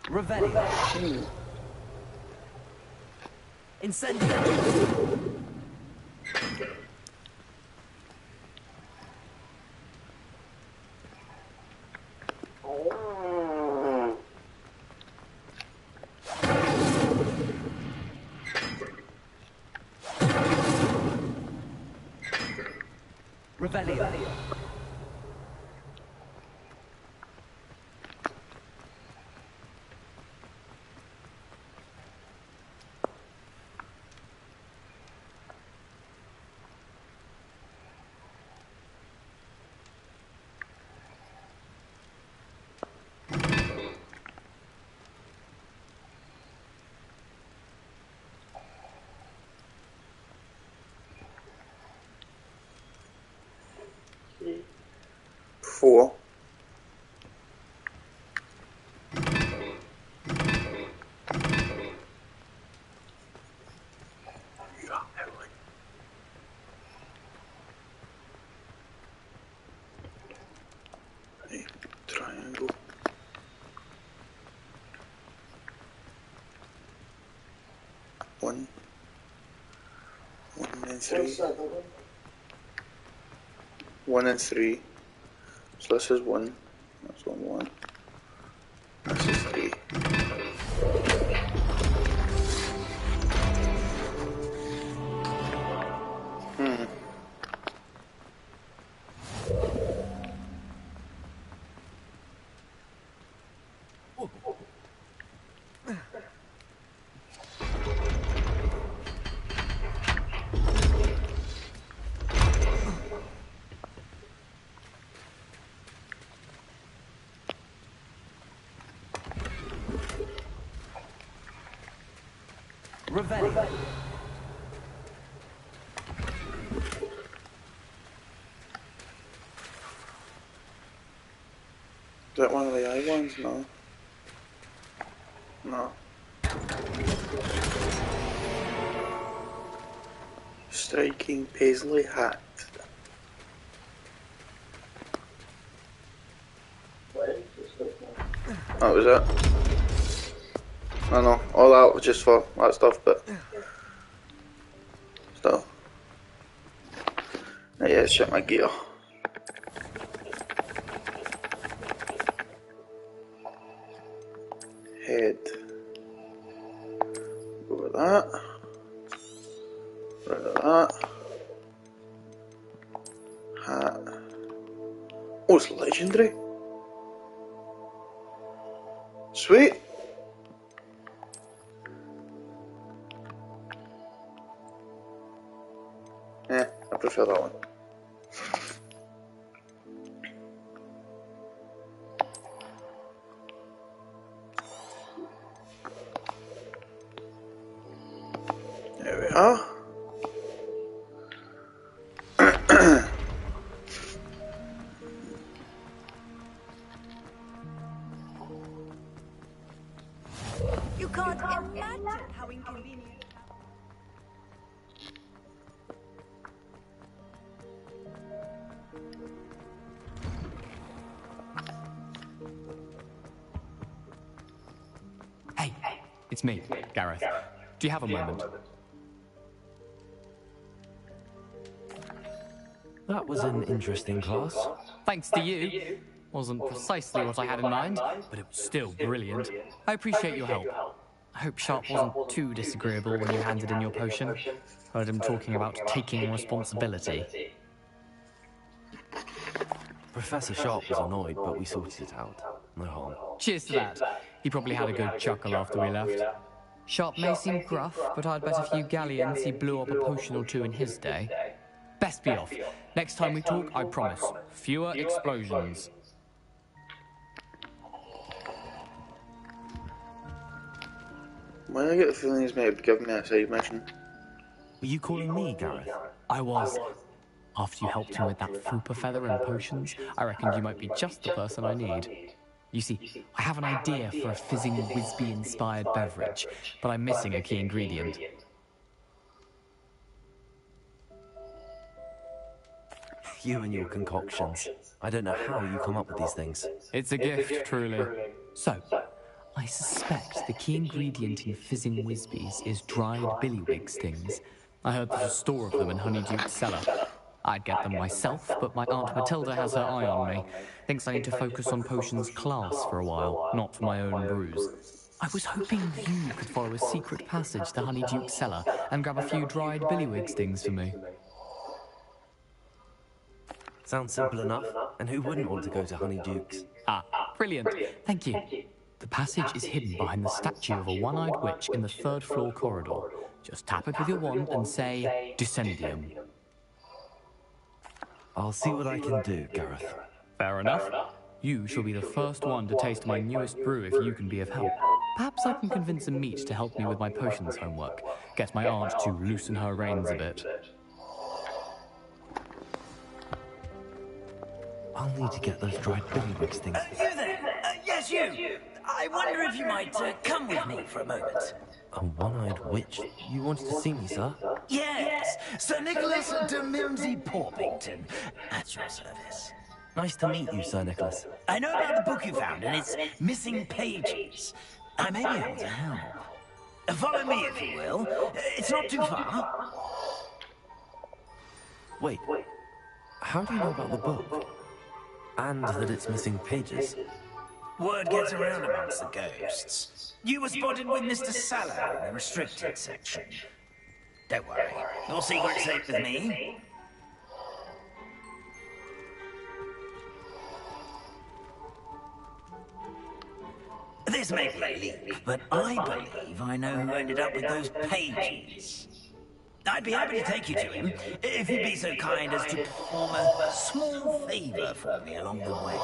Revelio. Incendio. Revelio. Four. Triangle. One and three. 1 and 3. So this is 1. That's 1. This is 3. Revelio. Is that one of the eye ones? No. No. Striking paisley hat. That was it. I know, all that was just for that stuff, but still. Yeah, shit my gear. Head. Go with that. Rid of that. Hat. Oh, it's legendary. Sweet. Yeah, I prefer that one. There we are. You can't imagine how inconvenient. Hey, it's me, Gareth. Do you have a moment? That was an interesting class. Thanks to you. Wasn't precisely what I had in mind, but it was still brilliant. I appreciate your help. I hope Sharp wasn't too disagreeable when you handed in your potion. Heard him talking about taking responsibility. Professor Sharp was annoyed, but we sorted it out. No harm. Cheers to that. He probably had a good chuckle after we left. Sharp may seem gruff, but I'd bet a few galleons he blew up a potion or two in his day. Best be off. Next time we talk, I promise, fewer explosions. Why do I get the feeling he's maybe giving me a side mission? Were you calling me, Gareth? I was. After you helped him with that Fupa feather and potions, I reckoned you might be just the person I need. You see, I have an idea for a fizzing Whizbee-inspired beverage, but I'm missing a key ingredient. You and your concoctions. I don't know how you come up with these things. It's a gift, truly. So, I suspect the key ingredient in fizzing Whizbees is dried billywig stings. I heard there's a store of them in Honeyduke's cellar. I'd get them myself, but my Aunt Matilda has her eye on me. Thinks I need to focus on potions class for a while, not for my own brews. I was hoping you could follow a secret passage to Honeyduke's cellar and grab a few dried billywig stings for me. Sounds simple enough. And who wouldn't want to go to Honeyduke's? Ah, brilliant. Thank you. The passage is hidden behind the statue of a one-eyed witch in the third-floor corridor. Just tap it with your wand and say, Descendium. I'll see what I can do, Gareth. Fair enough. You shall be the first one to taste my newest brew if you can be of help. Perhaps I can convince a meat to help me with my potions homework. Get my aunt to loosen her reins a bit. I'll need to get those dried billywig things. You there? Yes, you. I wonder if you might come with me for a moment. A one-eyed witch? You wanted to see me, sir? Yes, Sir Nicholas de Mimsy Porpington, at your service. Nice to meet you, Sir Nicholas. I know about the book you found and its missing pages. I may be able to help. Follow me, if you will. It's not too far. Wait, how do you know about the book? And that it's missing pages? Word gets around amongst the ghosts. You were spotted with Mr. Salah in the restricted section. Don't worry, your secret's safe with me. This may be a leak, but I believe I know who ended up with those pages. I'd be happy to take you to him, if you'd be so kind as to perform a small favor for me along the way.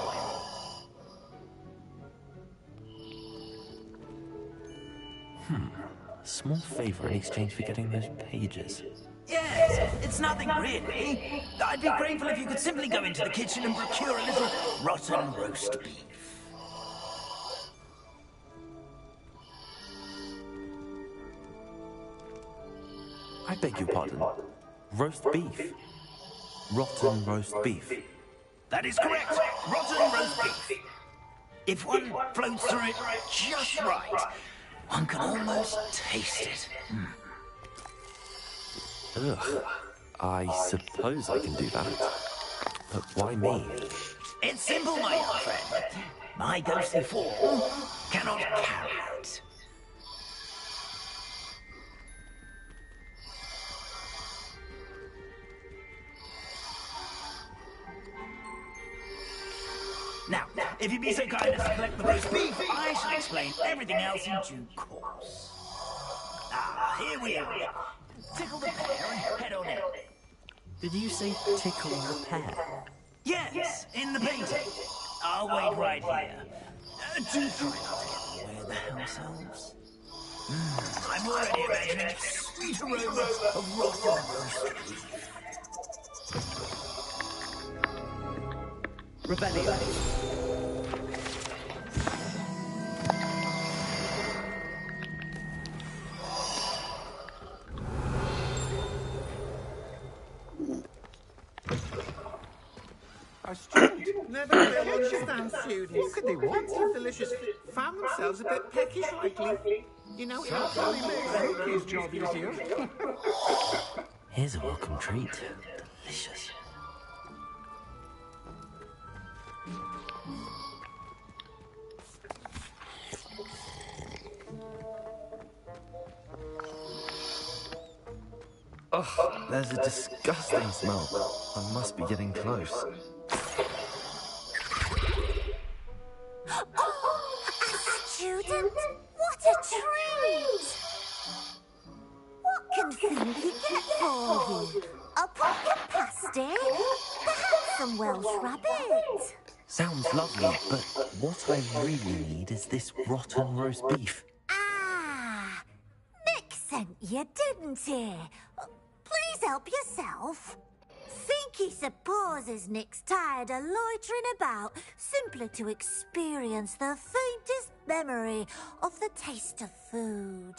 A small favor in exchange for getting those pages. Yes, it's nothing really. I'd be grateful if you could simply go into the kitchen and procure a little rotten roast beef. I beg your pardon. Roast beef? Rotten roast beef? That is correct. Rotten roast beef. If one floats through it just right, one can almost taste it. Ugh. I suppose I can do that. But why me? It's simple, my young friend. My ghostly form cannot carry it. Now, if you'd be so kind as to collect the roast beef, I shall explain everything else in due course. Ah, here we are. Tickle the pear and head on in. Did you say tickle the pear? Yes, in the painting. I'll wait right here. Do try not to get in the way of the house elves. I'm already imagining a sweet aroma of rotten roast beef. Rebellion. A student? Never really understand students. What could they want? So delicious. Found themselves a bit peckish lately. You know, it only makes Rookie's job easier. Here's a welcome treat. Delicious. Ugh, there's a disgusting smell. I must be getting close. Oh, a student? What a treat! What can Finky get for you? A pumpkin pasty? Perhaps some Welsh rabbit? Sounds lovely, but what I really need is this rotten roast beef. Ah, Nick sent you, didn't he? Please help yourself. Finky supposes Nick's tired of loitering about simply to experience the faintest memory of the taste of food.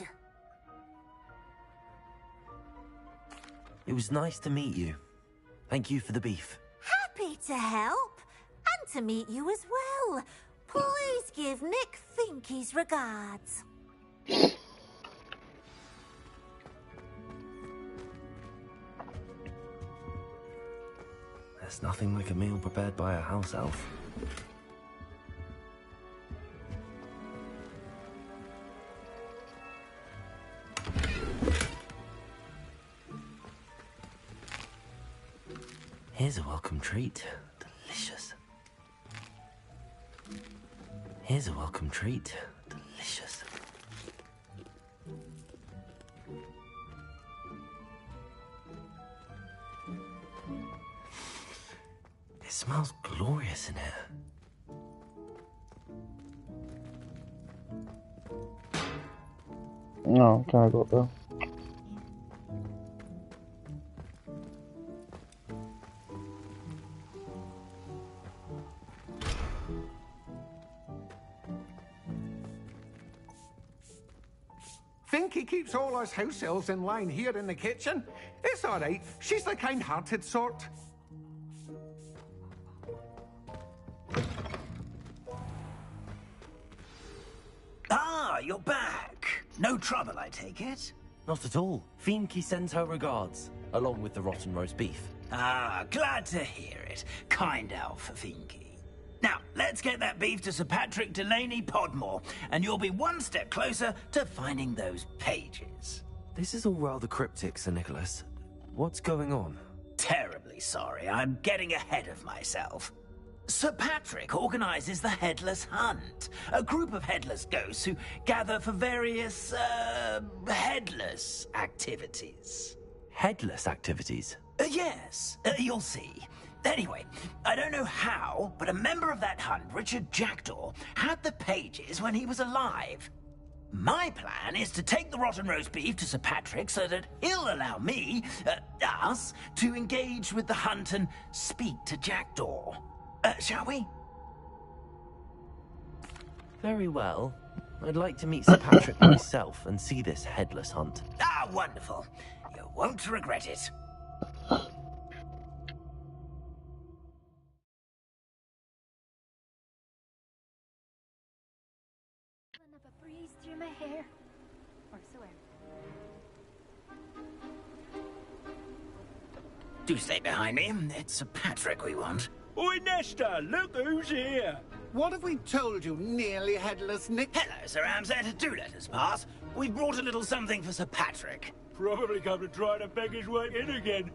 It was nice to meet you. Thank you for the beef. Happy to help, and to meet you as well. Please give Nick Finky's regards. There's nothing like a meal prepared by a house elf. Here's a welcome treat. Delicious. Here's a welcome treat. Delicious. It smells glorious in here. No, can I go up there? Finky keeps all us house elves in line here in the kitchen. It's all right. She's the kind-hearted sort. Ah, you're back. No trouble, I take it? Not at all. Fienke sends her regards, along with the rotten roast beef. Ah, glad to hear it. Kind elf, Finky. Now, let's get that beef to Sir Patrick Delaney Podmore, and you'll be one step closer to finding those pages. This is all rather cryptic, Sir Nicholas. What's going on? Terribly sorry, I'm getting ahead of myself. Sir Patrick organizes the Headless Hunt, a group of headless ghosts who gather for various, headless activities. Headless activities? Yes, you'll see. Anyway, I don't know how, but a member of that hunt, Richard Jackdaw, had the pages when he was alive. My plan is to take the rotten roast beef to Sir Patrick so that he'll allow me, us, to engage with the hunt and speak to Jackdaw. Shall we? Very well. I'd like to meet Sir Patrick myself and see this headless hunt. Ah, wonderful. You won't regret it. Up a breeze through my hair, or so. Do stay behind me. It's Sir Patrick we want. Oi, Nesta, look who's here. What have we told you, nearly headless Nick? Hello, Sir Ramsett. Do let us pass. We've brought a little something for Sir Patrick. Probably come to try to beg his way in again.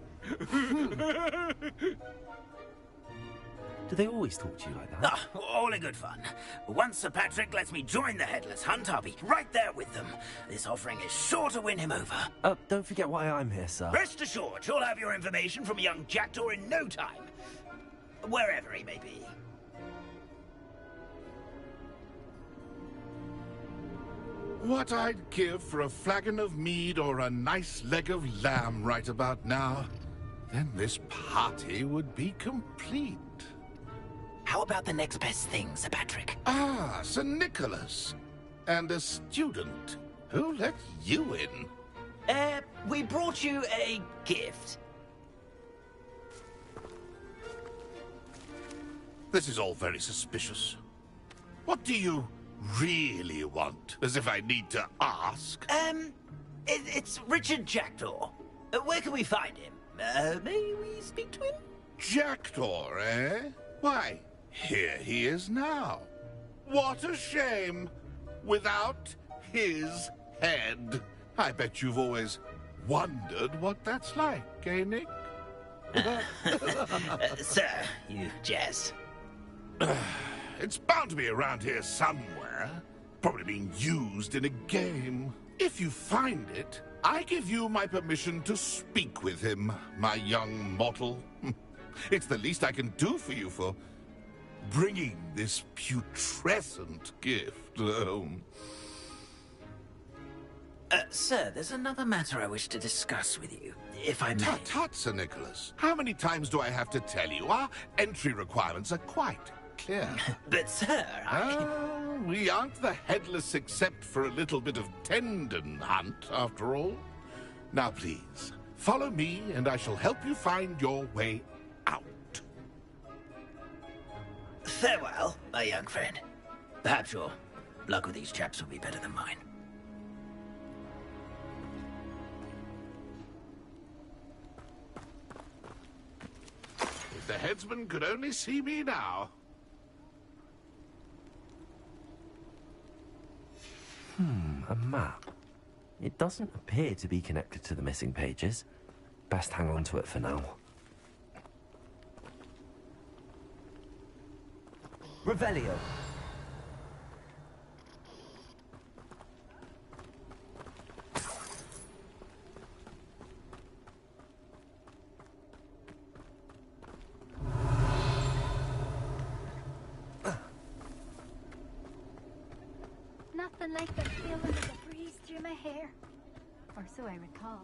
Do they always talk to you like that? Ah, all in good fun. Once Sir Patrick lets me join the Headless Hunt, I'll be right there with them. This offering is sure to win him over. Don't forget why I'm here, sir. Rest assured, you'll have your information from young Jackdaw in no time. Wherever he may be. What I'd give for a flagon of mead or a nice leg of lamb right about now. Then this party would be complete. How about the next best thing, Sir Patrick? Ah, Sir Nicholas. And a student. Who let you in? We brought you a gift. This is all very suspicious. What do you really want? As if I need to ask. It's Richard Jackdaw. Where can we find him? May we speak to him? Jackdaw, eh? Why, here he is now. What a shame. Without his head. I bet you've always wondered what that's like, eh, Nick? Sir, you jest. It's bound to be around here somewhere. Probably being used in a game. If you find it, I give you my permission to speak with him, my young mortal. It's the least I can do for you for bringing this putrescent gift home. Sir, there's another matter I wish to discuss with you, if I may. Tut, tut, Sir Nicholas. How many times do I have to tell you? Our entry requirements are quite clear. But, sir, we aren't the headless except for a little bit of tendon hunt, after all. Now, please, follow me, and I shall help you find your way out. Farewell, my young friend. Perhaps your luck with these chaps will be better than mine. If the headsman could only see me now. A map. It doesn't appear to be connected to the missing pages. Best hang on to it for now. Revelio. Nothing like the feeling of the breeze through my hair. Or so I recall.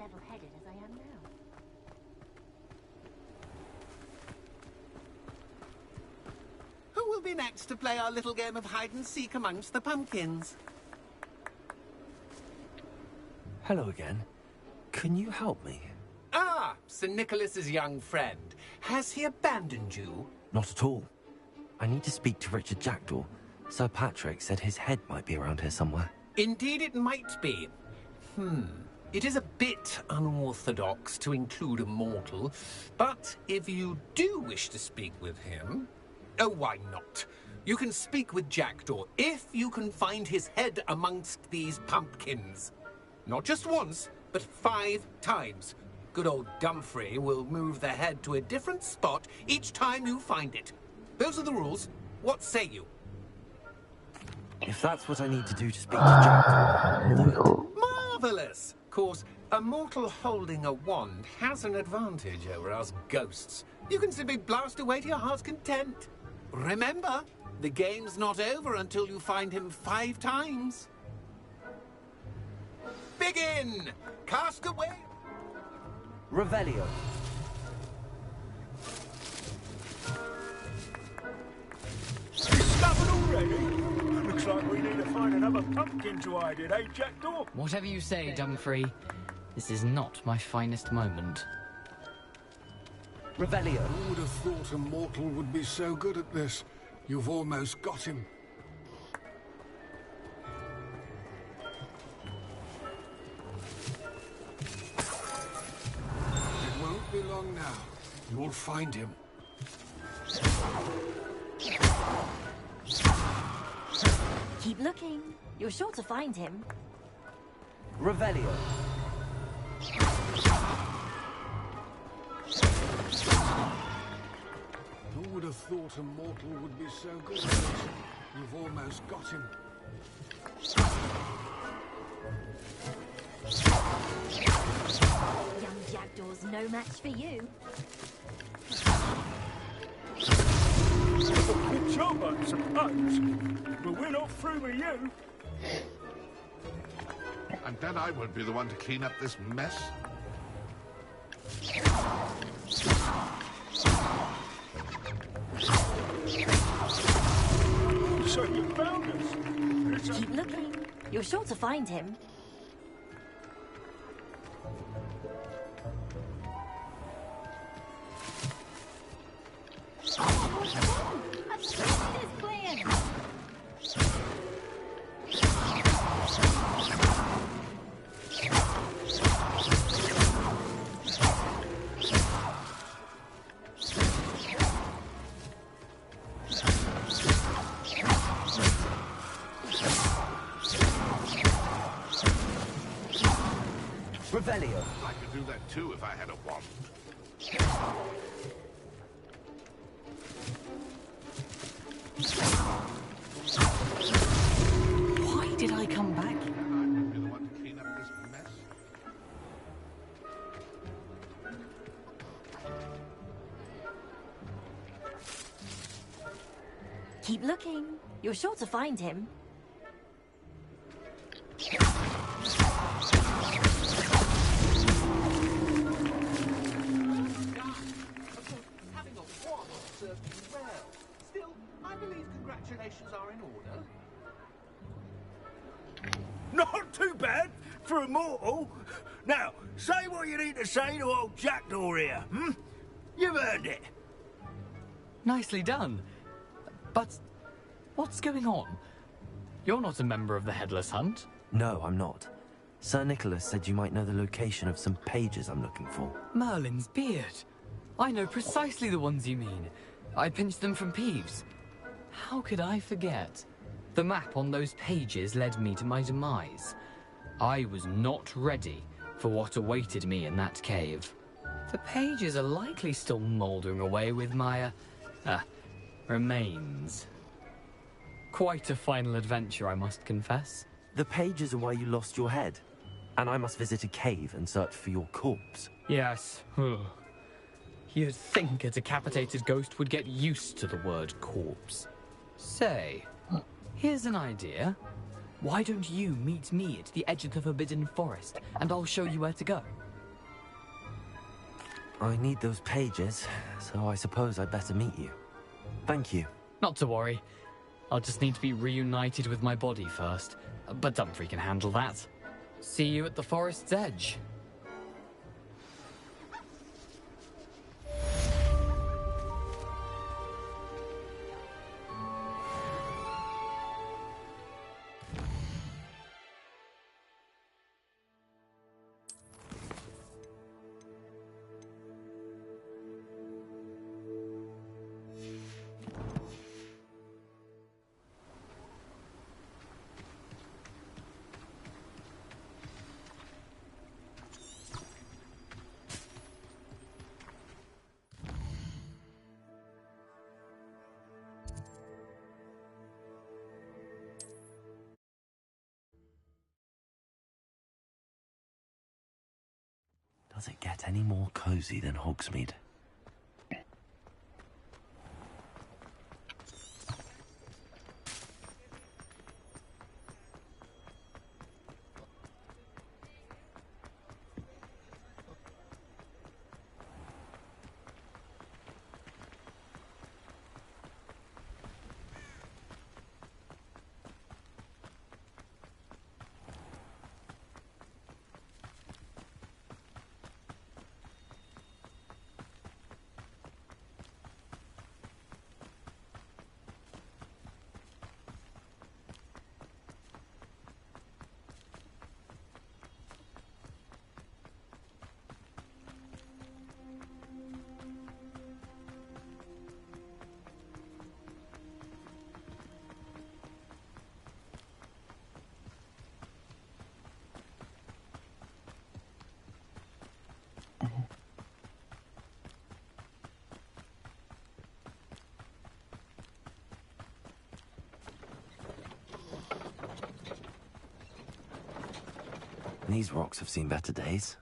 level-headed as I am now. Who will be next to play our little game of hide-and-seek amongst the pumpkins? Hello again. Can you help me? Ah, Sir Nicholas's young friend. Has he abandoned you? Not at all. I need to speak to Richard Jackdaw. Sir Patrick said his head might be around here somewhere. Indeed it might be. It is a bit unorthodox to include a mortal, but if you do wish to speak with him... Oh, why not? You can speak with Jackdaw if you can find his head amongst these pumpkins. Not just once, but 5 times. Good old Dumfrey will move the head to a different spot each time you find it. Those are the rules. What say you? If that's what I need to do to speak to Jackdaw, I'll do it. Marvellous! Of course, a mortal holding a wand has an advantage over us ghosts. You can simply blast away to your heart's content. Remember, the game's not over until you find him 5 times. Begin! Cast away! Revelio. Discovered already? Looks like we need to find another pumpkin to hide in, eh, Jackdaw? Whatever you say, Dumfrey. This is not my finest moment. Revelio. Who would have thought a mortal would be so good at this? You've almost got him. It won't be long now. You'll find him. Keep looking. You're sure to find him. Revelio. Who would have thought a mortal would be so good at this? You've almost got him. Young Jackdaw's no match for you. Good job, I suppose. But we're not through with you. I'm glad I won't be the one to clean up this mess. So you found us. Keep looking. You're sure to find him. I could do that too if I had a wand. Why did I come back? I could be the one to clean up this mess. Keep looking. You're sure to find him. Having a wand served you well. Still, I believe congratulations are in order. Not too bad for a mortal. Now, say what you need to say to old Jackdaw here, hmm? You've earned it. Nicely done. But what's going on? You're not a member of the Headless Hunt. No, I'm not. Sir Nicholas said you might know the location of some pages I'm looking for. Merlin's beard. I know precisely the ones you mean. I pinched them from Peeves. How could I forget? The map on those pages led me to my demise. I was not ready for what awaited me in that cave. The pages are likely still mouldering away with my, remains. Quite a final adventure, I must confess. The pages are where you lost your head, and I must visit a cave and search for your corpse. Yes. You'd think a decapitated ghost would get used to the word corpse. Say, here's an idea. Why don't you meet me at the edge of the Forbidden Forest, and I'll show you where to go? I need those pages, so I suppose I'd better meet you. Thank you. Not to worry. I'll just need to be reunited with my body first. But Dumfries can handle that. See you at the forest's edge. Does it get any more cozy than Hogsmeade? These rocks have seen better days.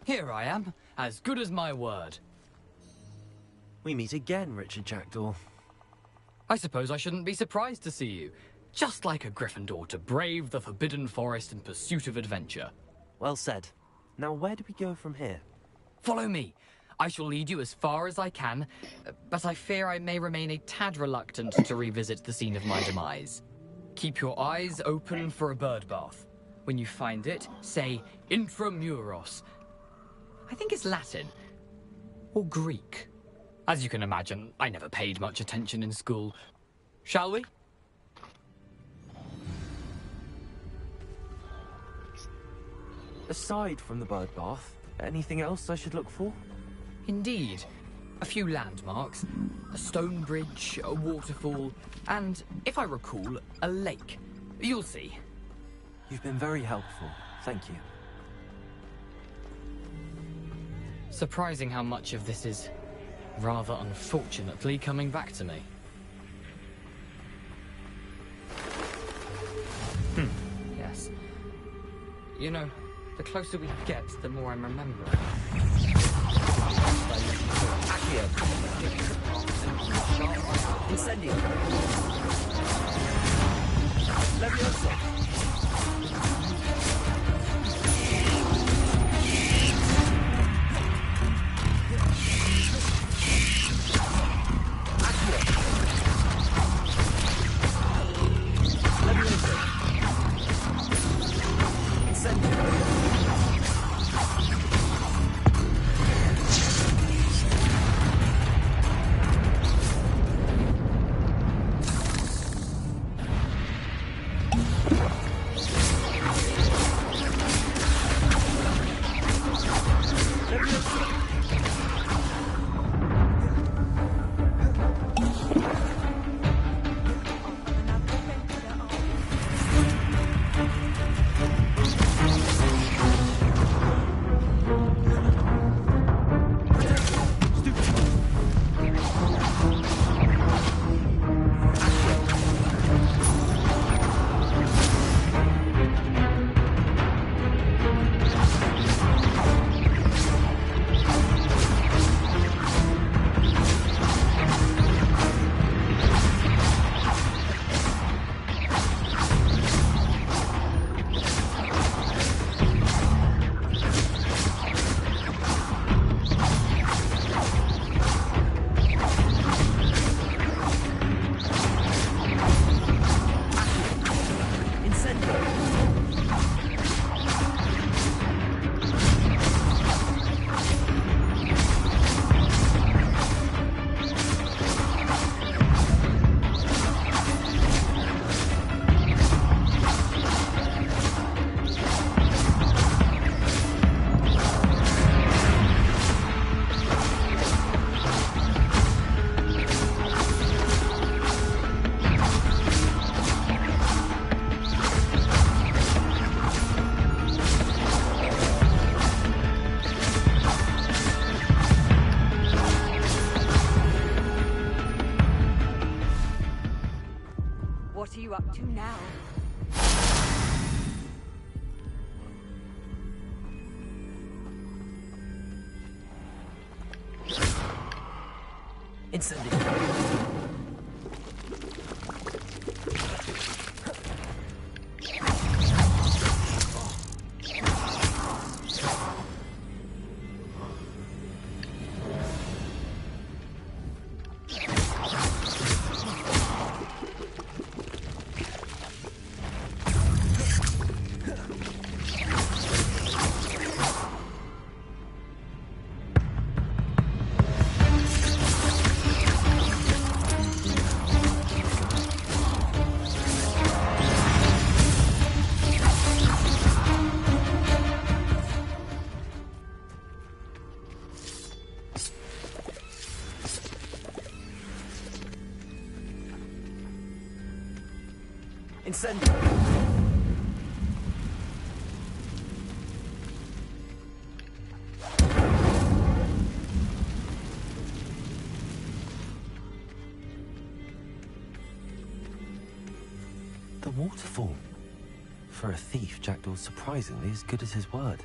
Here I am, as good as my word. We meet again, Richard Jackdaw. I suppose I shouldn't be surprised to see you. Just like a Gryffindor to brave the Forbidden Forest in pursuit of adventure. Well said. Now where do we go from here? Follow me. I shall lead you as far as I can, but I fear I may remain a tad reluctant to revisit the scene of my demise. Keep your eyes open for a bird bath. When you find it, say Intramuros. I think it's Latin. Or Greek. As you can imagine, I never paid much attention in school. Shall we? Aside from the bird bath, anything else I should look for? Indeed. A few landmarks, a stone bridge, a waterfall, and, if I recall, a lake. You'll see. You've been very helpful. Thank you. Surprising how much of this is, rather unfortunately, coming back to me. Yes. You know, the closer we get, the more I'm remembering. Accio. Incendio. Levioso. What are you up to now? Incendio. Incendio. The waterfall. For a thief, Jackdaw's surprisingly as good as his word.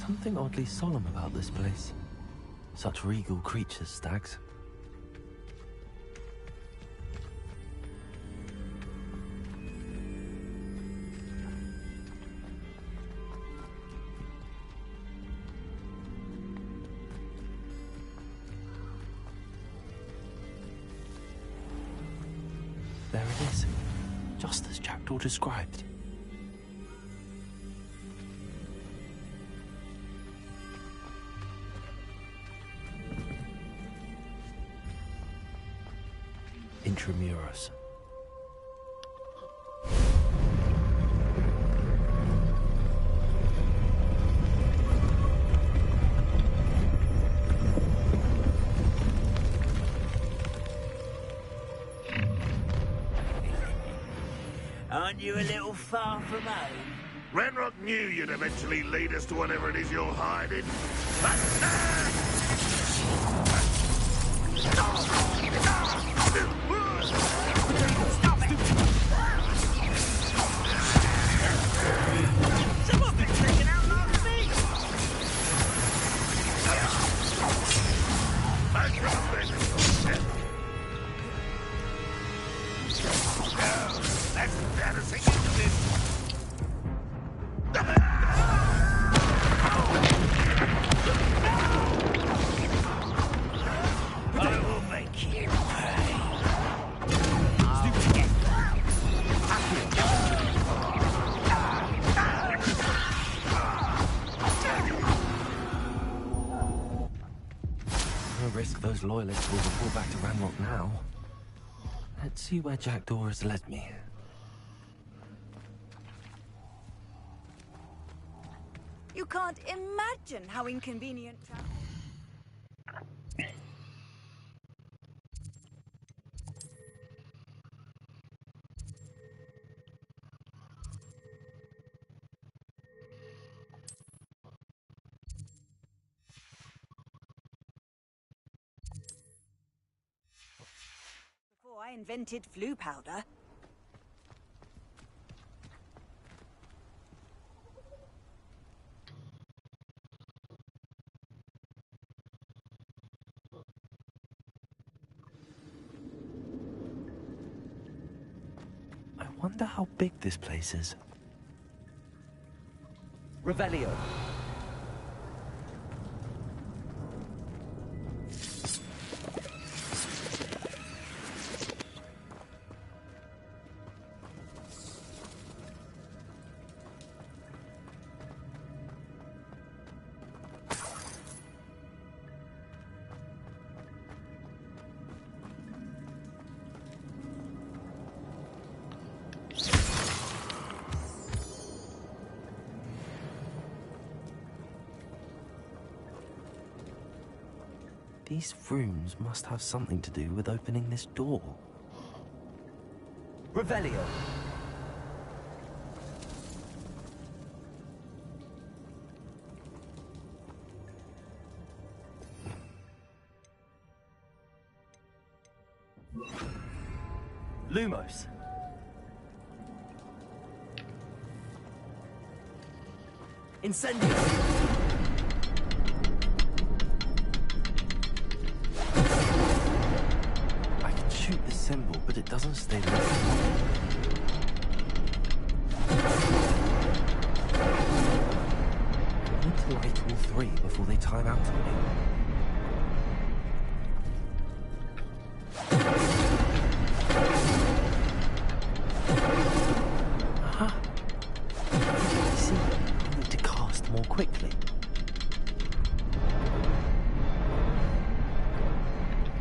something oddly solemn about this place. Such regal creatures, stags. There it is, just as Jackdaw described. Intramuros. Aren't you a little far from home? Renrock knew you'd eventually lead us to whatever it is you're hiding. Someone's been taken out last week! That's embarrassing, isn't it? I will make you pay. No risk those loyalists will report back to Ranrock now. Let's see where Jackdaw has led me. You can't imagine how inconvenient. Before I invented flu powder. I wonder how big this place is. Revelio. These rooms must have something to do with opening this door. Revelio. Lumos. Incendio. I can shoot the symbol, but it doesn't stay lit. I need to light all three before they time out on me. Aha! I see. I need to cast more quickly.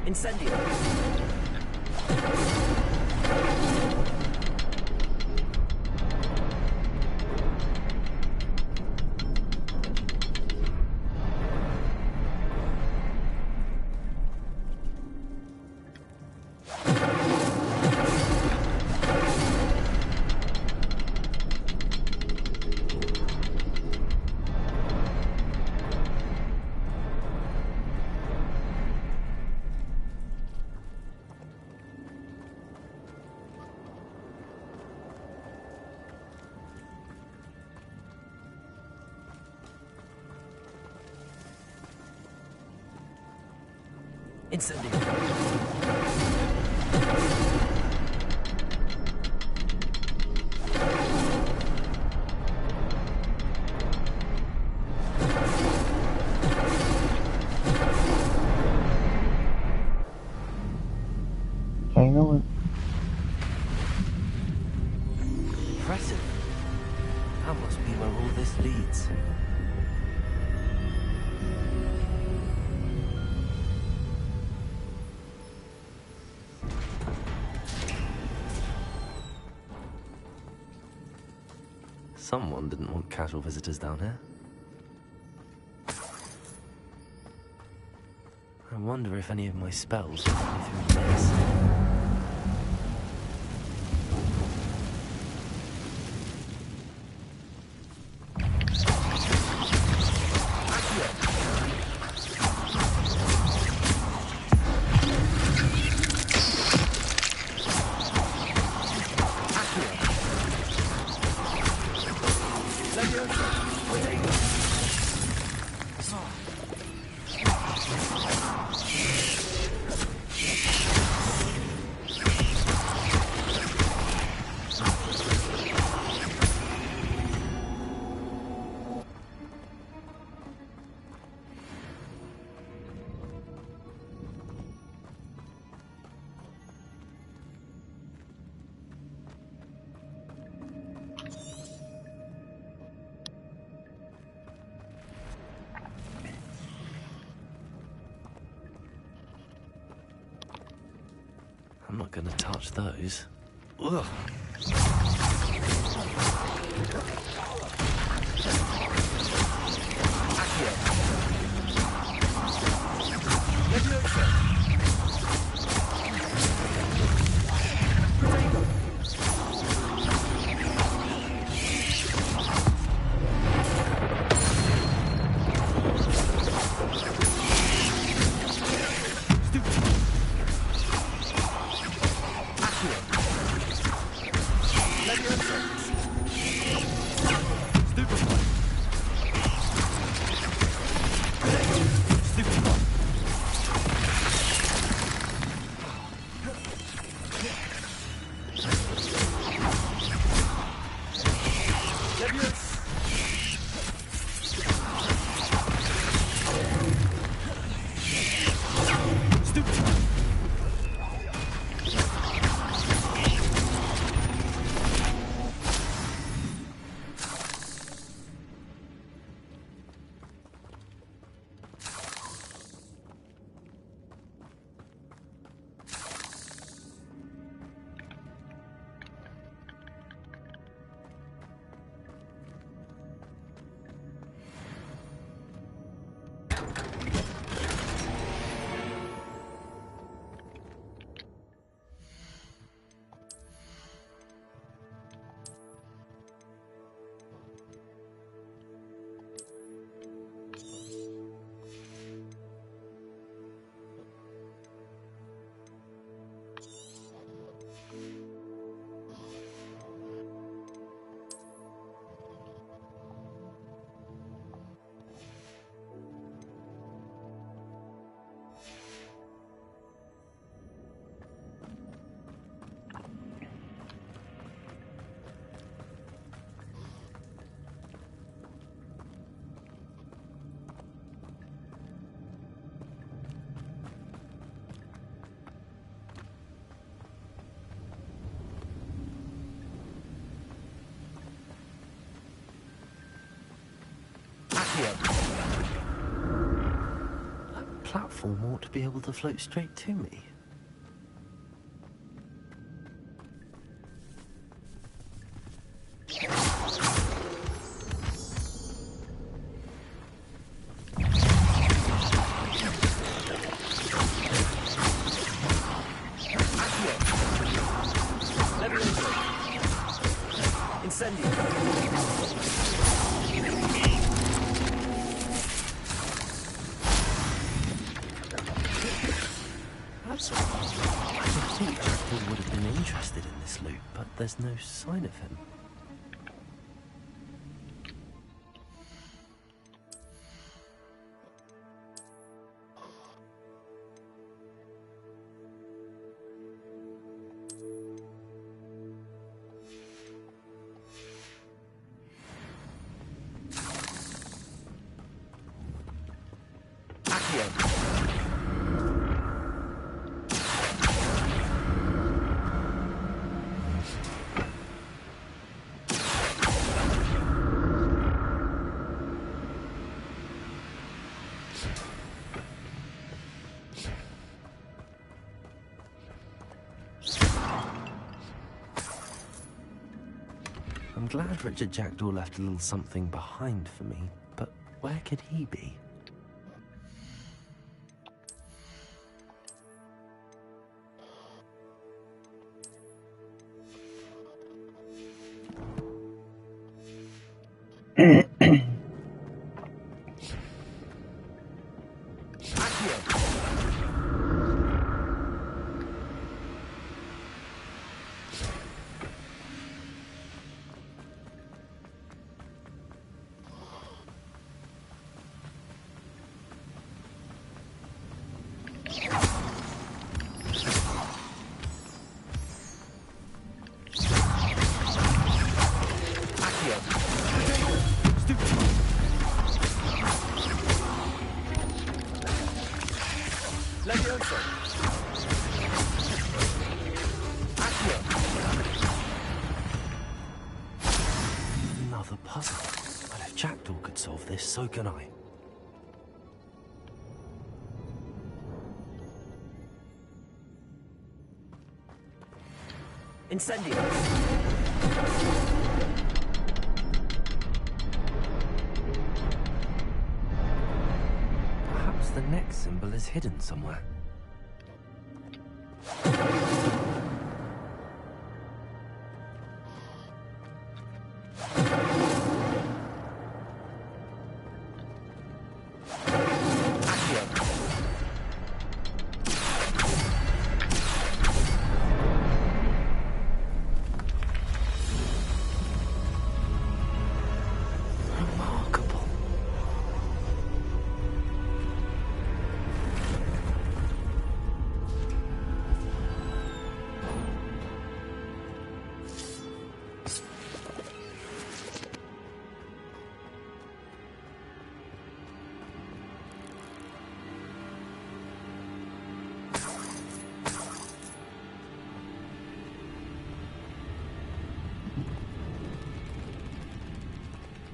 Incendio. Incendio. Okay, no one. Impressive. That must be where all this leads. Someone didn't want casual visitors down here. I wonder if any of my spells will go through this. I'm not gonna touch those. Ugh. That platform ought to be able to float straight to me. There's no sign of him. I'm glad Richard Jackdaw left a little something behind for me, but where could he be? Another puzzle. But if Jackdaw could solve this, so can I. Incendio! Perhaps the next symbol is hidden somewhere.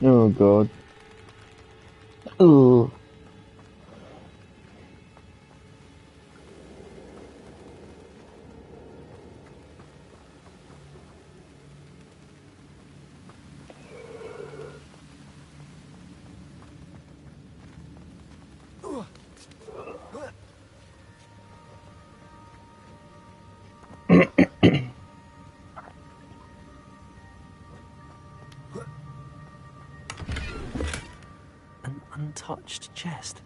Oh god. Ooh. An untouched chest.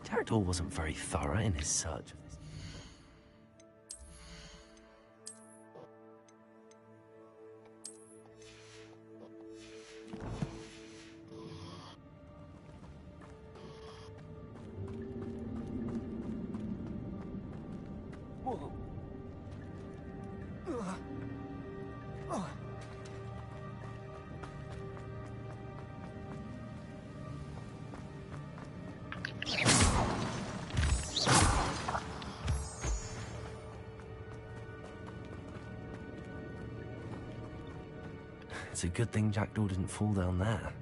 Jackdaw wasn't very thorough in his search of this. It's a good thing Jackdaw didn't fall down there.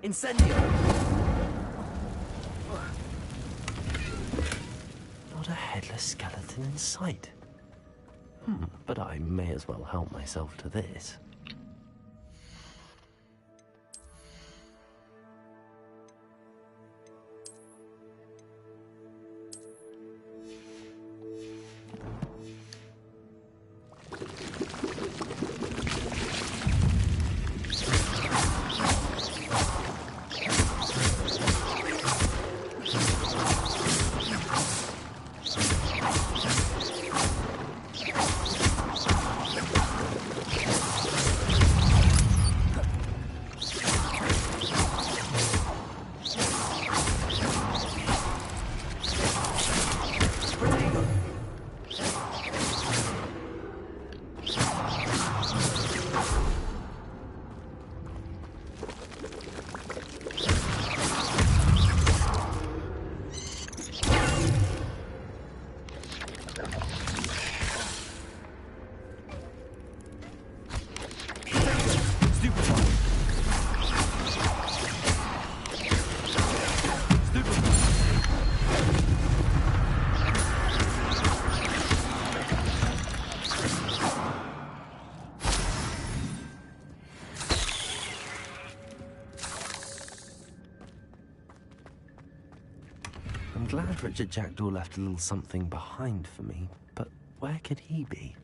Incendio! Not a headless skeleton in sight. But I may as well help myself to this. glad Richard Jackdaw left a little something behind for me, but where could he be?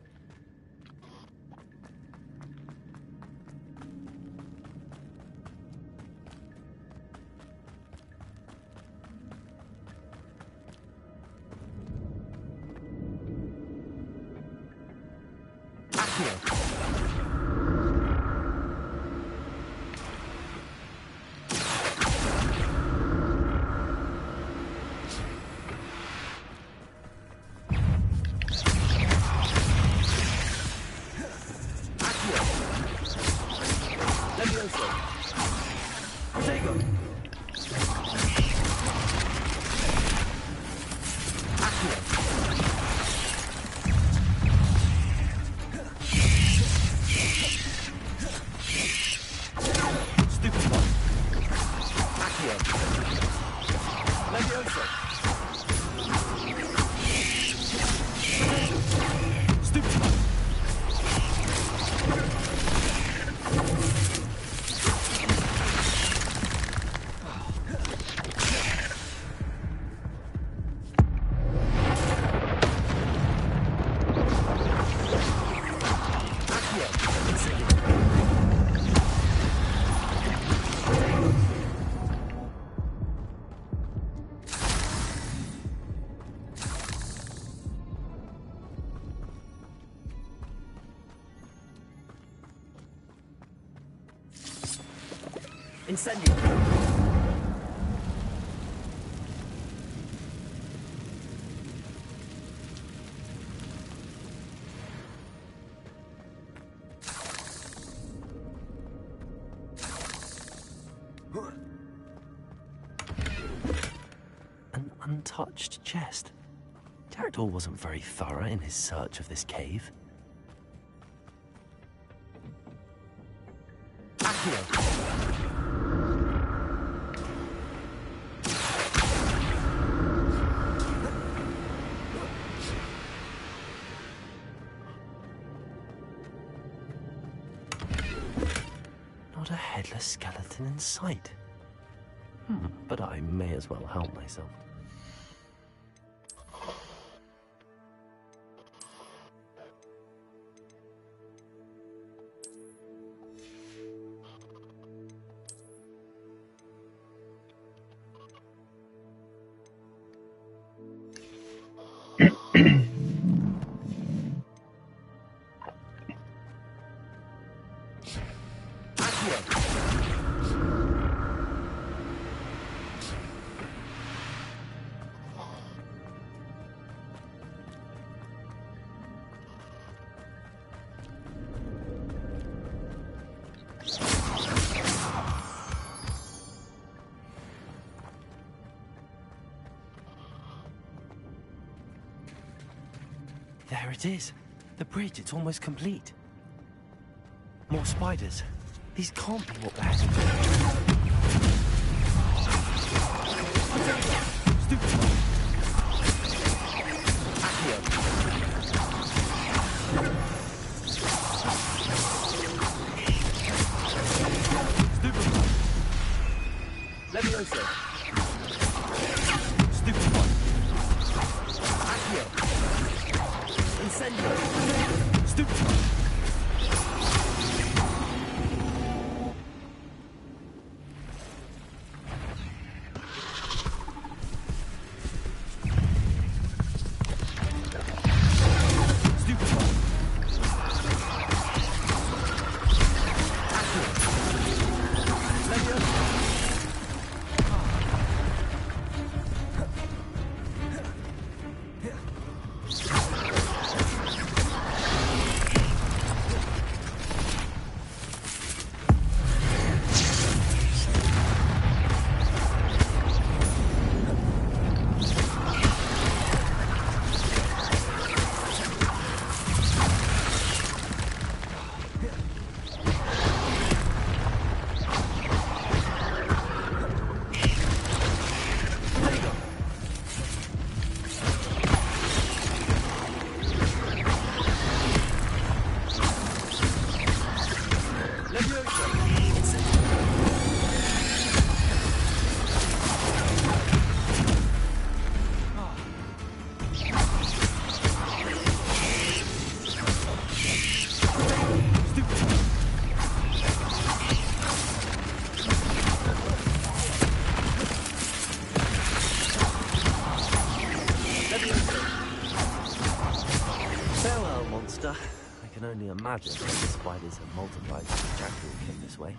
Incendio. An untouched chest. Jackdaw wasn't very thorough in his search of this cave. Not a headless skeleton in sight. But I may as well help myself. There it is. The bridge, it's almost complete. More spiders. These can't be what they're heading Levioso. Stupid one. Accio. Incendio. Stupid one. imagine that the spiders have multiplied since Jackdaw came this way.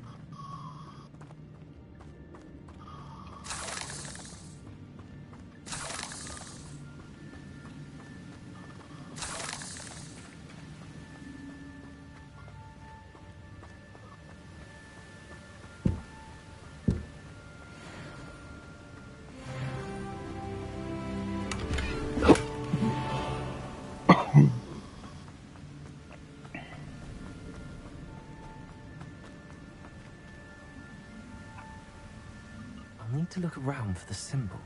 I need to look around for the symbol.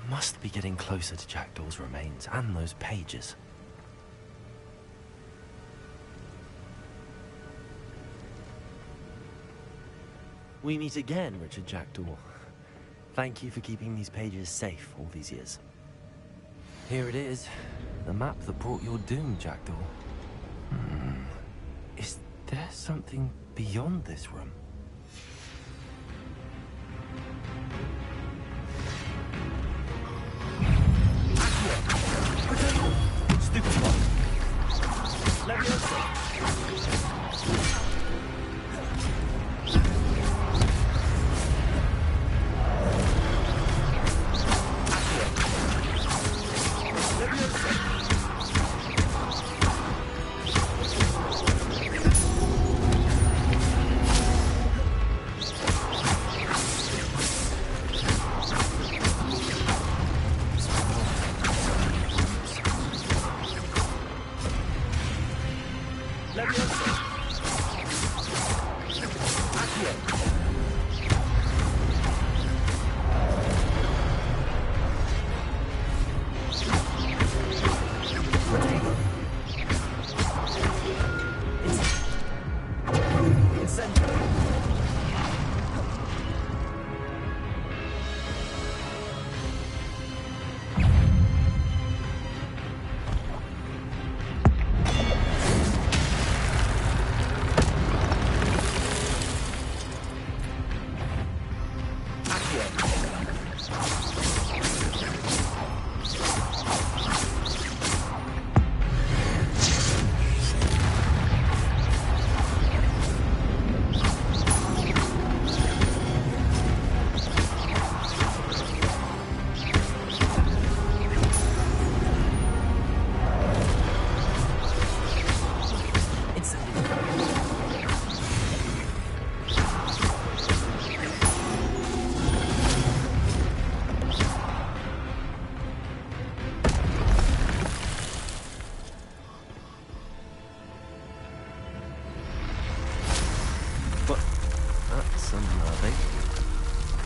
Must be getting closer to Jackdaw's remains and those pages. We meet again, Richard Jackdaw. Thank you for keeping these pages safe all these years. Here it is, the map that brought your doom, Jackdaw. Is there something beyond this room?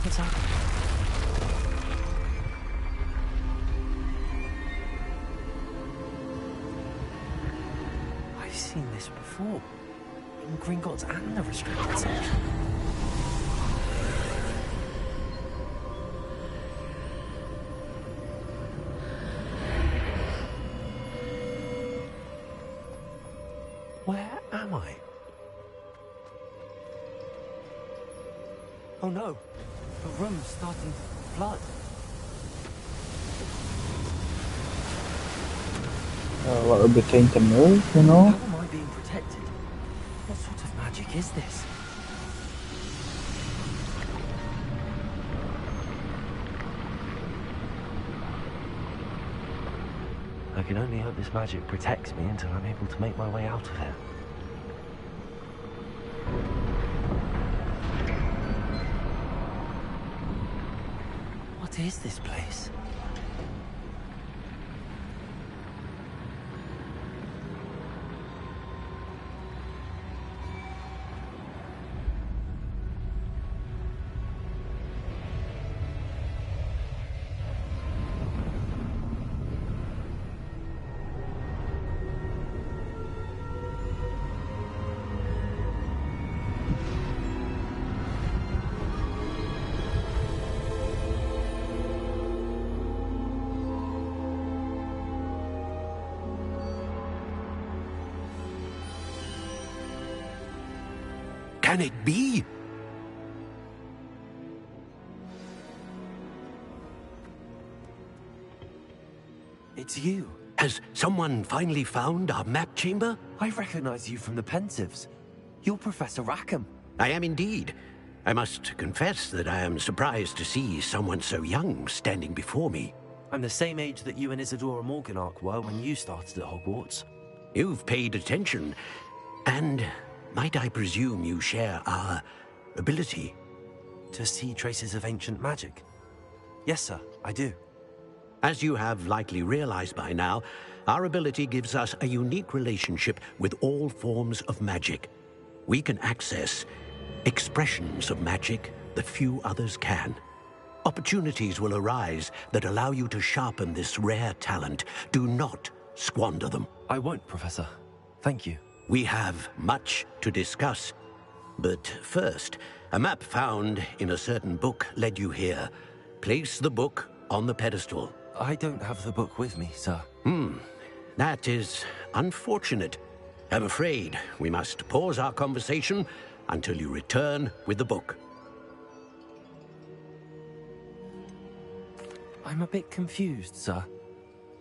What's happening? I've seen this before. In Gringotts and the restricted section. Where am I? Oh no! The room's starting to flood. Well, it became to move, you know? How am I being protected? What sort of magic is this? I can only hope this magic protects me until I'm able to make my way out of here. What is this place? can it be? It's you. Has someone finally found our map chamber? I recognize you from the Pensives. You're Professor Rackham. I am indeed. I must confess that I am surprised to see someone so young standing before me. I'm the same age that you and Isadora Morganach were when you started at Hogwarts. You've paid attention, and might I presume you share our ability? To see traces of ancient magic? Yes, sir, I do. As you have likely realized by now, our ability gives us a unique relationship with all forms of magic. We can access expressions of magic that few others can. Opportunities will arise that allow you to sharpen this rare talent. Do not squander them. I won't, Professor. Thank you. We have much to discuss. But first, a map found in a certain book led you here. Place the book on the pedestal. I don't have the book with me, sir. That is unfortunate. I'm afraid we must pause our conversation until you return with the book. I'm a bit confused, sir.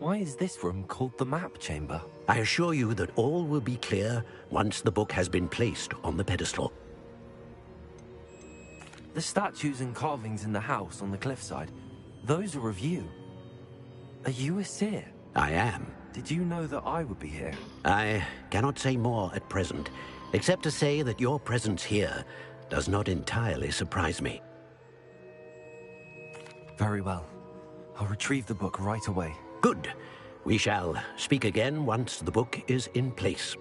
Why is this room called the map chamber? I assure you that all will be clear once the book has been placed on the pedestal. The statues and carvings in the house on the cliffside, those are of you. Are you a seer? I am. Did you know that I would be here? I cannot say more at present, except to say that your presence here does not entirely surprise me. Very well. I'll retrieve the book right away. Good. We shall speak again once the book is in place.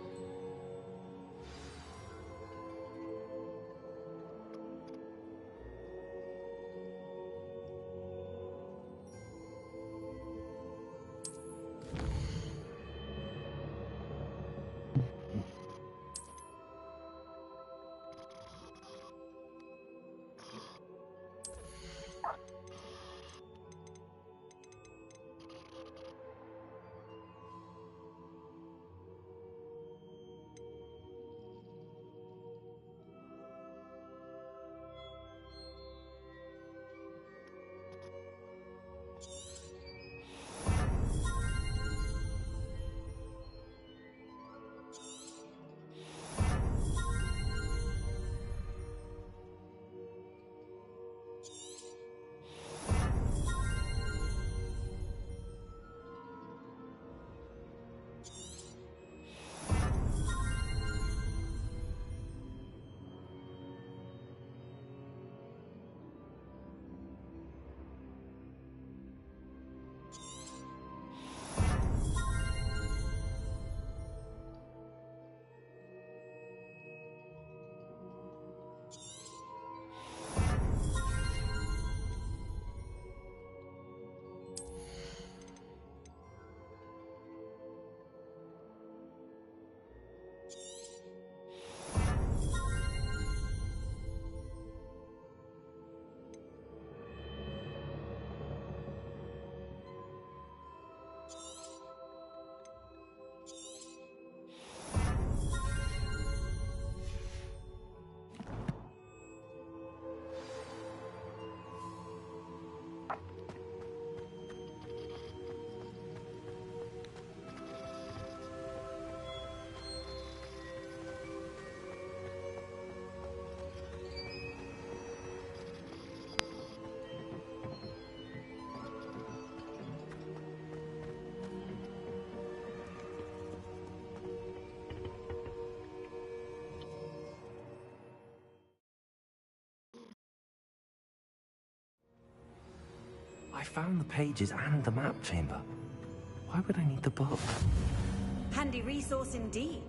I found the pages and the map chamber. Why would I need the book? Handy resource indeed.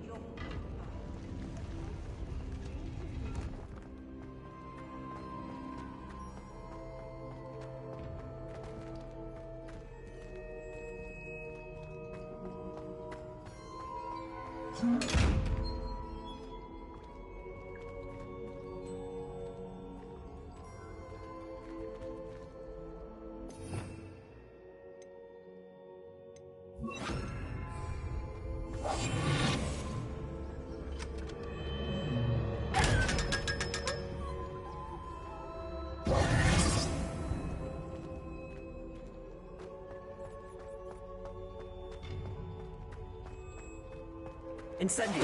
Incendio.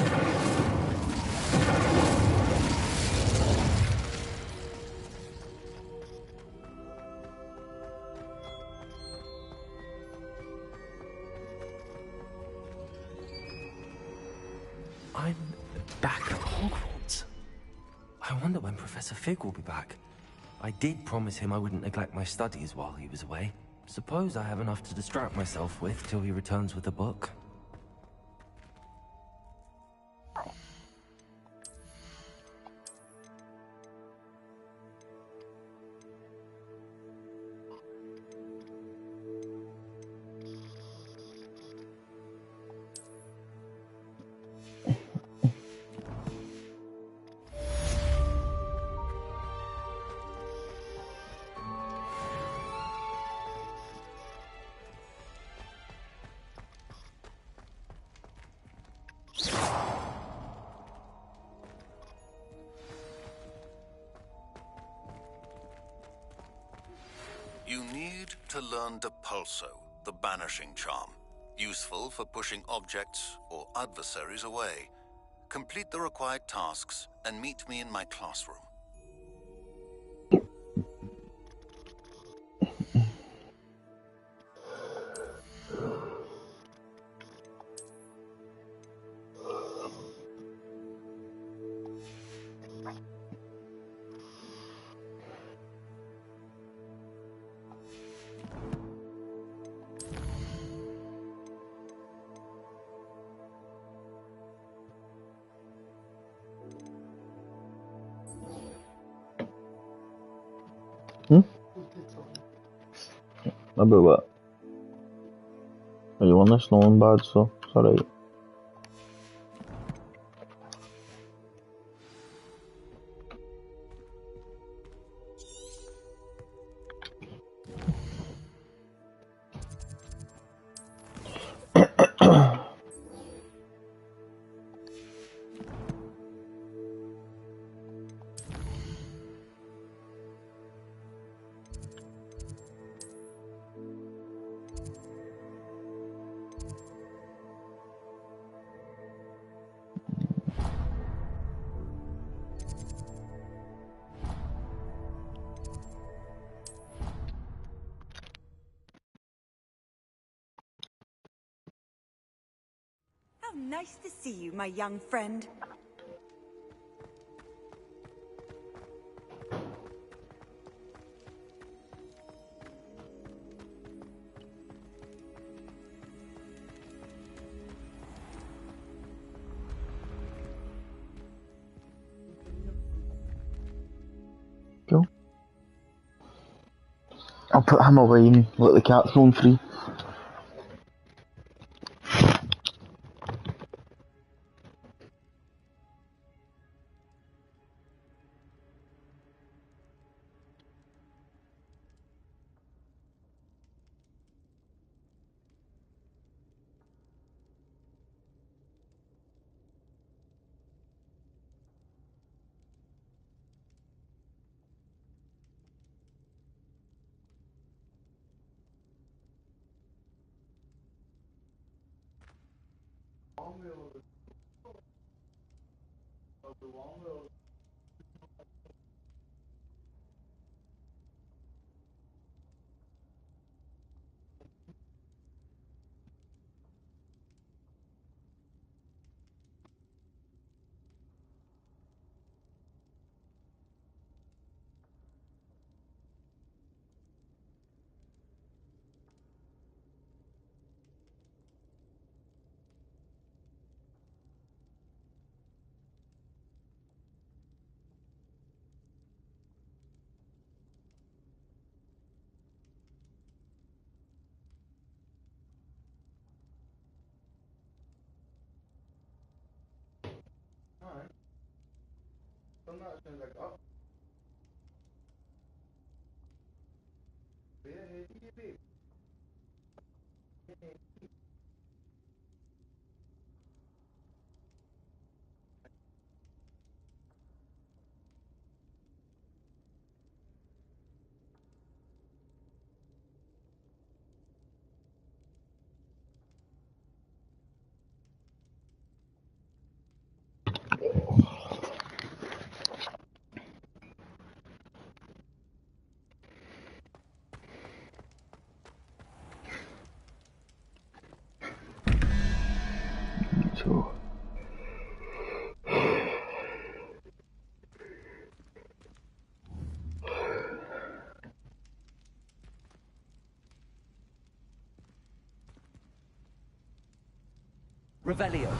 I'm back at Hogwarts. I wonder when Professor Fig will be back. I did promise him I wouldn't neglect my studies while he was away. Suppose I have enough to distract myself with till he returns with a book. You need to learn Depulso, the banishing charm. Useful for pushing objects or adversaries away. Complete the required tasks and meet me in my classroom. Vabbè, va. Io non sono un balzo, sarei. How nice to see you, my young friend. Cool. I'll put him away and let the cats roam free. Revelio.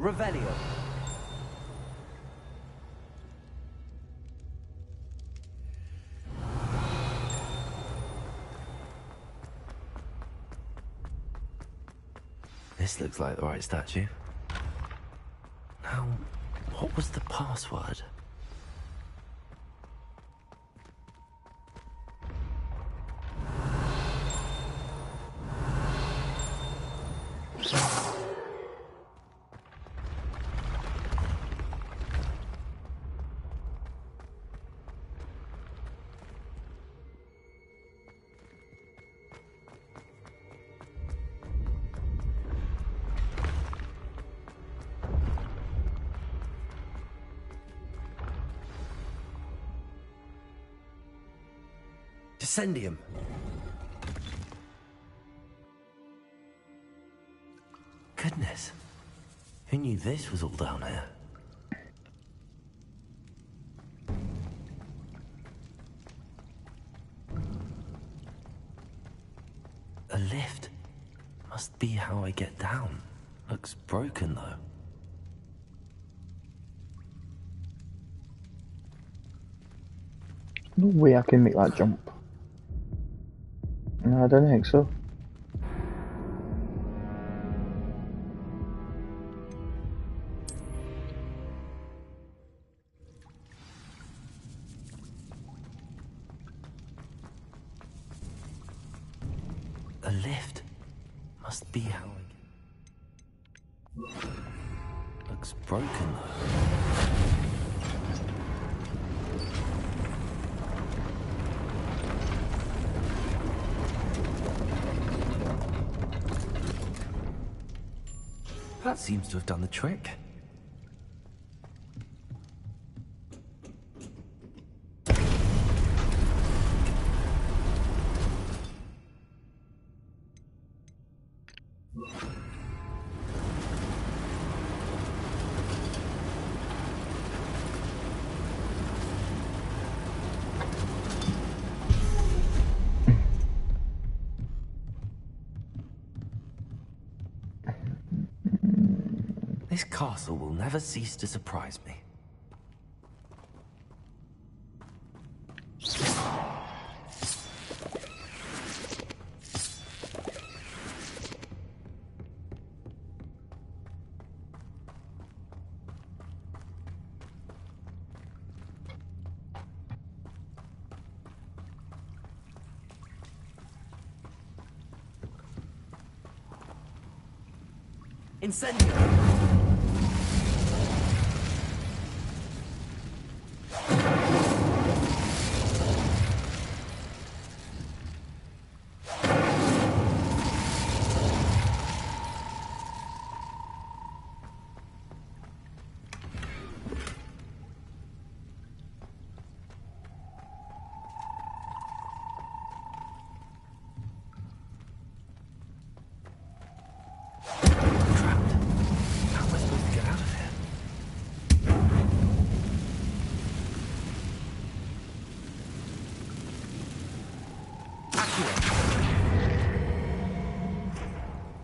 Revelio. This looks like the right statue. Now, what was the password? Descendium. Goodness. Who knew this was all down here? A lift. Must be how I get down. Looks broken, though. No way I can make that jump. No, I don't think so. A lift. Must be how I get... Looks broken, though. That seems to have done the trick. This castle will never cease to surprise me. Incendio!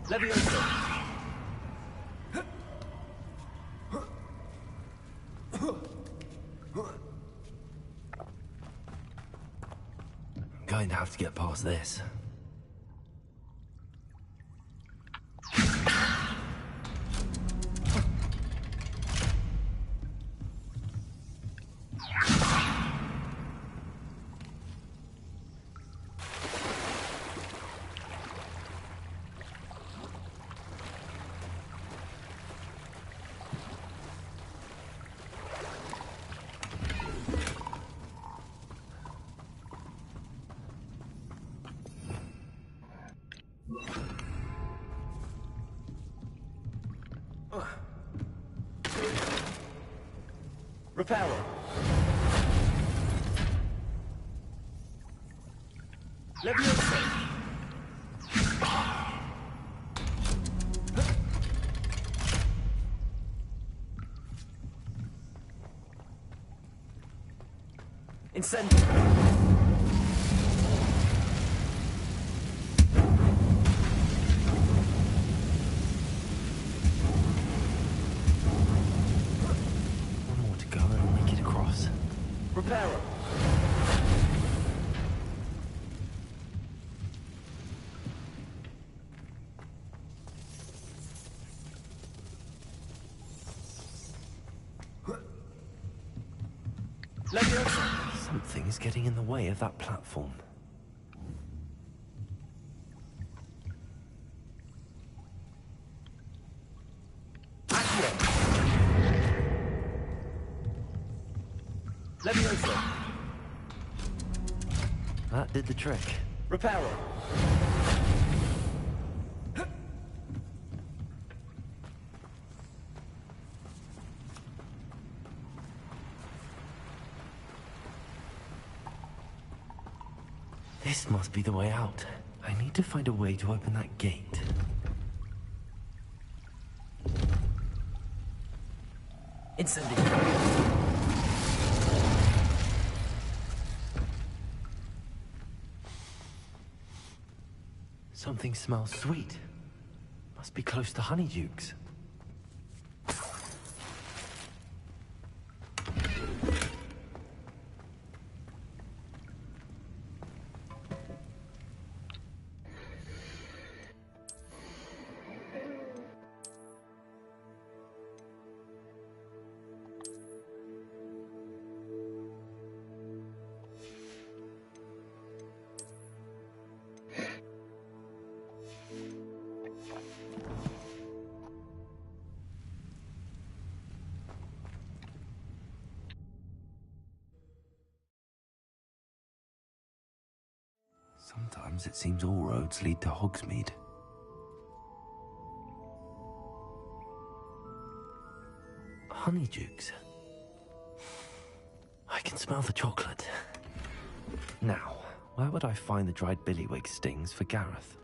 Levioso! I'm going to have to get past this. Reparo. Levioso. Incendio. Reparo. Levioso. Something is getting in the way of that platform. Levioso. That did the trick. Reparo. This must be the way out. I need to find a way to open that gate. Incendio. Something smells sweet. Must be close to Honeydukes. Sometimes it seems all roads lead to Hogsmeade. Honeydukes. I can smell the chocolate. Now, where would I find the dried billywig stings for Gareth?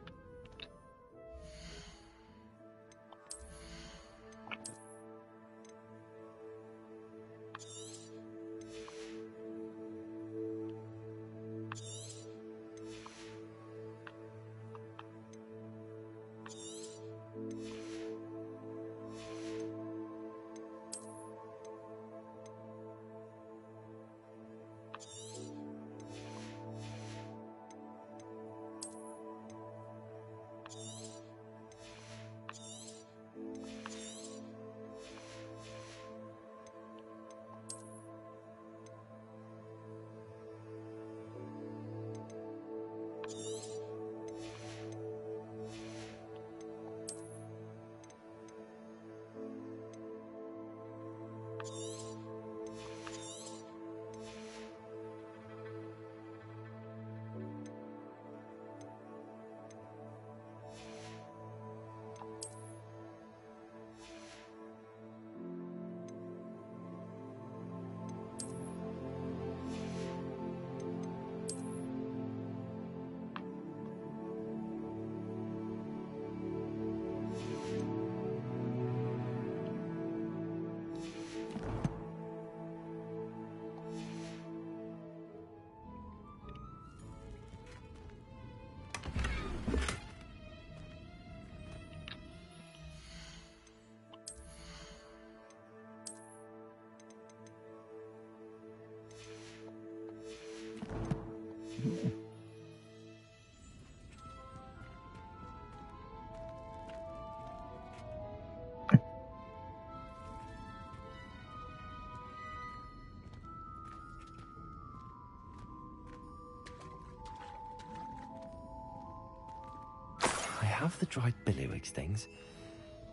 have the dried billywigs things.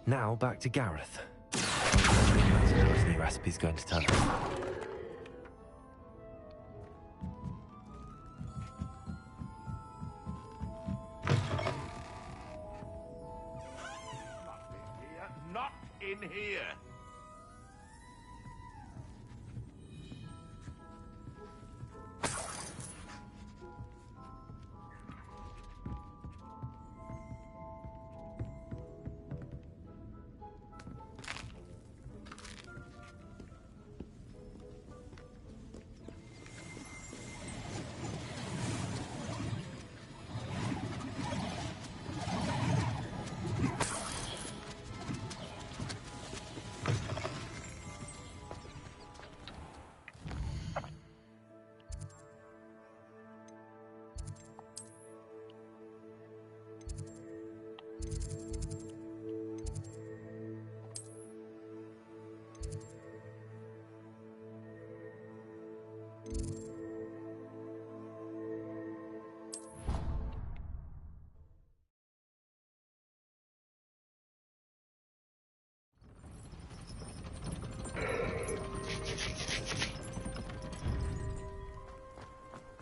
Now back to Gareth. His new recipe's going to tell us. Not in here.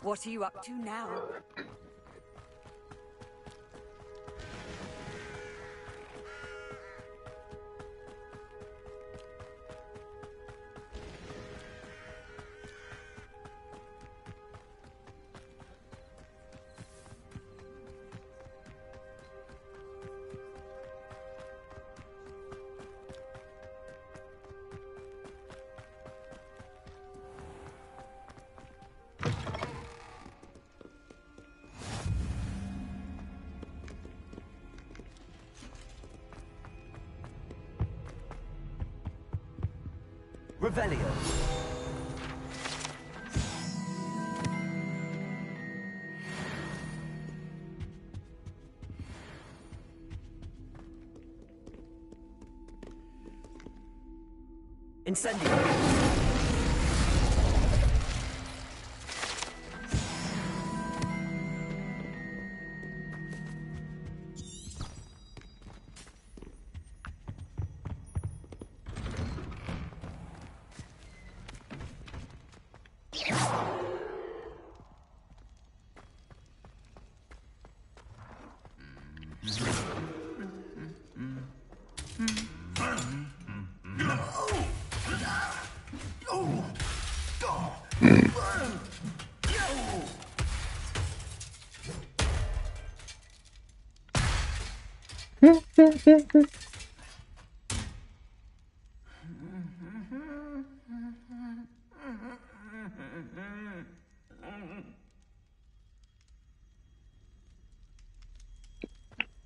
What are you up to now? Revelio. Incendio.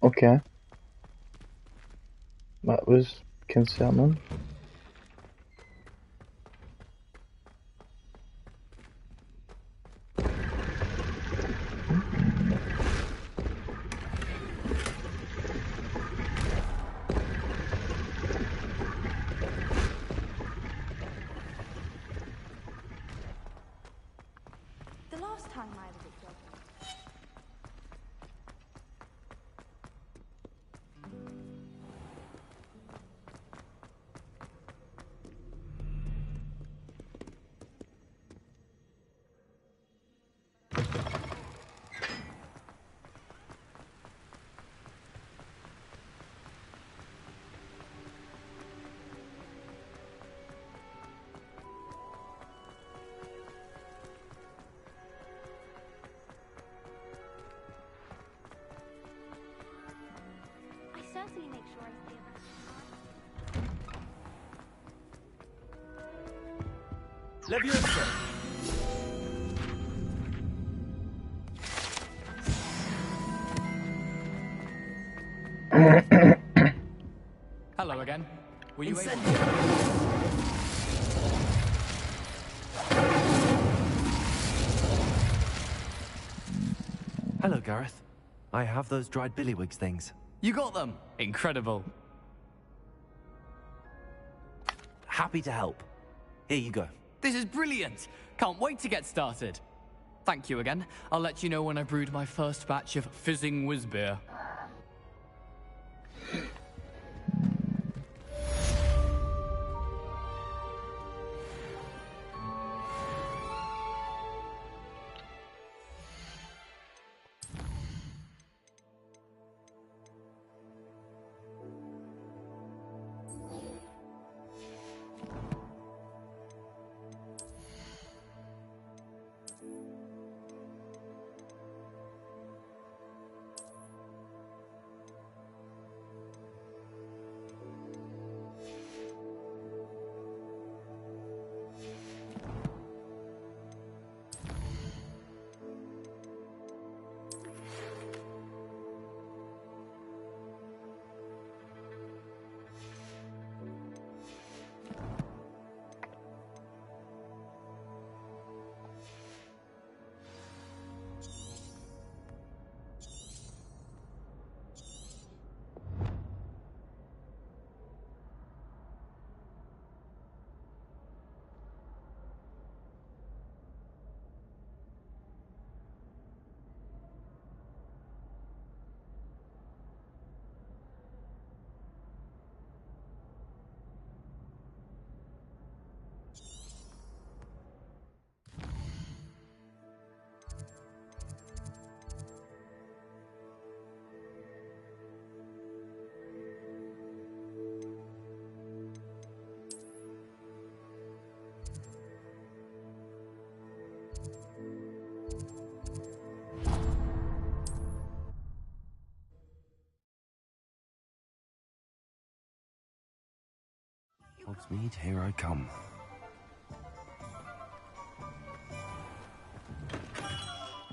Okay. That was concerning. The last time I was at job. Certainly make sure I stay around. Leviosa. Hello again. Were you able to... Hello, Gareth. I have those dried billywigs things. You got them! Incredible. Happy to help. Here you go. This is brilliant! Can't wait to get started. Thank you again. I'll let you know when I brewed my first batch of fizzing whiz beer. Hogsmeade, here I come.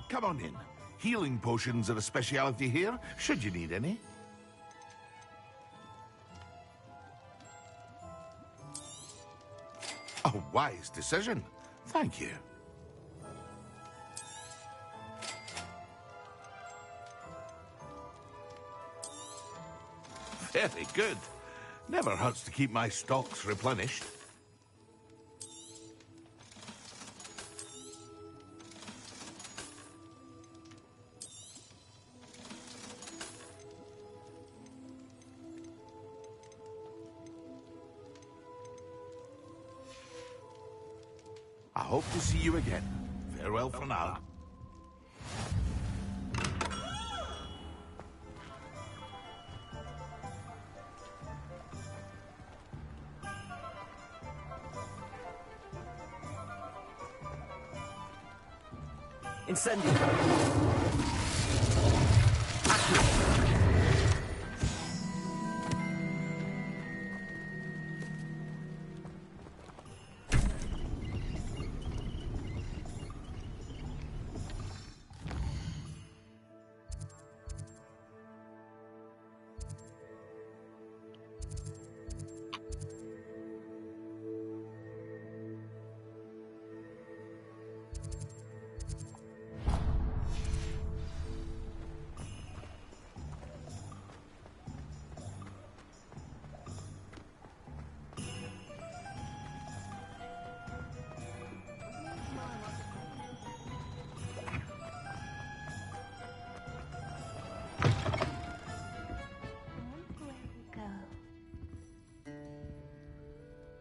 Come on in. Healing potions are a speciality here, should you need any. A wise decision. Thank you. Very good. Never hurts to keep my stocks replenished. I hope to see you again. Farewell for now. Incendio.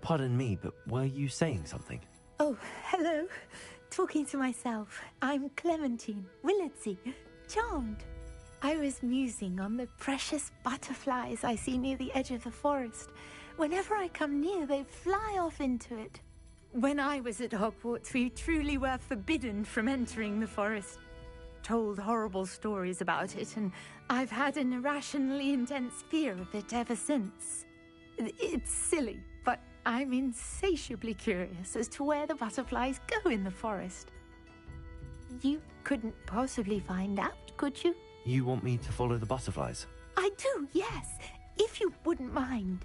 Pardon me, but were you saying something? Oh, hello. Talking to myself. I'm Clementine Willardsey. Charmed. I was musing on the precious butterflies I see near the edge of the forest. Whenever I come near, they fly off into it. When I was at Hogwarts, we truly were forbidden from entering the forest. Told horrible stories about it, and I've had an irrationally intense fear of it ever since. It's silly, but I'm insatiably curious as to where the butterflies go in the forest. You couldn't possibly find out, could you? You want me to follow the butterflies? I do, yes, if you wouldn't mind.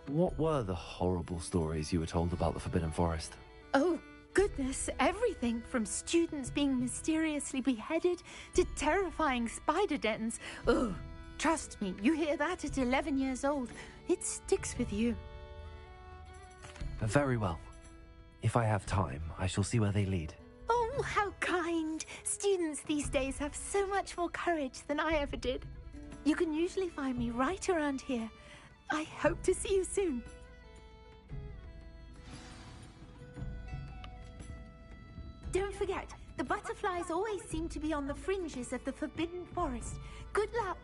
What were the horrible stories you were told about the Forbidden Forest? Oh, goodness, everything from students being mysteriously beheaded to terrifying spider dens. Ugh. Trust me, you hear that at 11 years old, it sticks with you. Very well. If I have time, I shall see where they lead. Oh, how kind. Students these days have so much more courage than I ever did. You can usually find me right around here. I hope to see you soon. Don't forget, the butterflies always seem to be on the fringes of the Forbidden Forest. Good luck.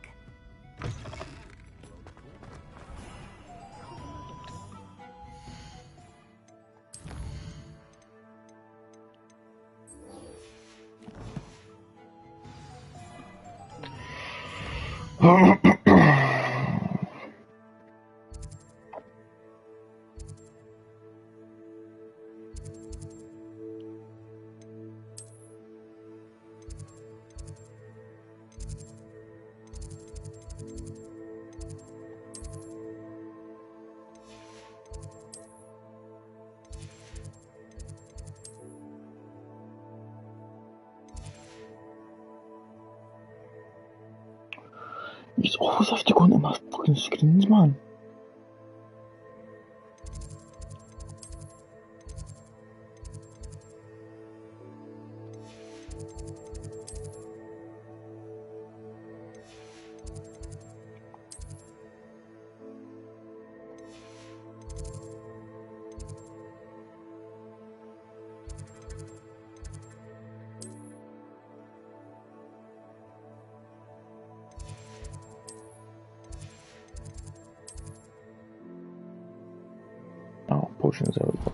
Wieso auf die Kunde immer fucking screens, man? Oh, potions are over.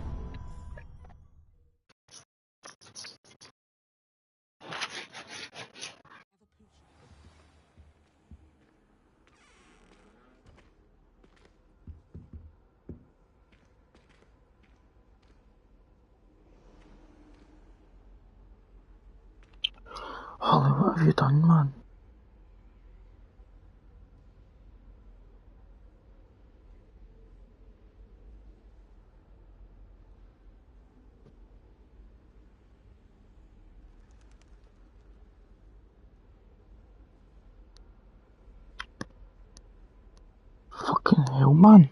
Holly, what have you done, man? Fucking hell, man.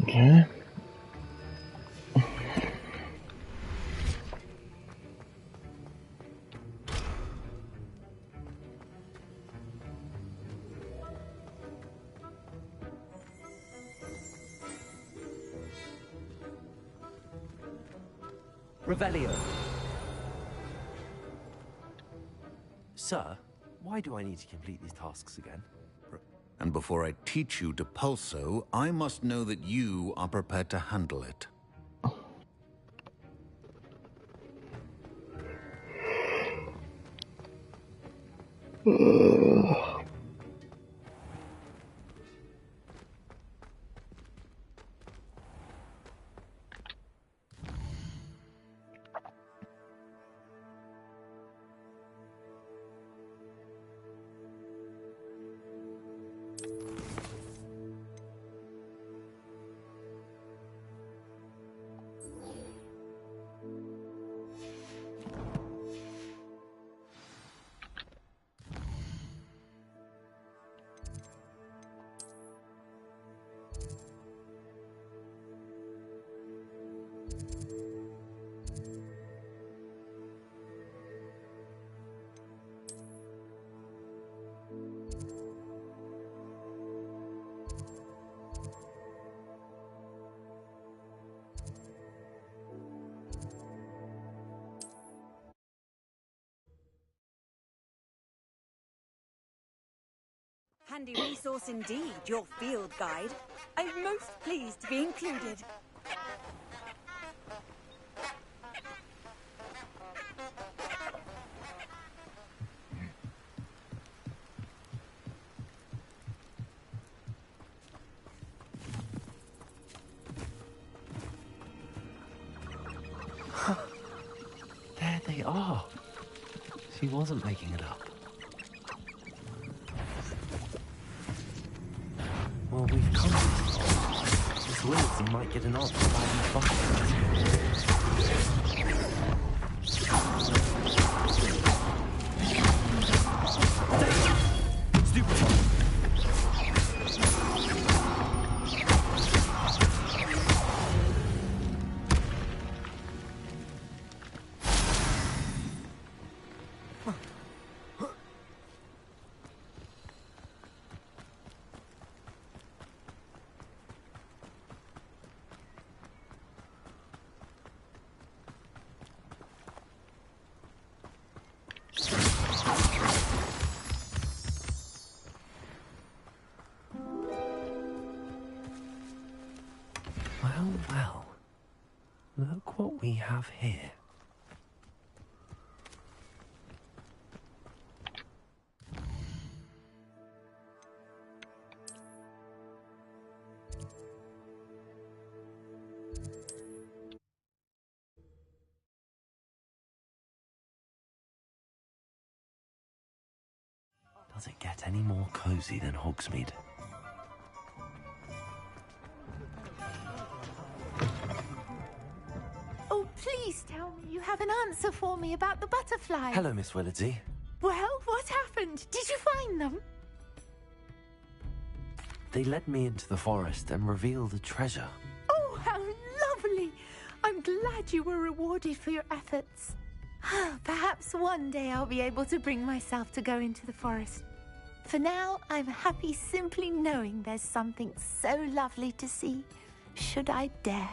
Okay. Revelio. Sir, why do I need to complete these tasks again? And before I teach you Depulso, I must know that you are prepared to handle it. Handy resource indeed, your field guide. I'm most pleased to be included. There they are. She wasn't making it up. Well, we've come to Miss Willardson might get an answer by these buckets. Stupid. Well, look what we have here. Does it get any more cozy than Hogsmeade? Oh, please tell me you have an answer for me about the butterfly. Hello, Miss Willardsey. Well, what happened? Did you find them? They led me into the forest and revealed a treasure. Oh, how lovely! I'm glad you were rewarded for your efforts. Perhaps one day I'll be able to bring myself to go into the forest. For now, I'm happy simply knowing there's something so lovely to see, should I dare.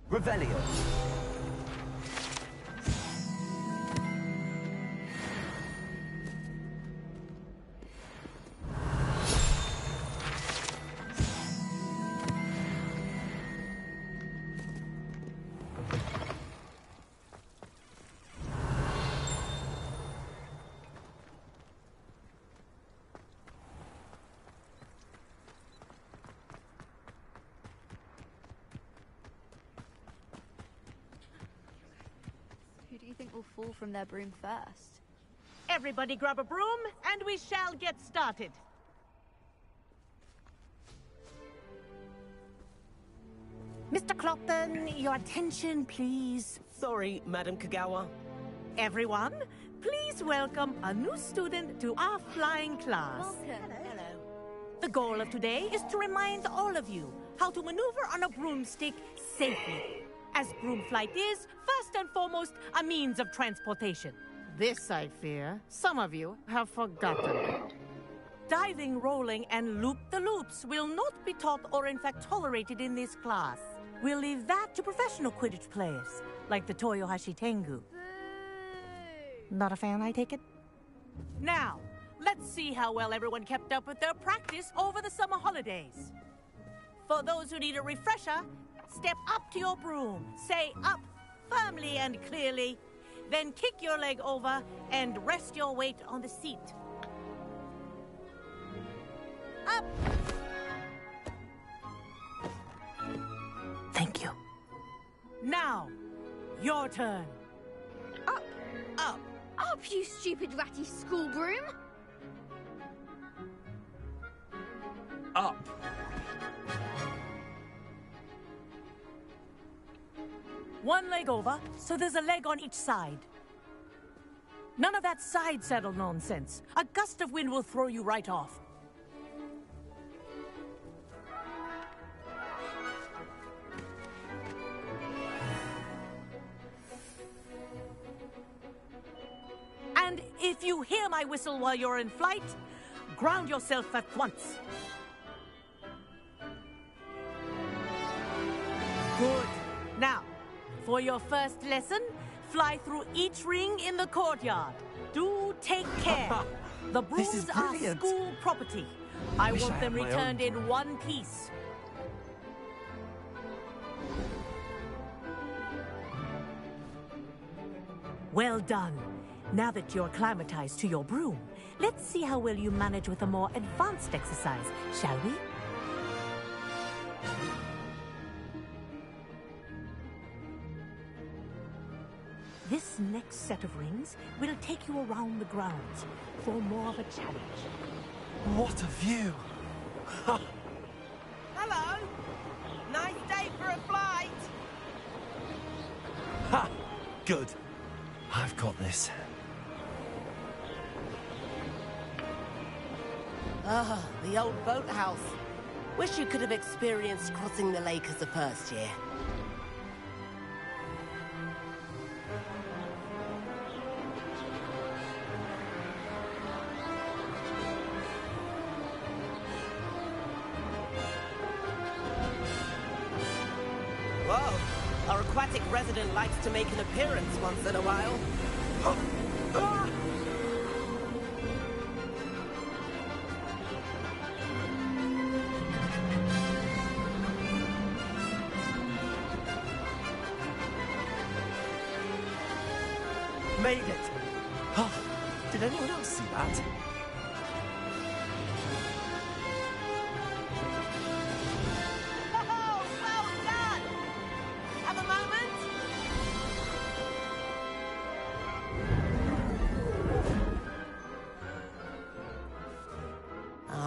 Revelio. Who do you think will fall from their broom first? Everybody grab a broom, and we shall get started. Mr. Clopton, your attention, please. Sorry, Madam Kagawa. Everyone, please welcome a new student to our flying class. Welcome. Hello. The goal of today is to remind all of you how to maneuver on a broomstick safely, as broom flight is, first and foremost, a means of transportation. This, I fear, some of you have forgotten. Diving, rolling, and loop-the-loops will not be taught or in fact tolerated in this class. We'll leave that to professional Quidditch players, like the Toyohashi Tengu. Not a fan, I take it? Now, let's see how well everyone kept up with their practice over the summer holidays. For those who need a refresher, step up to your broom, say up firmly and clearly, then kick your leg over and rest your weight on the seat. Up! Thank you. Now, your turn. Up! Up! Up, you stupid ratty school broom! Up. One leg over, so there's a leg on each side. None of that side saddle nonsense. A gust of wind will throw you right off. And if you hear my whistle while you're in flight, ground yourself at once. Good. Now, for your first lesson, fly through each ring in the courtyard. Do take care. The This is brooms are brilliant. school property. I Wish I want had them my own returned in broom. one piece. Well done. Now that you're acclimatized to your broom, let's see how well you manage with a more advanced exercise, shall we? This next set of rings will take you around the grounds for more of a challenge. What a view! Hello! Nice day for a flight! Ha! Good. I've got this. Ah, the old boathouse. Wish you could have experienced crossing the lake as a first year. Whoa! Our aquatic resident likes to make an appearance once in a while. Made it! Oh, did anyone else see that? Oh, well done! Have a moment?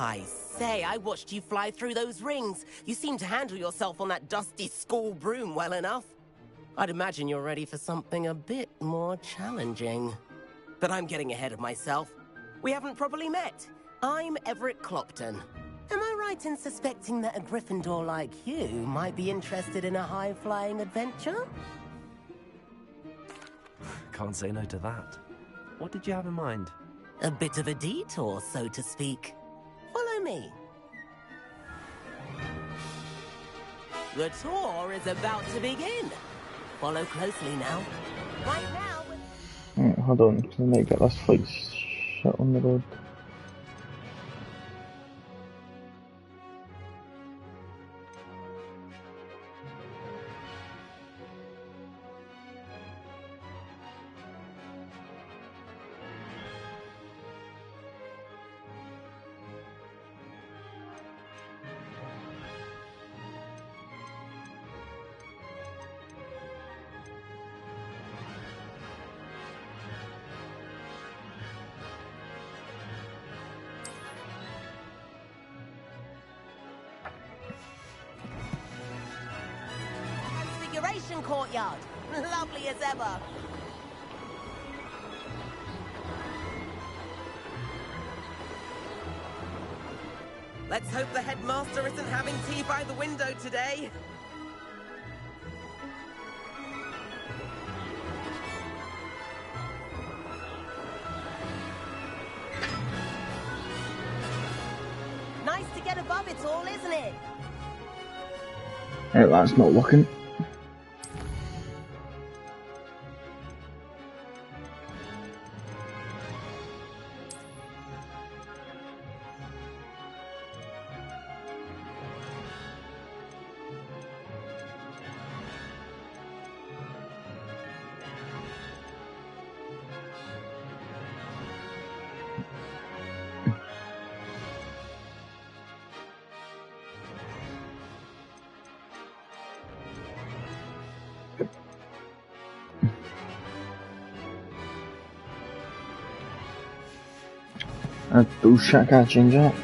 I say, I watched you fly through those rings. You seem to handle yourself on that dusty school broom well enough. I'd imagine you're ready for something a bit more challenging. But I'm getting ahead of myself. We haven't properly met. I'm Everett Clopton. Am I right in suspecting that a Gryffindor like you might be interested in a high-flying adventure? Can't say no to that. What did you have in mind? A bit of a detour, so to speak. Follow me. The tour is about to begin. Follow closely now. Right now... Right, hold on, because I might get this flight shut on the road. Transfiguration Courtyard. Lovely as ever. Let's hope the headmaster isn't having tea by the window today. Nice to get above it all, isn't it? Right, that's not working. Oh shit, I can't change that.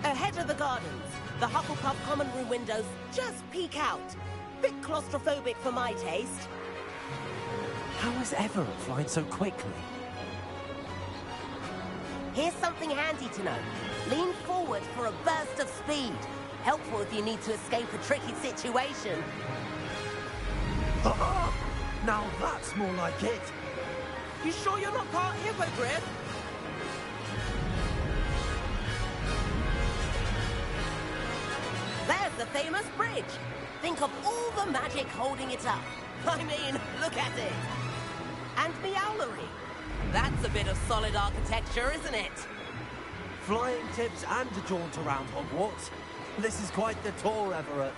Ahead of the gardens, the Hufflepuff common room windows just peek out. Bit claustrophobic for my taste. How is Everett flying so quickly? Here's something handy to know. Lean forward for a burst of speed. Helpful if you need to escape a tricky situation. Now that's more like it. You sure you're not part hippogriff? There's the famous bridge. Think of all the magic holding it up. I mean, look at it. And Meowlery. That's a bit of solid architecture, isn't it? Flying tips and a jaunt around Hogwarts. This is quite the tour, Everett.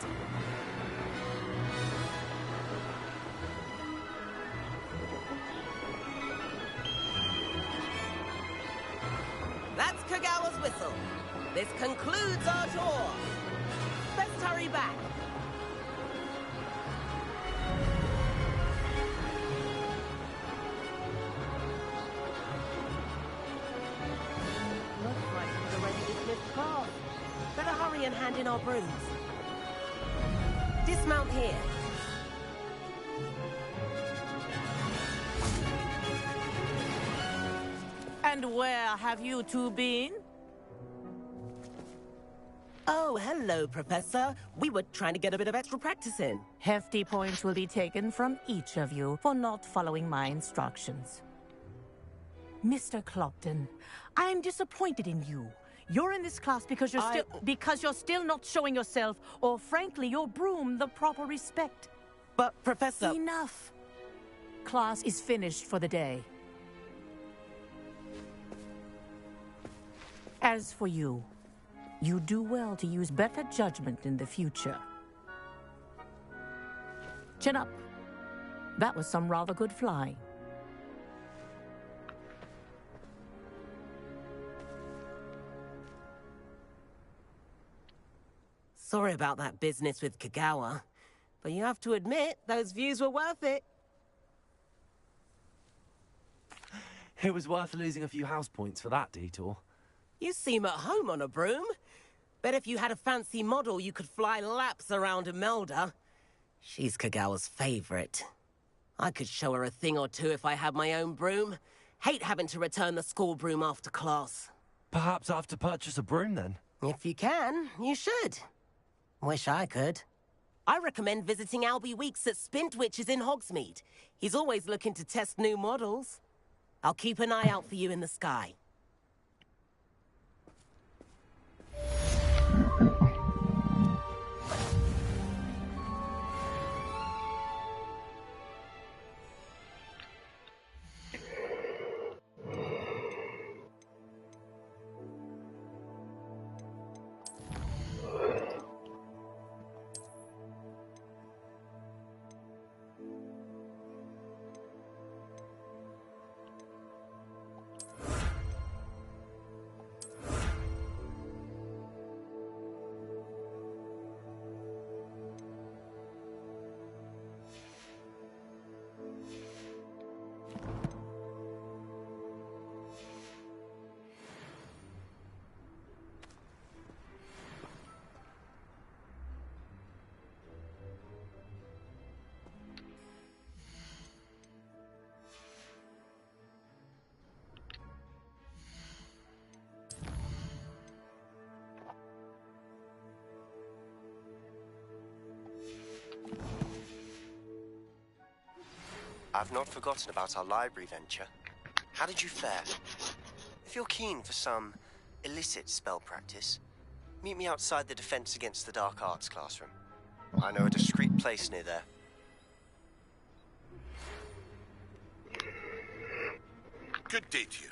That's Kagawa's whistle. This concludes our tour. Let's hurry back. Looks like we've already dismissed class. Better hurry and hand in our brooms. Dismount here. And where have you two been? Oh, hello, Professor. We were trying to get a bit of extra practice in. Hefty points will be taken from each of you for not following my instructions. Mr. Clopton, I'm disappointed in you. You're in this class because you're still not showing yourself, or frankly, your broom the proper respect. But, Professor... Enough. Class is finished for the day. As for you, you do well to use better judgment in the future. Chin up. That was some rather good flying. Sorry about that business with Kagawa, but you have to admit, those views were worth it. It was worth losing a few house points for that detour. You seem at home on a broom. Bet if you had a fancy model, you could fly laps around Imelda. She's Kagawa's favorite. I could show her a thing or two if I had my own broom. Hate having to return the school broom after class. Perhaps I have to purchase a broom then? If you can, you should. Wish I could. I recommend visiting Albie Weeks at Spintwitches in Hogsmeade. He's always looking to test new models. I'll keep an eye out for you in the sky. I've not forgotten about our library venture. How did you fare? If you're keen for some illicit spell practice, meet me outside the Defense Against the Dark Arts classroom. I know a discreet place near there. Good day to you.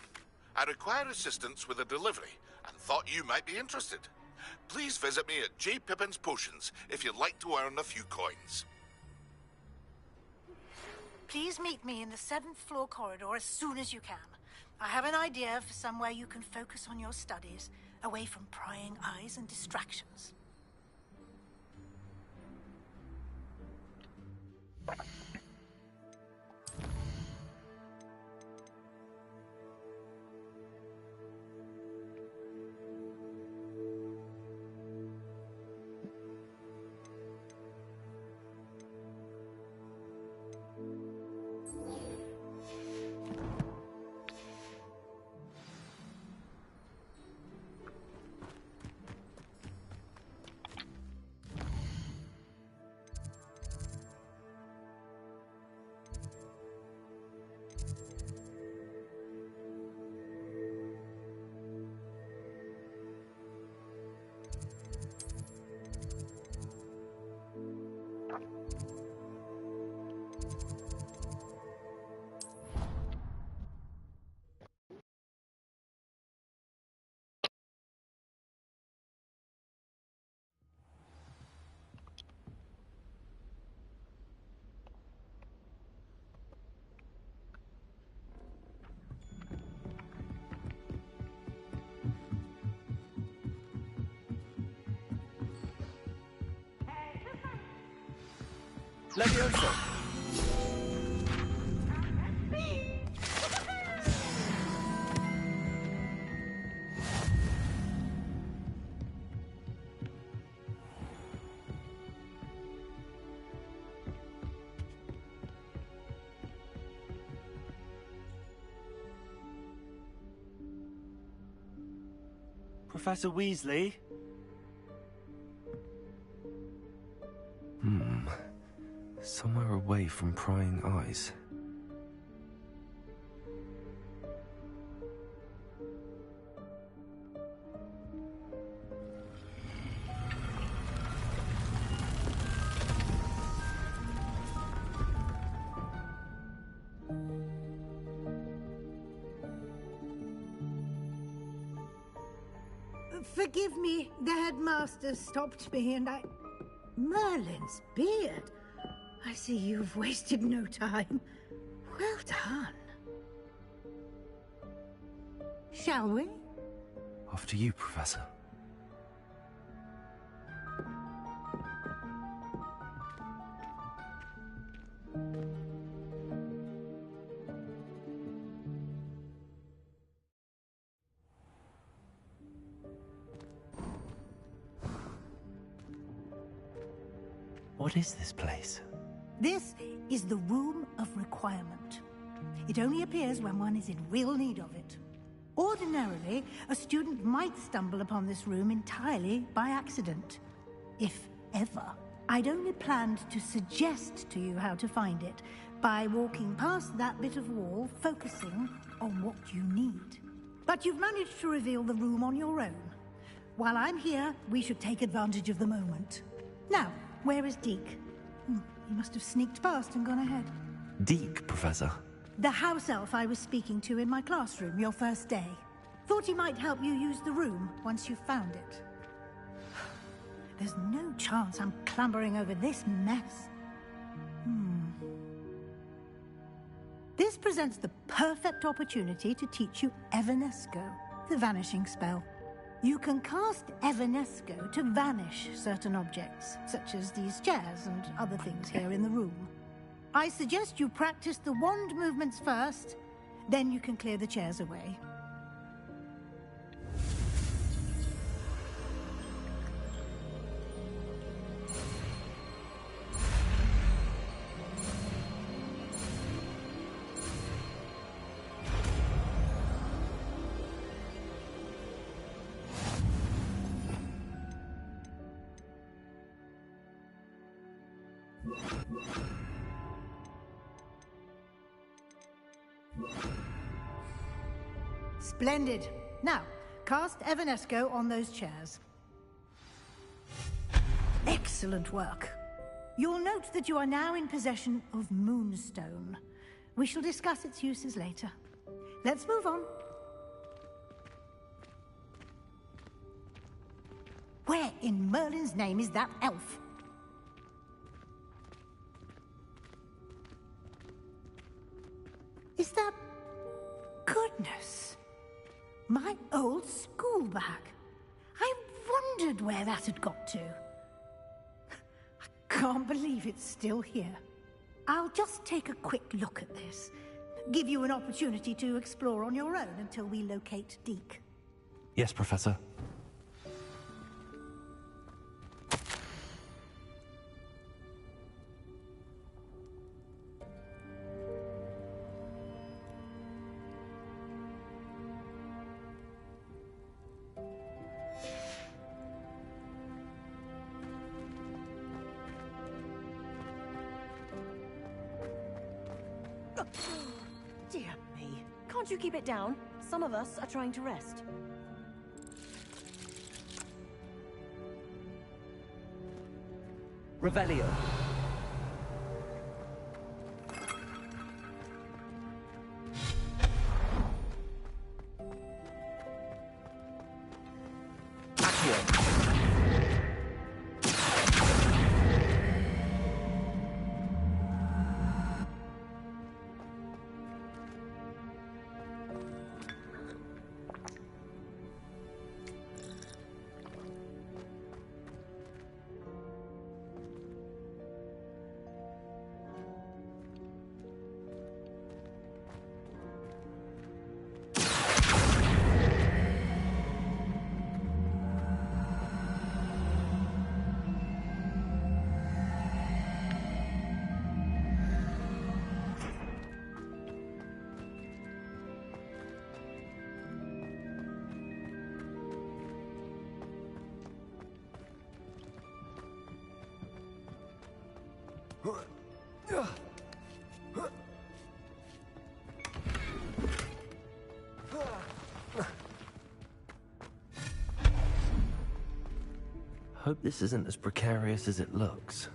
I require assistance with a delivery and thought you might be interested. Please visit me at J. Pippin's Potions if you'd like to earn a few coins. Please meet me in the 7th floor corridor as soon as you can. I have an idea for somewhere you can focus on your studies, away from prying eyes and distractions. Levioso! Professor Weasley? Somewhere away from prying eyes. Forgive me, the headmaster stopped me and I... Merlin's beard. I see you've wasted no time. Well done. Shall we? After you, Professor. What is this place? This is the Room of Requirement. It only appears when one is in real need of it. Ordinarily, a student might stumble upon this room entirely by accident. If ever. I'd only planned to suggest to you how to find it by walking past that bit of wall, focusing on what you need. But you've managed to reveal the room on your own. While I'm here, we should take advantage of the moment. Now, where is Deke? He must have sneaked past and gone ahead. Deke, Professor. The house elf I was speaking to in my classroom your first day. Thought he might help you use the room once you found it. There's no chance I'm clambering over this mess. This presents the perfect opportunity to teach you Evanesco, the vanishing spell. You can cast Evanesco to vanish certain objects, such as these chairs and other things here in the room. I suggest you practice the wand movements first, then you can clear the chairs away. Splendid. Now, cast Evanesco on those chairs. Excellent work. You'll note that you are now in possession of Moonstone. We shall discuss its uses later. Let's move on. Where in Merlin's name is that elf? Is that... Goodness. My old school bag. I wondered where that had got to. I can't believe it's still here. I'll just take a quick look at this. Give you an opportunity to explore on your own until we locate Deke. Yes, Professor. Dear me. Can't you keep it down? Some of us are trying to rest. Revelio. Hope this isn't as precarious as it looks.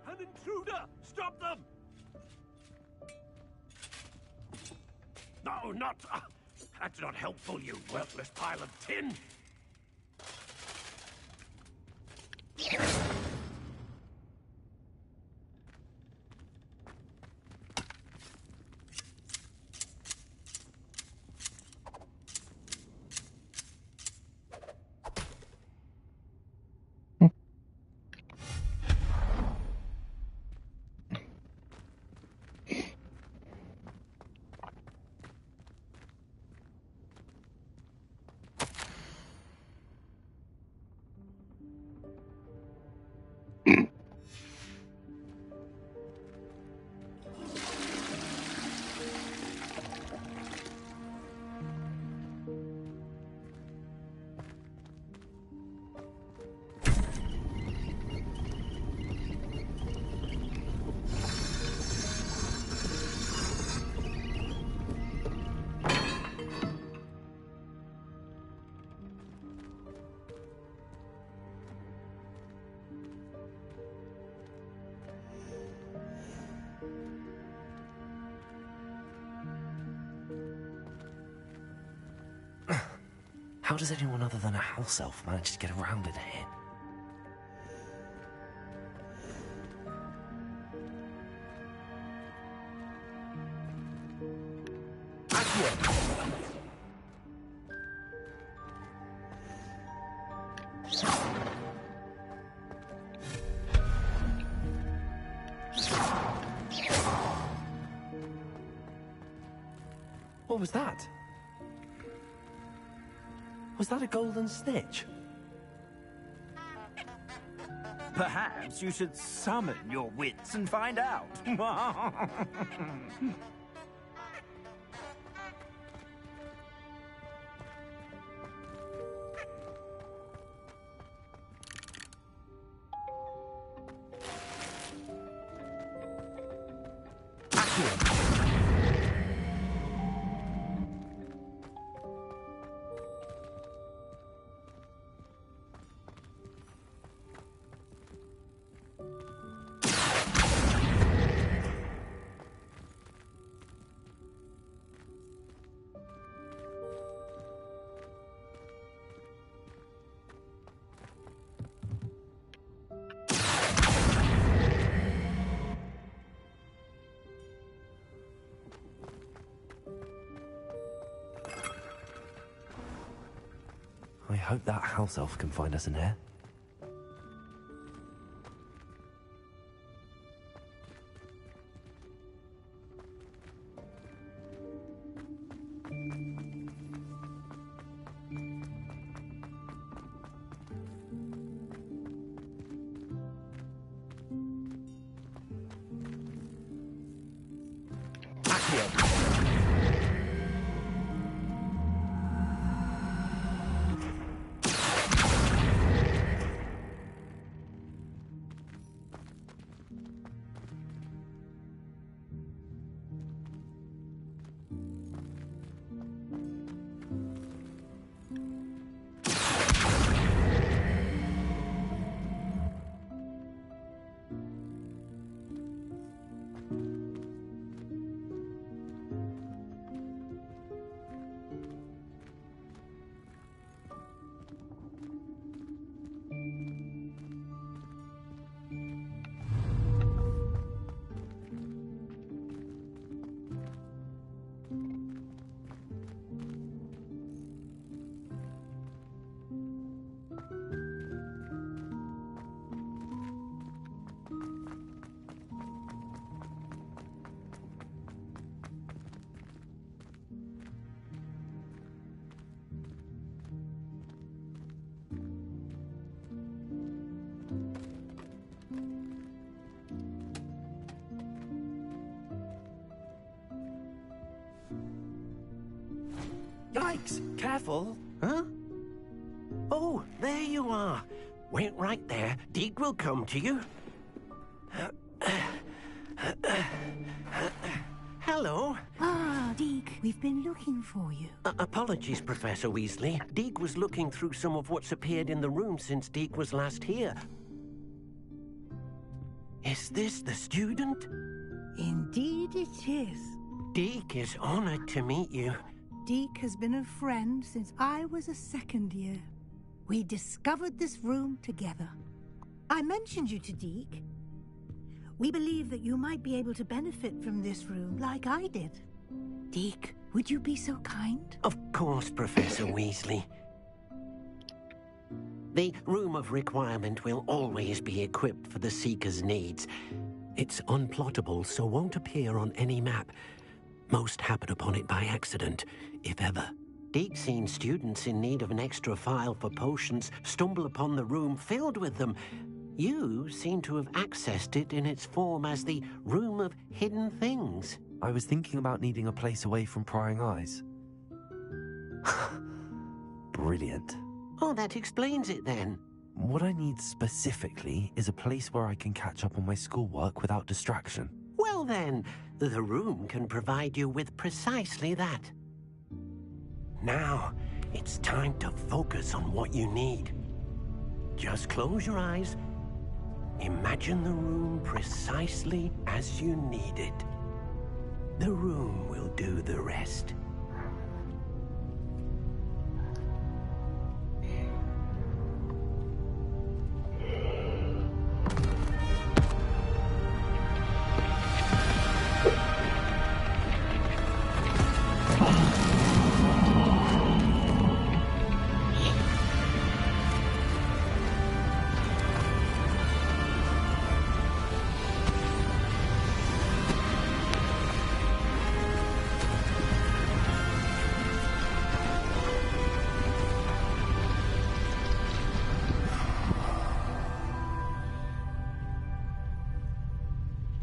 An intruder! Stop them! No, not... that's not helpful, you worthless pile of tin! How does anyone other than a house elf manage to get around in here? What was that? Was that a golden snitch? Perhaps you should summon your wits and find out. I hope that house elf can find us in here. Yikes! Careful! Huh? Oh, there you are. Wait right there. Deke will come to you. Hello. Ah, Deke, we've been looking for you. Apologies, Professor Weasley. Deke was looking through some of what's appeared in the room since Deke was last here. Is this the student? Indeed it is. Deke is honored to meet you. Deke has been a friend since I was a second year. We discovered this room together. I mentioned you to Deke. We believe that you might be able to benefit from this room like I did. Deke, would you be so kind? Of course, Professor Weasley. The Room of Requirement will always be equipped for the Seeker's needs. It's unplottable, so won't appear on any map. Most happen upon it by accident, if ever. Deke's seen students in need of an extra file for potions stumble upon the room filled with them, You seem to have accessed it in its form as the Room of Hidden Things. I was thinking about needing a place away from prying eyes. Brilliant. Oh, that explains it then. What I need specifically is a place where I can catch up on my schoolwork without distraction. Well then, the room can provide you with precisely that. Now, it's time to focus on what you need. Just close your eyes. Imagine the room precisely as you need it. The room will do the rest.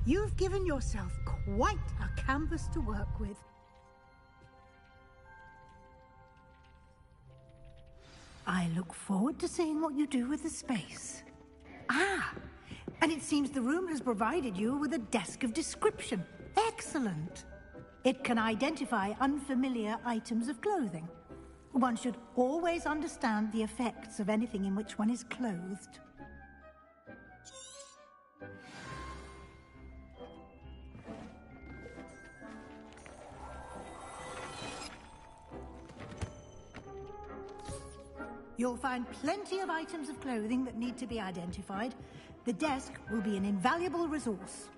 You've given yourself quite a canvas to work with. I look forward to seeing what you do with the space. Ah, and it seems the room has provided you with a desk of description. Excellent. It can identify unfamiliar items of clothing. One should always understand the effects of anything in which one is clothed. You'll find plenty of items of clothing that need to be identified. The desk will be an invaluable resource.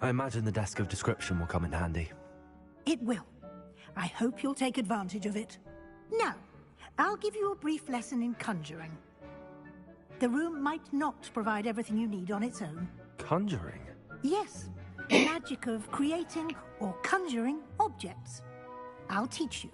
I imagine the desk of description will come in handy. It will. I hope you'll take advantage of it. Now, I'll give you a brief lesson in conjuring. The room might not provide everything you need on its own. Conjuring? Yes, the magic of creating or conjuring objects. I'll teach you.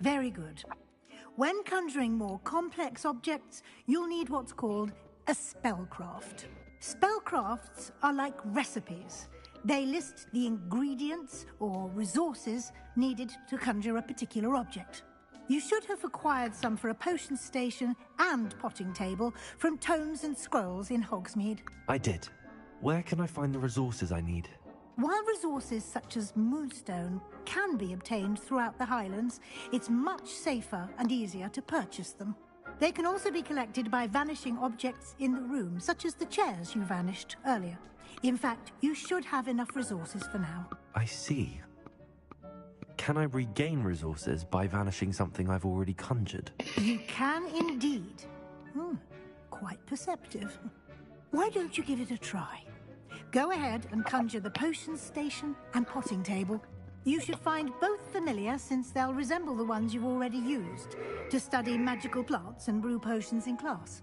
Very good. When conjuring more complex objects, you'll need what's called a spellcraft. Spellcrafts are like recipes. They list the ingredients or resources needed to conjure a particular object. You should have acquired some for a potion station and potting table from tomes and scrolls in Hogsmeade. I did. Where can I find the resources I need? While resources such as moonstone can be obtained throughout the Highlands, it's much safer and easier to purchase them. They can also be collected by vanishing objects in the room, such as the chairs you vanished earlier. In fact, you should have enough resources for now. I see. Can I regain resources by vanishing something I've already conjured? You can indeed. Quite perceptive. Why don't you give it a try? Go ahead and conjure the potion station and potting table. You should find both familiar, since they'll resemble the ones you've already used to study magical plants and brew potions in class.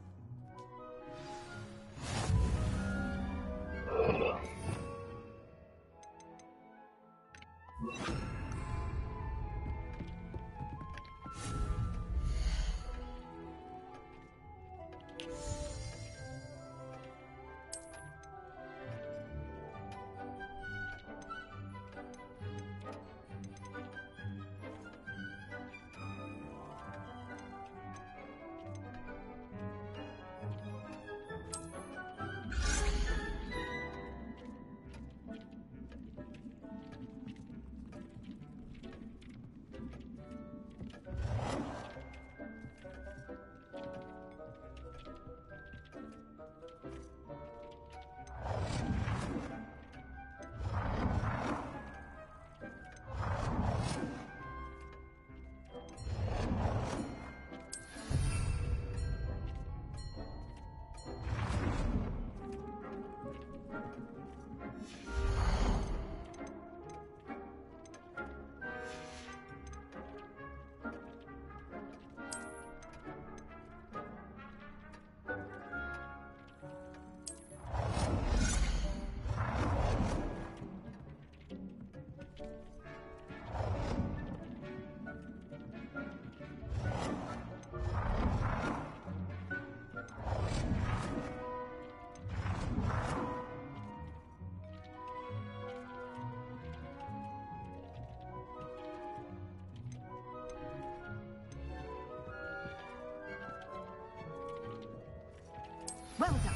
Well done.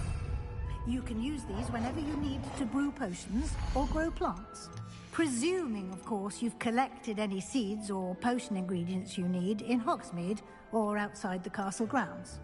You can use these whenever you need to brew potions or grow plants. Presuming, of course, you've collected any seeds or potion ingredients you need in Hogsmeade or outside the castle grounds.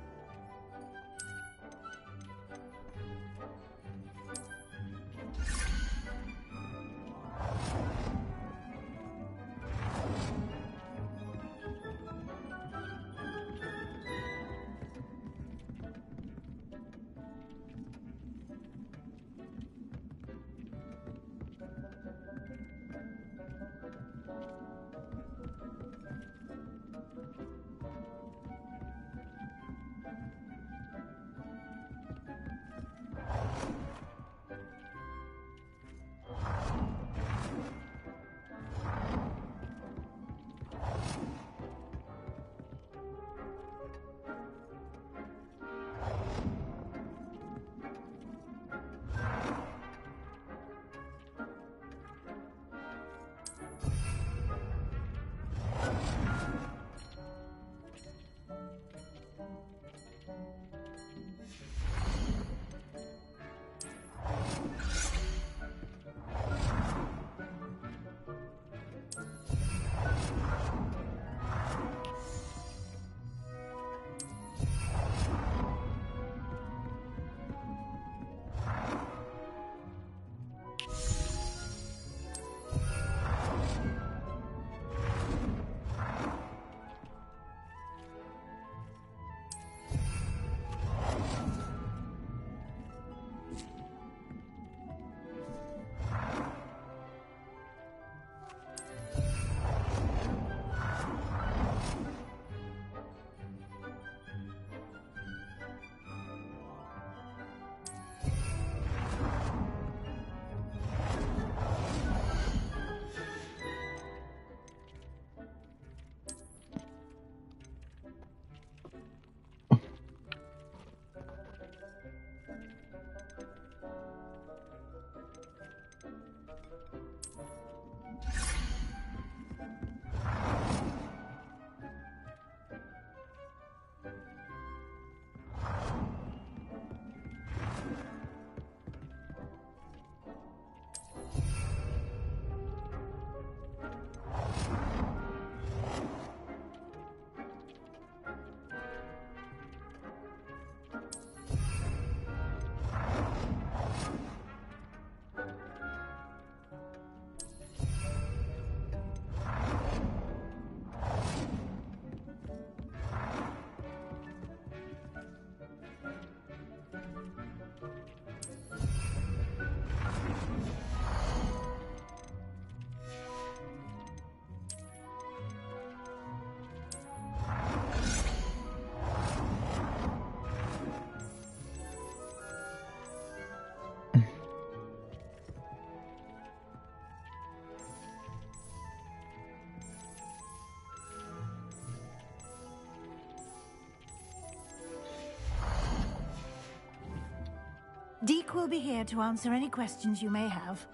Deke will be here to answer any questions you may have.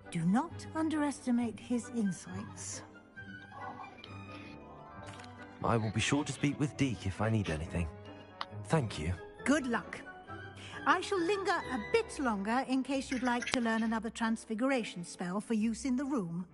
Do not underestimate his insights. I will be sure to speak with Deke if I need anything. Thank you. Good luck. I shall linger a bit longer in case you'd like to learn another transfiguration spell for use in the room.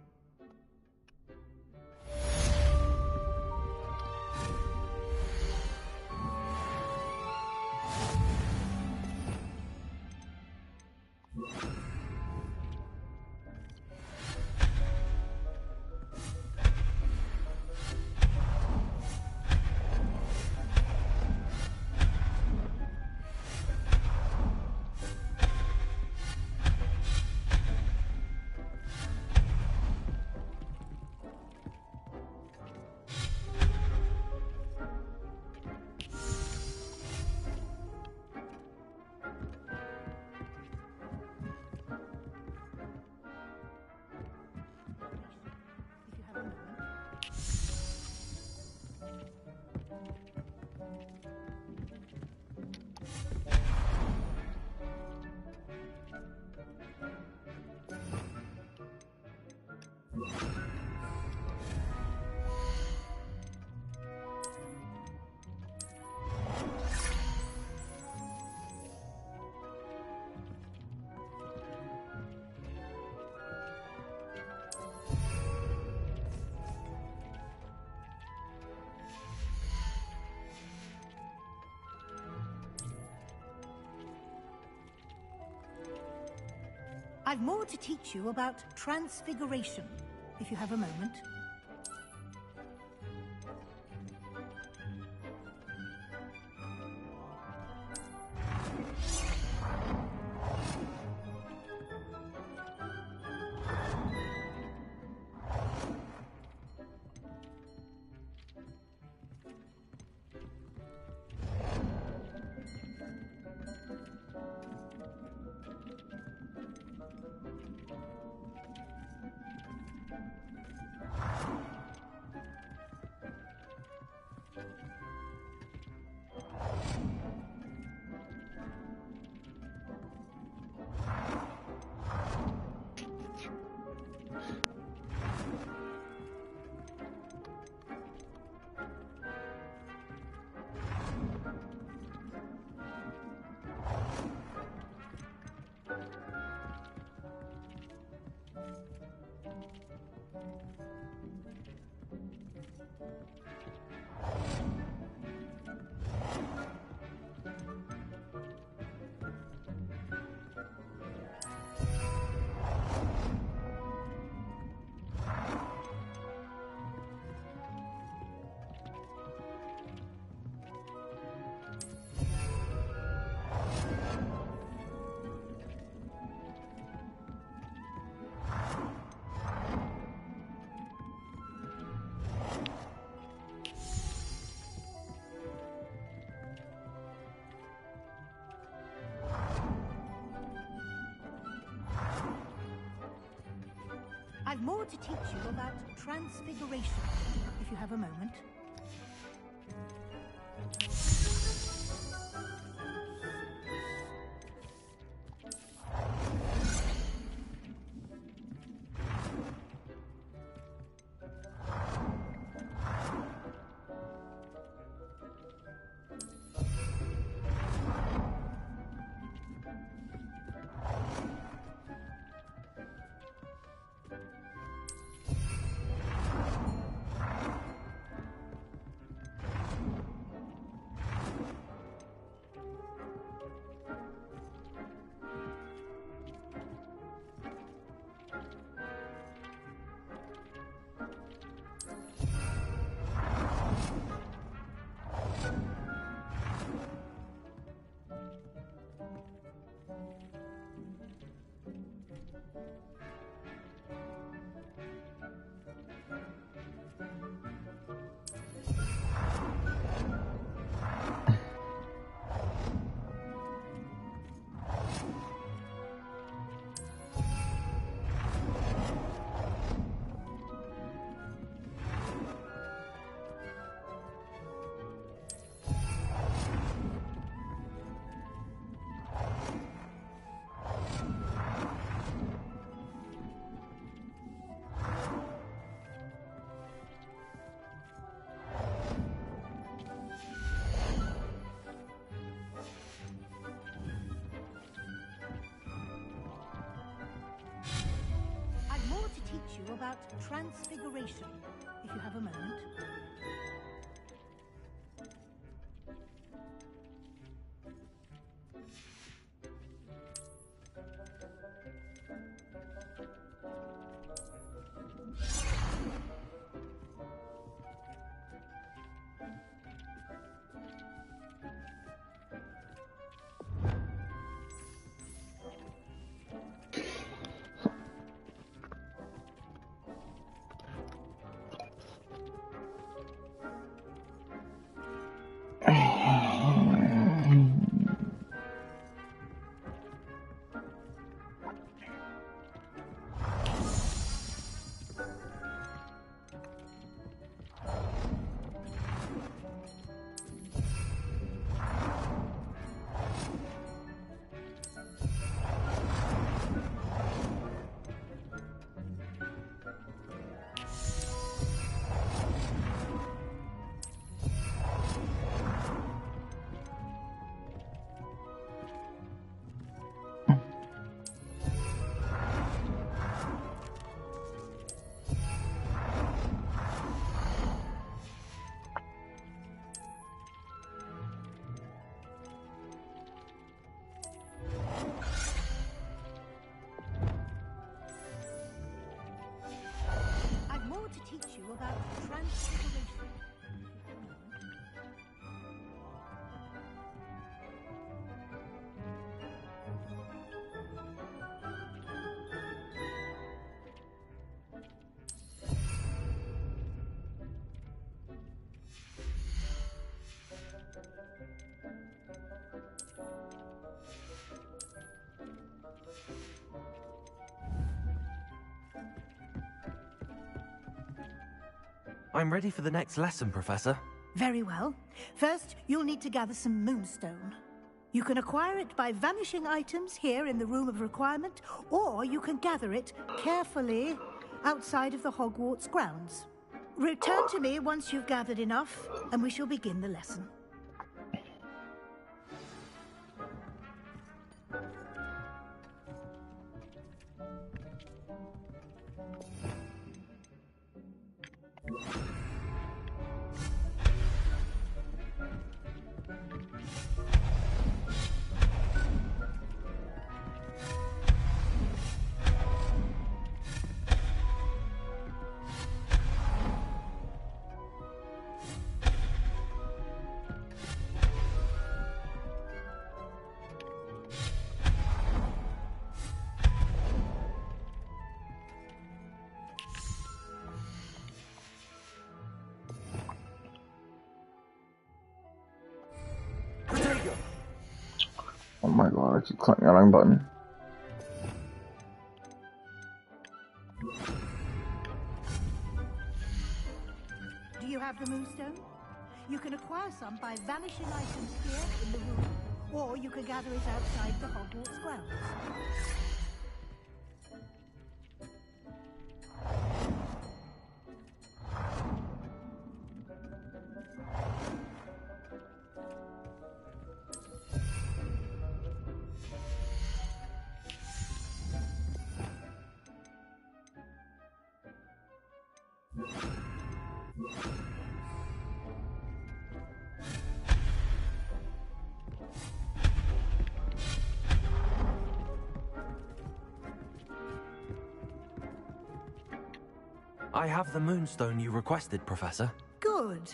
I've more to teach you about transfiguration, if you have a moment. I've more to teach you about transfiguration, if you have a moment. Teach you about transfiguration, if you have a moment. I'm ready for the next lesson, Professor. Very well. First, you'll need to gather some moonstone. You can acquire it by vanishing items here in the Room of Requirement, or you can gather it carefully outside of the Hogwarts grounds. Return to me once you've gathered enough, and we shall begin the lesson. Oh my god, I keep clicking the wrong button. Do you have the moonstone? You can acquire some by vanishing items here in the room, or you can gather it outside the Hogwarts grounds. I have the moonstone you requested, Professor. Good.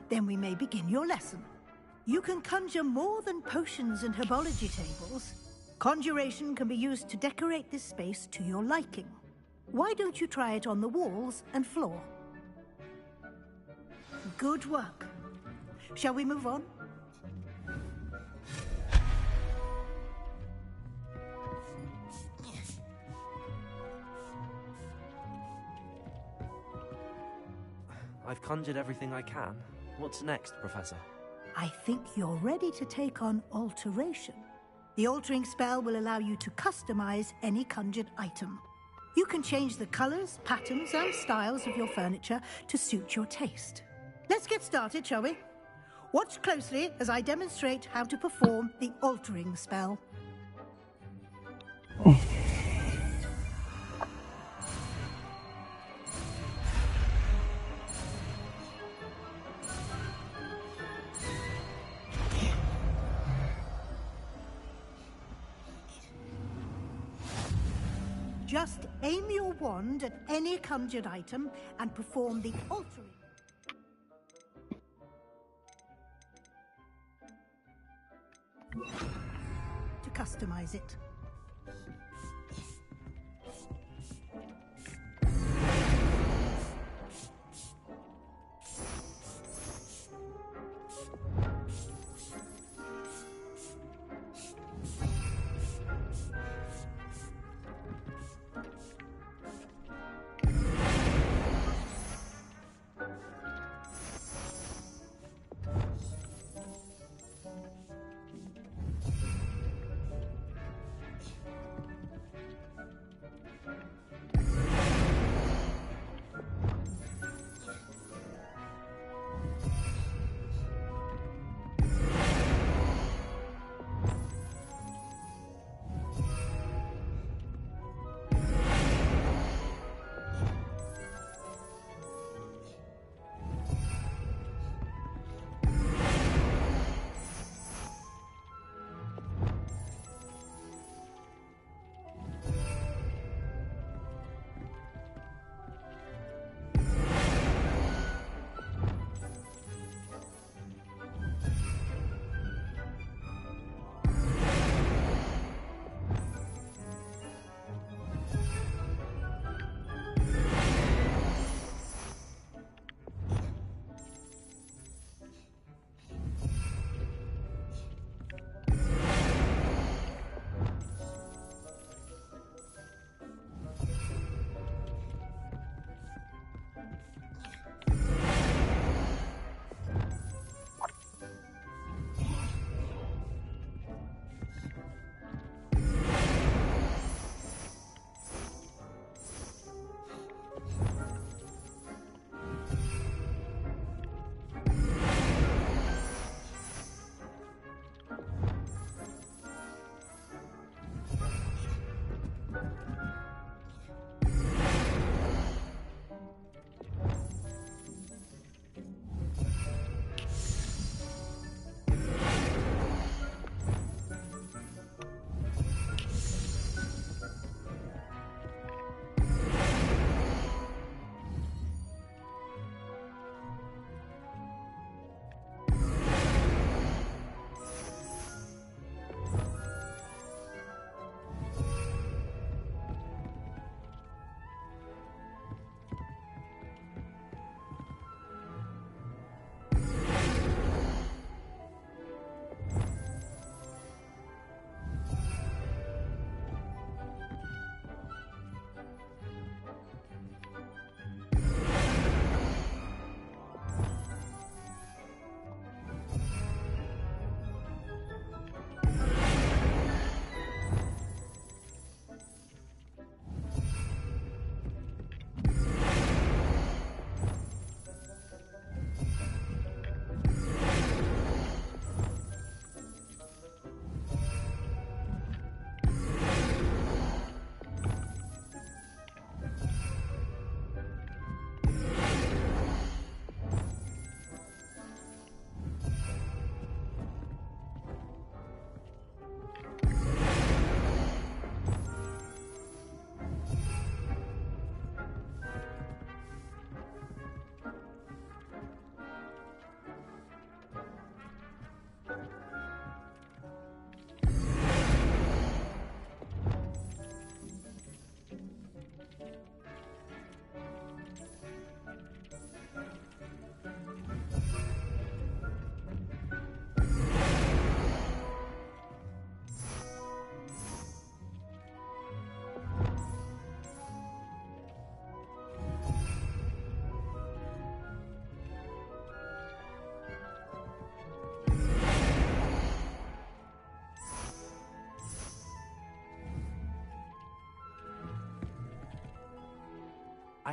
Then we may begin your lesson. You can conjure more than potions and herbology tables. Conjuration can be used to decorate this space to your liking. Why don't you try it on the walls and floor? Good work. Shall we move on? I've conjured everything I can. What's next, Professor? I think you're ready to take on alteration. The altering spell will allow you to customize any conjured item. You can change the colors, patterns, and styles of your furniture to suit your taste. Let's get started, shall we? Watch closely as I demonstrate how to perform the altering spell. Just aim your wand at any conjured item and perform the altering. To customize it.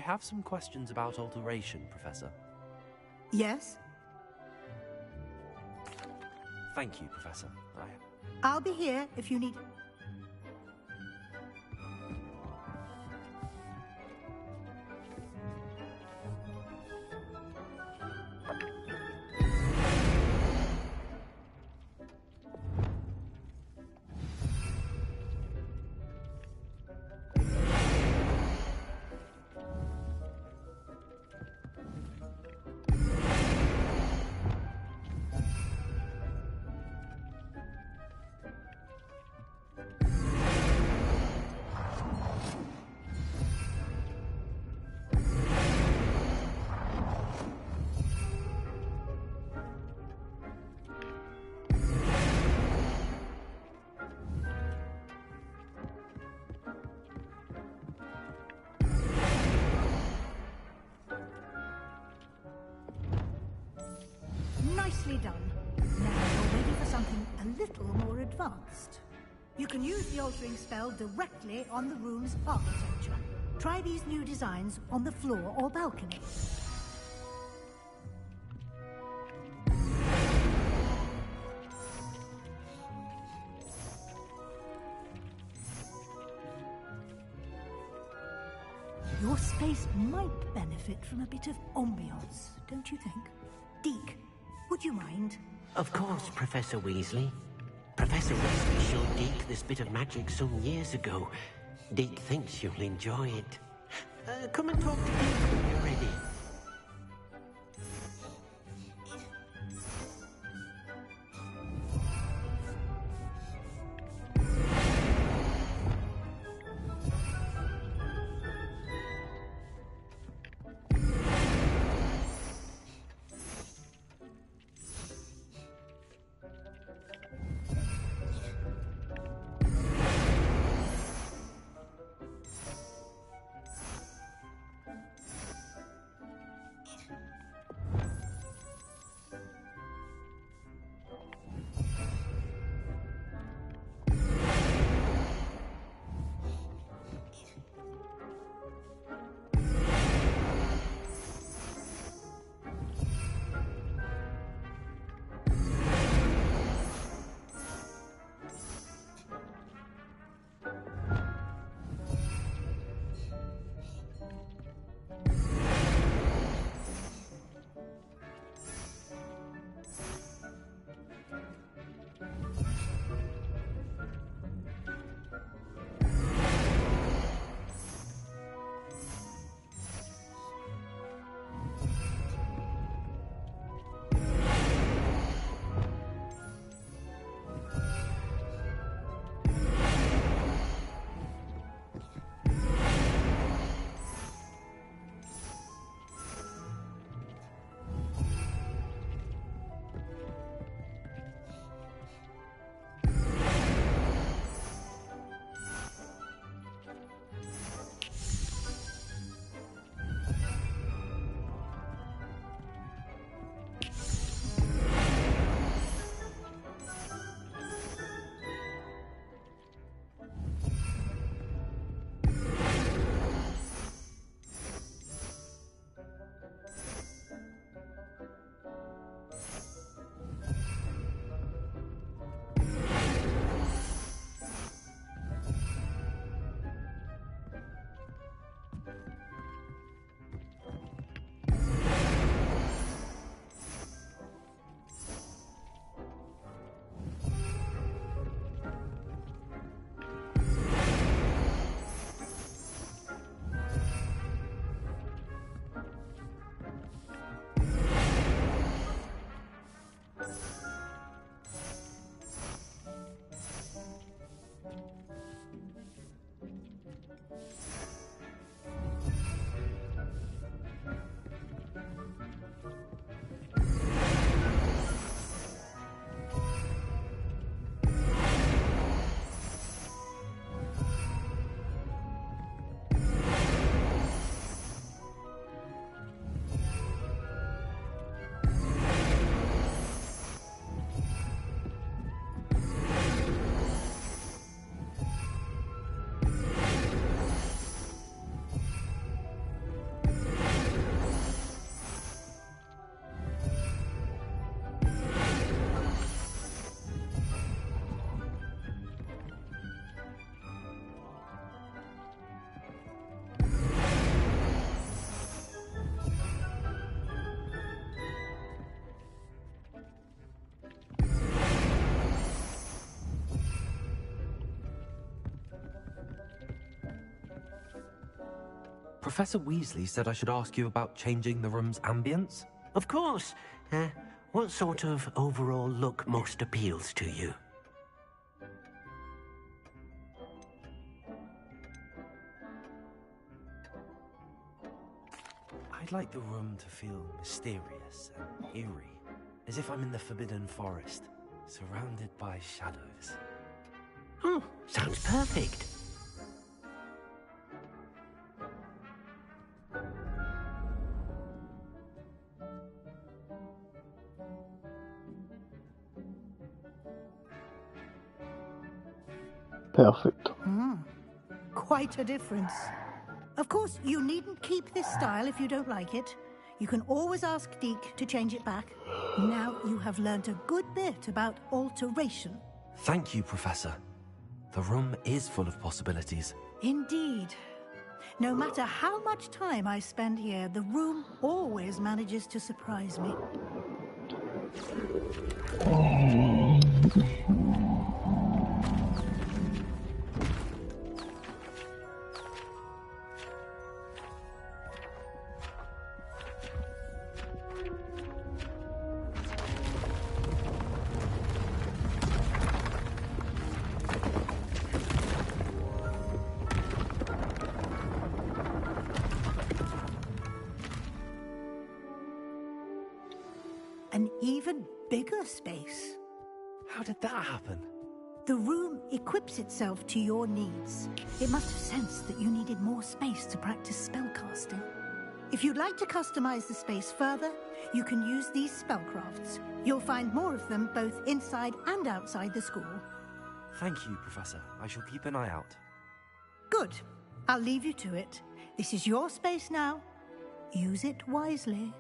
have some questions about alteration, Professor. Yes? Thank you, Professor. I'll be here if you need... Nicely done. Now you're ready for something a little more advanced. You can use the altering spell directly on the room's architecture. Try these new designs on the floor or balcony. Your space might benefit from a bit of ambiance, don't you think? Deke, would you mind? Of course, Professor Weasley. Professor Weasley showed Deke this bit of magic some years ago. Deke thinks you'll enjoy it. Come and talk to Deke when you're ready. Professor Weasley said I should ask you about changing the room's ambience. Of course. What sort of overall look most appeals to you? I'd like the room to feel mysterious and eerie, as if I'm in the Forbidden Forest, surrounded by shadows. Oh, sounds perfect. Perfect. Quite a difference. Of course, you needn't keep this style if you don't like it. You can always ask Deke to change it back. Now you have learnt a good bit about alteration. Thank you, Professor. The room is full of possibilities. Indeed. No matter how much time I spend here, the room always manages to surprise me. An even bigger space. How did that happen? The room equips itself to your needs. It must have sensed that you needed more space to practice spellcasting. If you'd like to customize the space further, you can use these spellcrafts. You'll find more of them both inside and outside the school. Thank you, Professor. I shall keep an eye out. Good. I'll leave you to it. This is your space now. Use it wisely.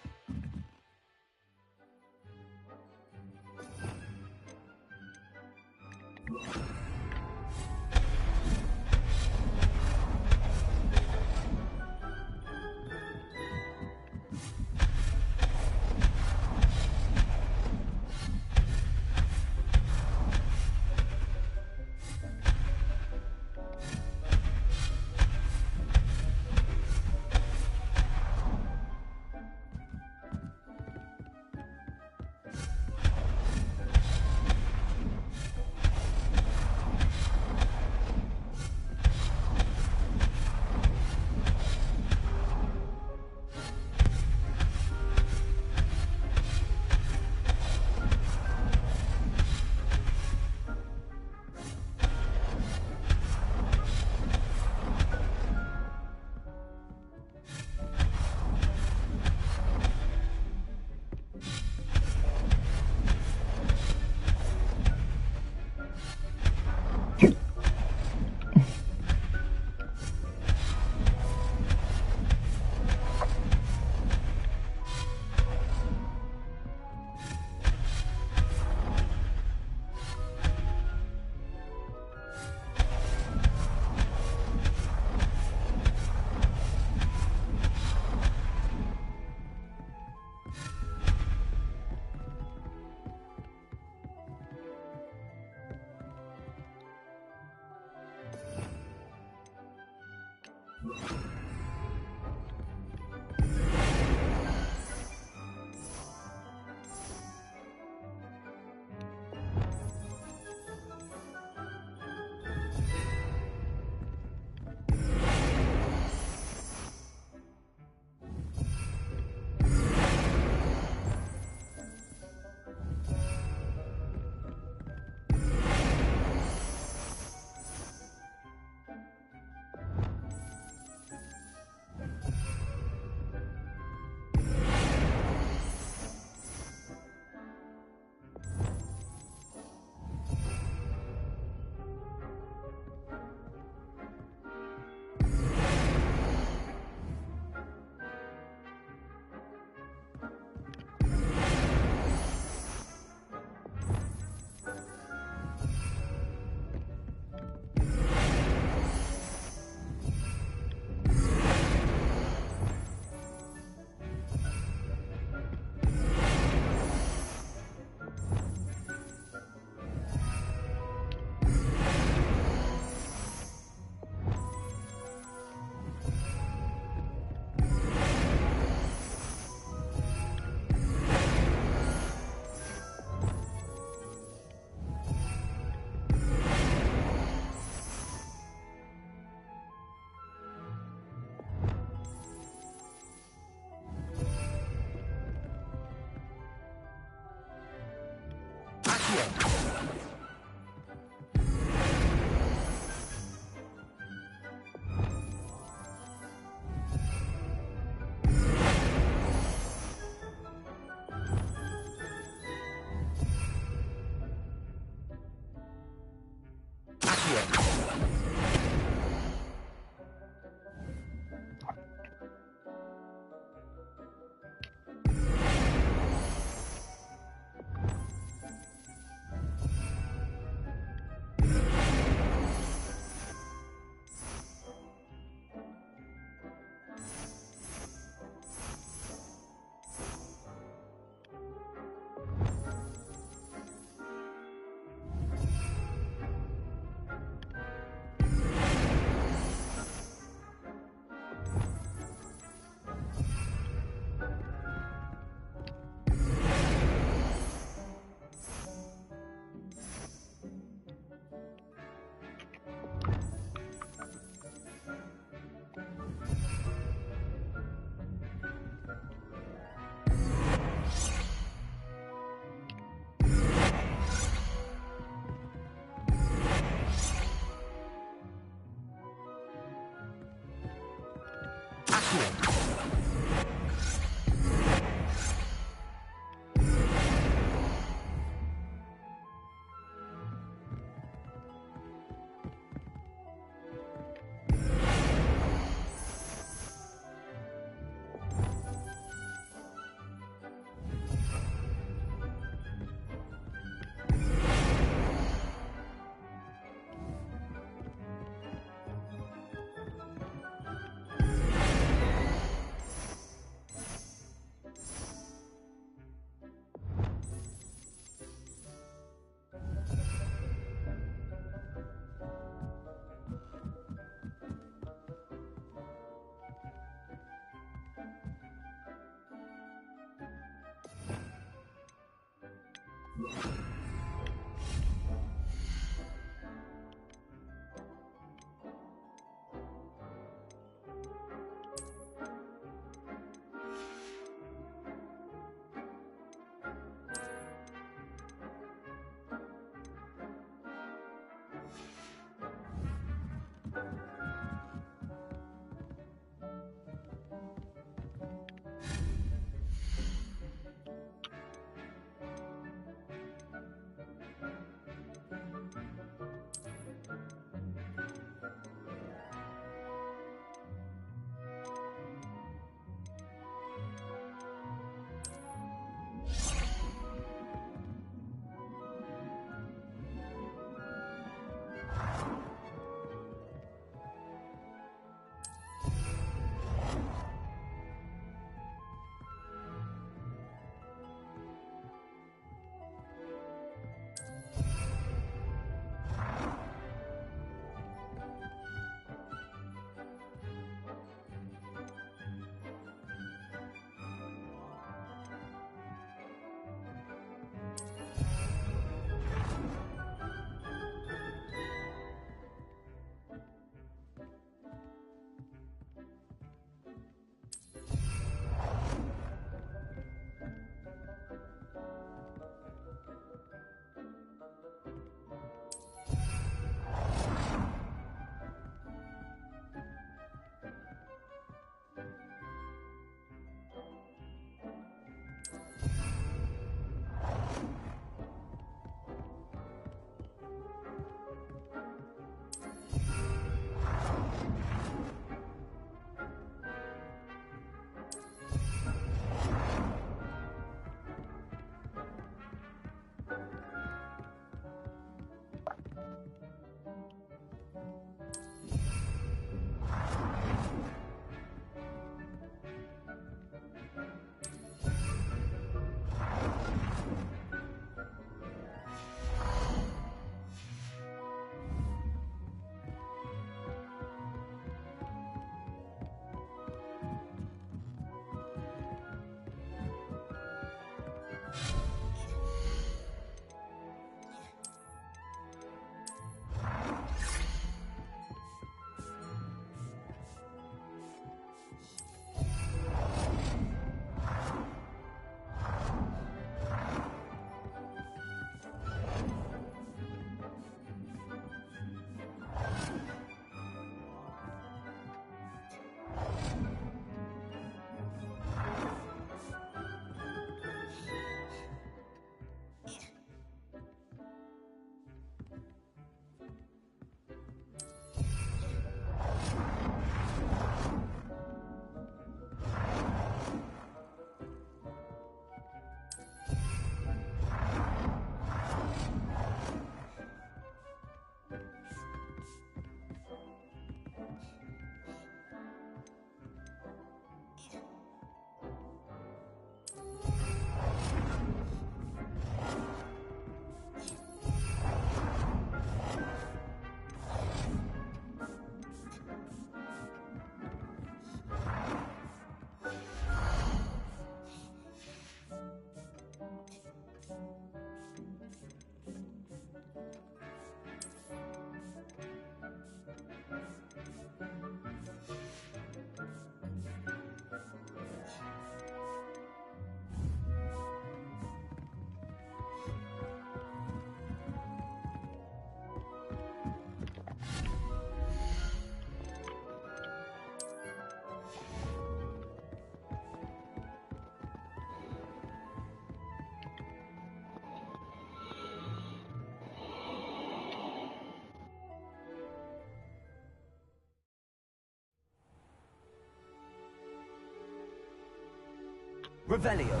Revelio.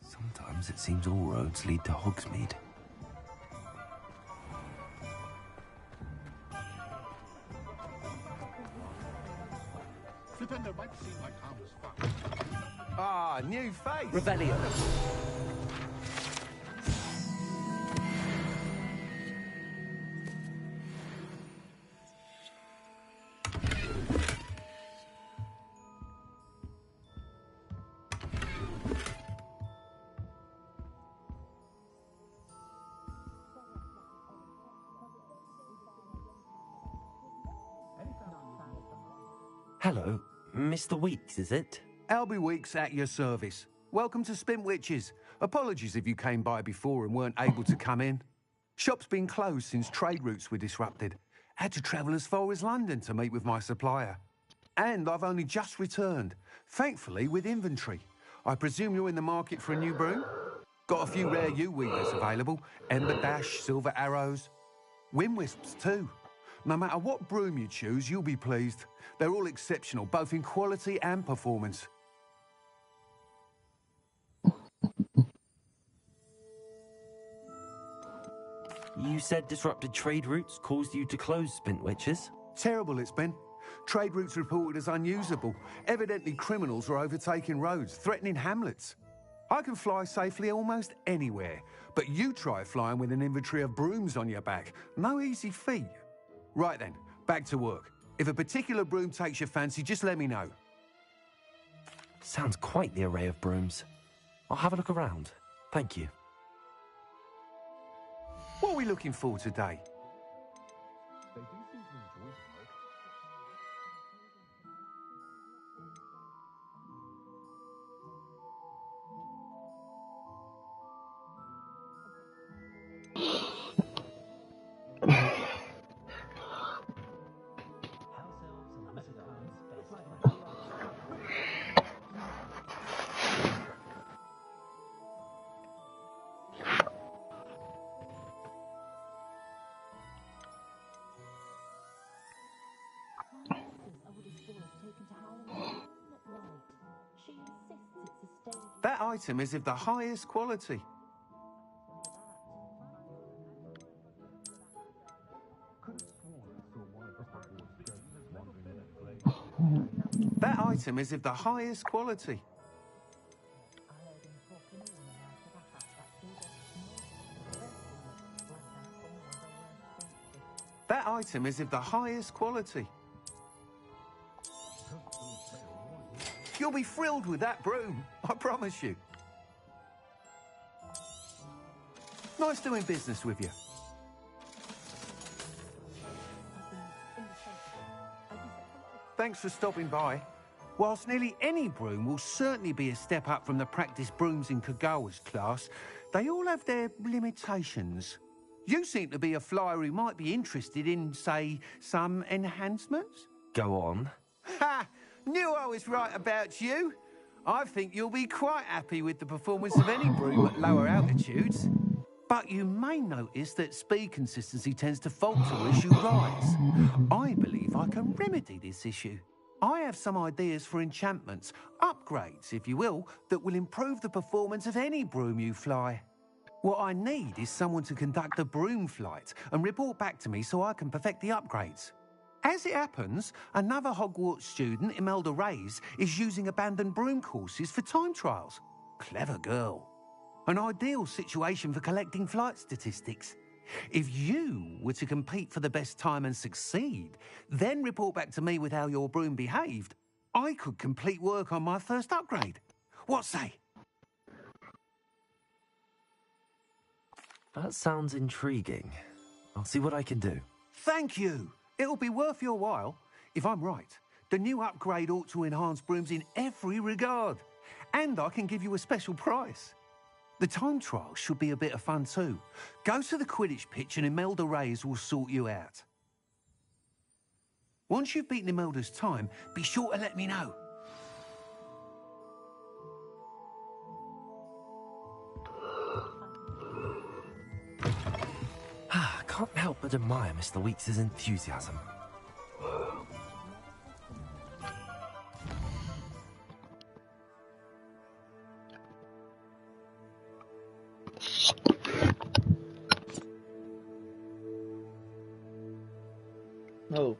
Sometimes it seems all roads lead to Hogsmeade. Flipendo might seem like harmless fun. Ah, new face. Revelio. Hello, Mr. Weeks, is it? Albie Weeks at your service. Welcome to Spintwitches. Apologies if you came by before and weren't able to come in. Shop's been closed since trade routes were disrupted. Had to travel as far as London to meet with my supplier. And I've only just returned, thankfully with inventory. I presume you're in the market for a new broom? Got a few rare yew-weavers available. Ember Dash, Silver Arrows. Wind Wisps too. No matter what broom you choose, you'll be pleased. They're all exceptional, both in quality and performance. You said disrupted trade routes caused you to close Spintwitches? Terrible it's been. Trade routes reported as unusable. Evidently criminals are overtaking roads, threatening hamlets. I can fly safely almost anywhere, but you try flying with an inventory of brooms on your back. No easy feat. Right then, back to work. If a particular broom takes your fancy, just let me know. Sounds quite the array of brooms. I'll have a look around. Thank you. What are we looking for today? That item is of the highest quality. That item is of the highest quality. That item is of the highest quality. You'll be thrilled with that broom, I promise you. Nice doing business with you. Thanks for stopping by. Whilst nearly any broom will certainly be a step up from the practice brooms in Kagawa's class, they all have their limitations. You seem to be a flyer who might be interested in, say, some enhancements? Go on. Ha! Knew I was right about you. I think you'll be quite happy with the performance of any broom at lower altitudes. But you may notice that speed consistency tends to falter as you rise. I believe I can remedy this issue. I have some ideas for enchantments, upgrades, if you will, that will improve the performance of any broom you fly. What I need is someone to conduct a broom flight and report back to me so I can perfect the upgrades. As it happens, another Hogwarts student, Imelda Reyes, is using abandoned broom courses for time trials. Clever girl. An ideal situation for collecting flight statistics. If you were to compete for the best time and succeed, then report back to me with how your broom behaved, I could complete work on my first upgrade. What say? That sounds intriguing. I'll see what I can do. Thank you. It'll be worth your while. If I'm right, the new upgrade ought to enhance brooms in every regard. And I can give you a special price. The time trial should be a bit of fun too. Go to the Quidditch pitch and Imelda Reyes will sort you out. Once you've beaten Imelda's time, be sure to let me know. I can't help but admire Mr. Weeks' enthusiasm. Oh.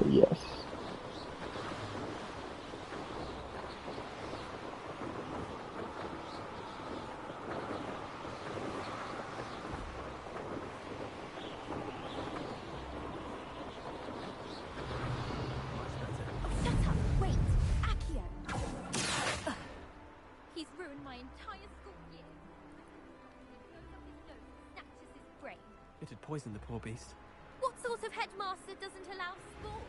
yes. Wait, Accio! Ugh. He's ruined my entire school year. He blows up his nose and snatches his brain. It had poisoned the poor beast. What sort of headmaster doesn't allow sport?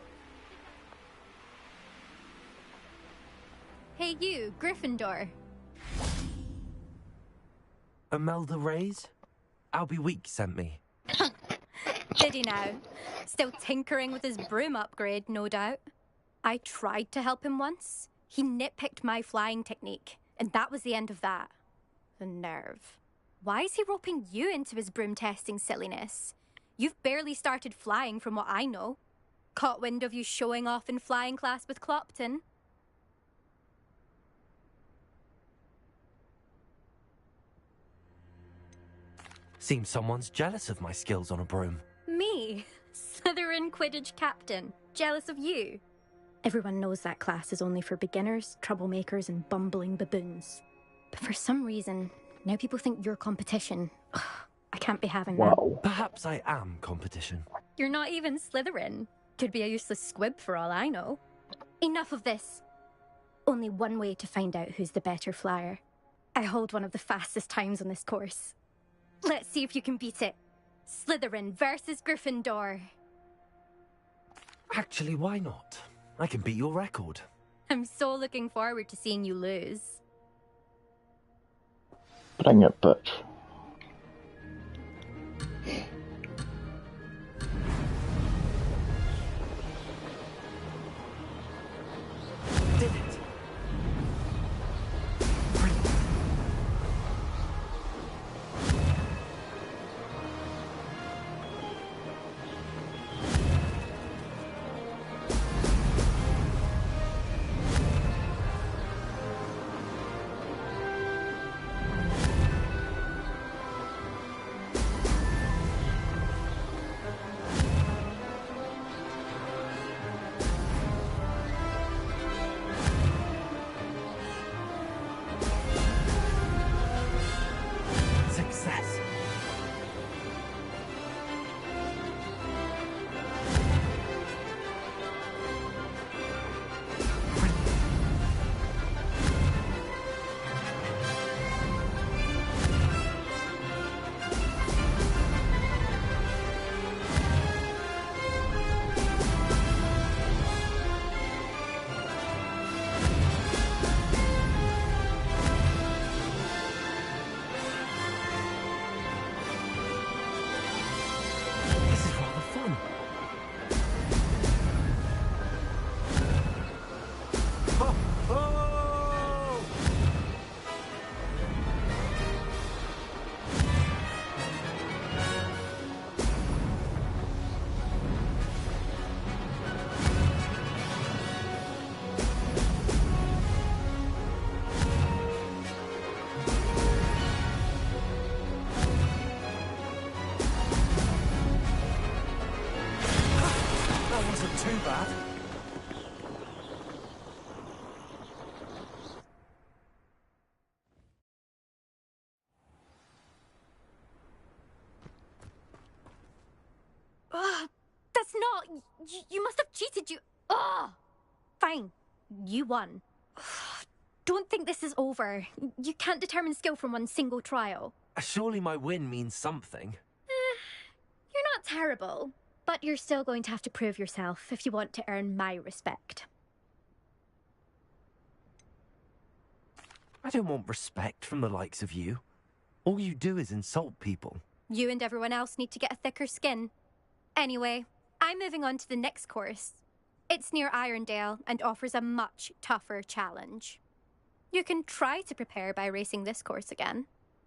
Hey you, Gryffindor. Imelda Reyes? Albie Week sent me. Did he now? Still tinkering with his broom upgrade, no doubt. I tried to help him once. He nitpicked my flying technique, and that was the end of that. The nerve. Why is he roping you into his broom testing silliness? You've barely started flying from what I know. Caught wind of you showing off in flying class with Clopton. Seems someone's jealous of my skills on a broom. Me? Slytherin Quidditch captain. Jealous of you? Everyone knows that class is only for beginners, troublemakers, and bumbling baboons. But for some reason, now people think you're competition. Ugh, I can't be having that. Perhaps I am competition. You're not even Slytherin. Could be a useless squib for all I know. Enough of this. Only one way to find out who's the better flyer. I hold one of the fastest times on this course. Let's see if you can beat it. Slytherin versus Gryffindor. Actually, why not? I can beat your record. I'm so looking forward to seeing you lose. Bring it, bitch. Did it? Success. This is rather fun. Ho, ho! That wasn't too bad. Ugh, that's not... You must have cheated, you... Ugh! Fine. You won. Ugh, don't think this is over. You can't determine skill from one single trial. Surely my win means something. You're not terrible, but you're still going to have to prove yourself if you want to earn my respect. I don't want respect from the likes of you. All you do is insult people. You and everyone else need to get a thicker skin. Anyway, I'm moving on to the next course. It's near Irondale and offers a much tougher challenge. You can try to prepare by racing this course again.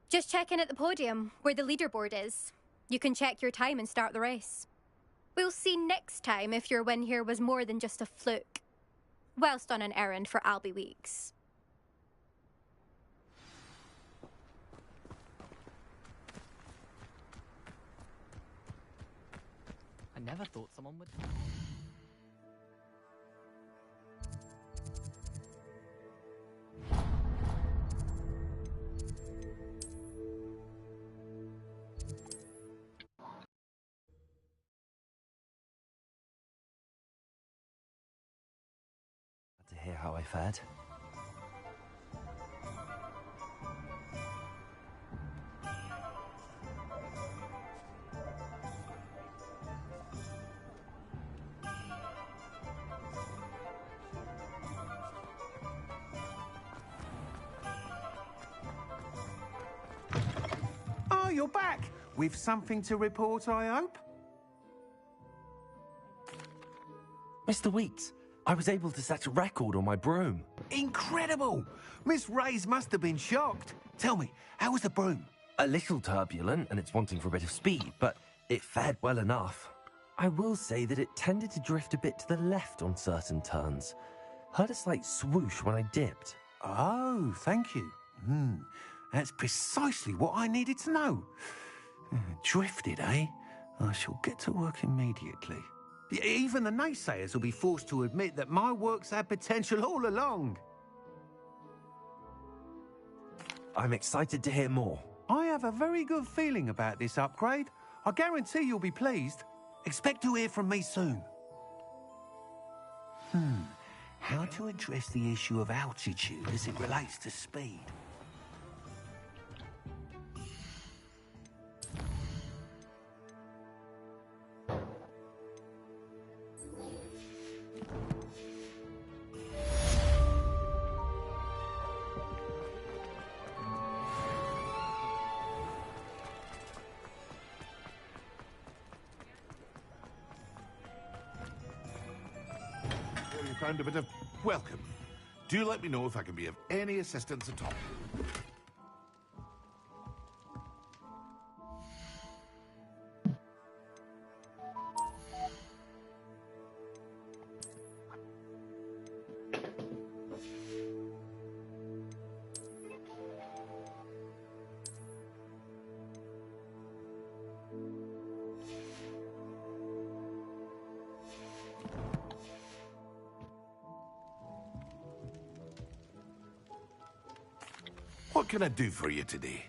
Just check in at the podium, where the leaderboard is. You can check your time and start the race. We'll see next time if your win here was more than just a fluke. Whilst on an errand for Albie Weeks. I never thought someone would... how I fared. Oh, you're back! With something to report, I hope? Mr. Weeks, I was able to set a record on my broom. Incredible! Miss Reyes must have been shocked. Tell me, how was the broom? A little turbulent, and it's wanting for a bit of speed, but it fared well enough. I will say that it tended to drift a bit to the left on certain turns. Heard a slight swoosh when I dipped. Oh, thank you. That's precisely what I needed to know. Drifted, eh? I shall get to work immediately. Even the naysayers will be forced to admit that my work's had potential all along. I'm excited to hear more. I have a very good feeling about this upgrade. I guarantee you'll be pleased. Expect to hear from me soon. How to address the issue of altitude as it relates to speed? You found a bit of welcome. Do let me know if I can be of any assistance at all. What can I do for you today?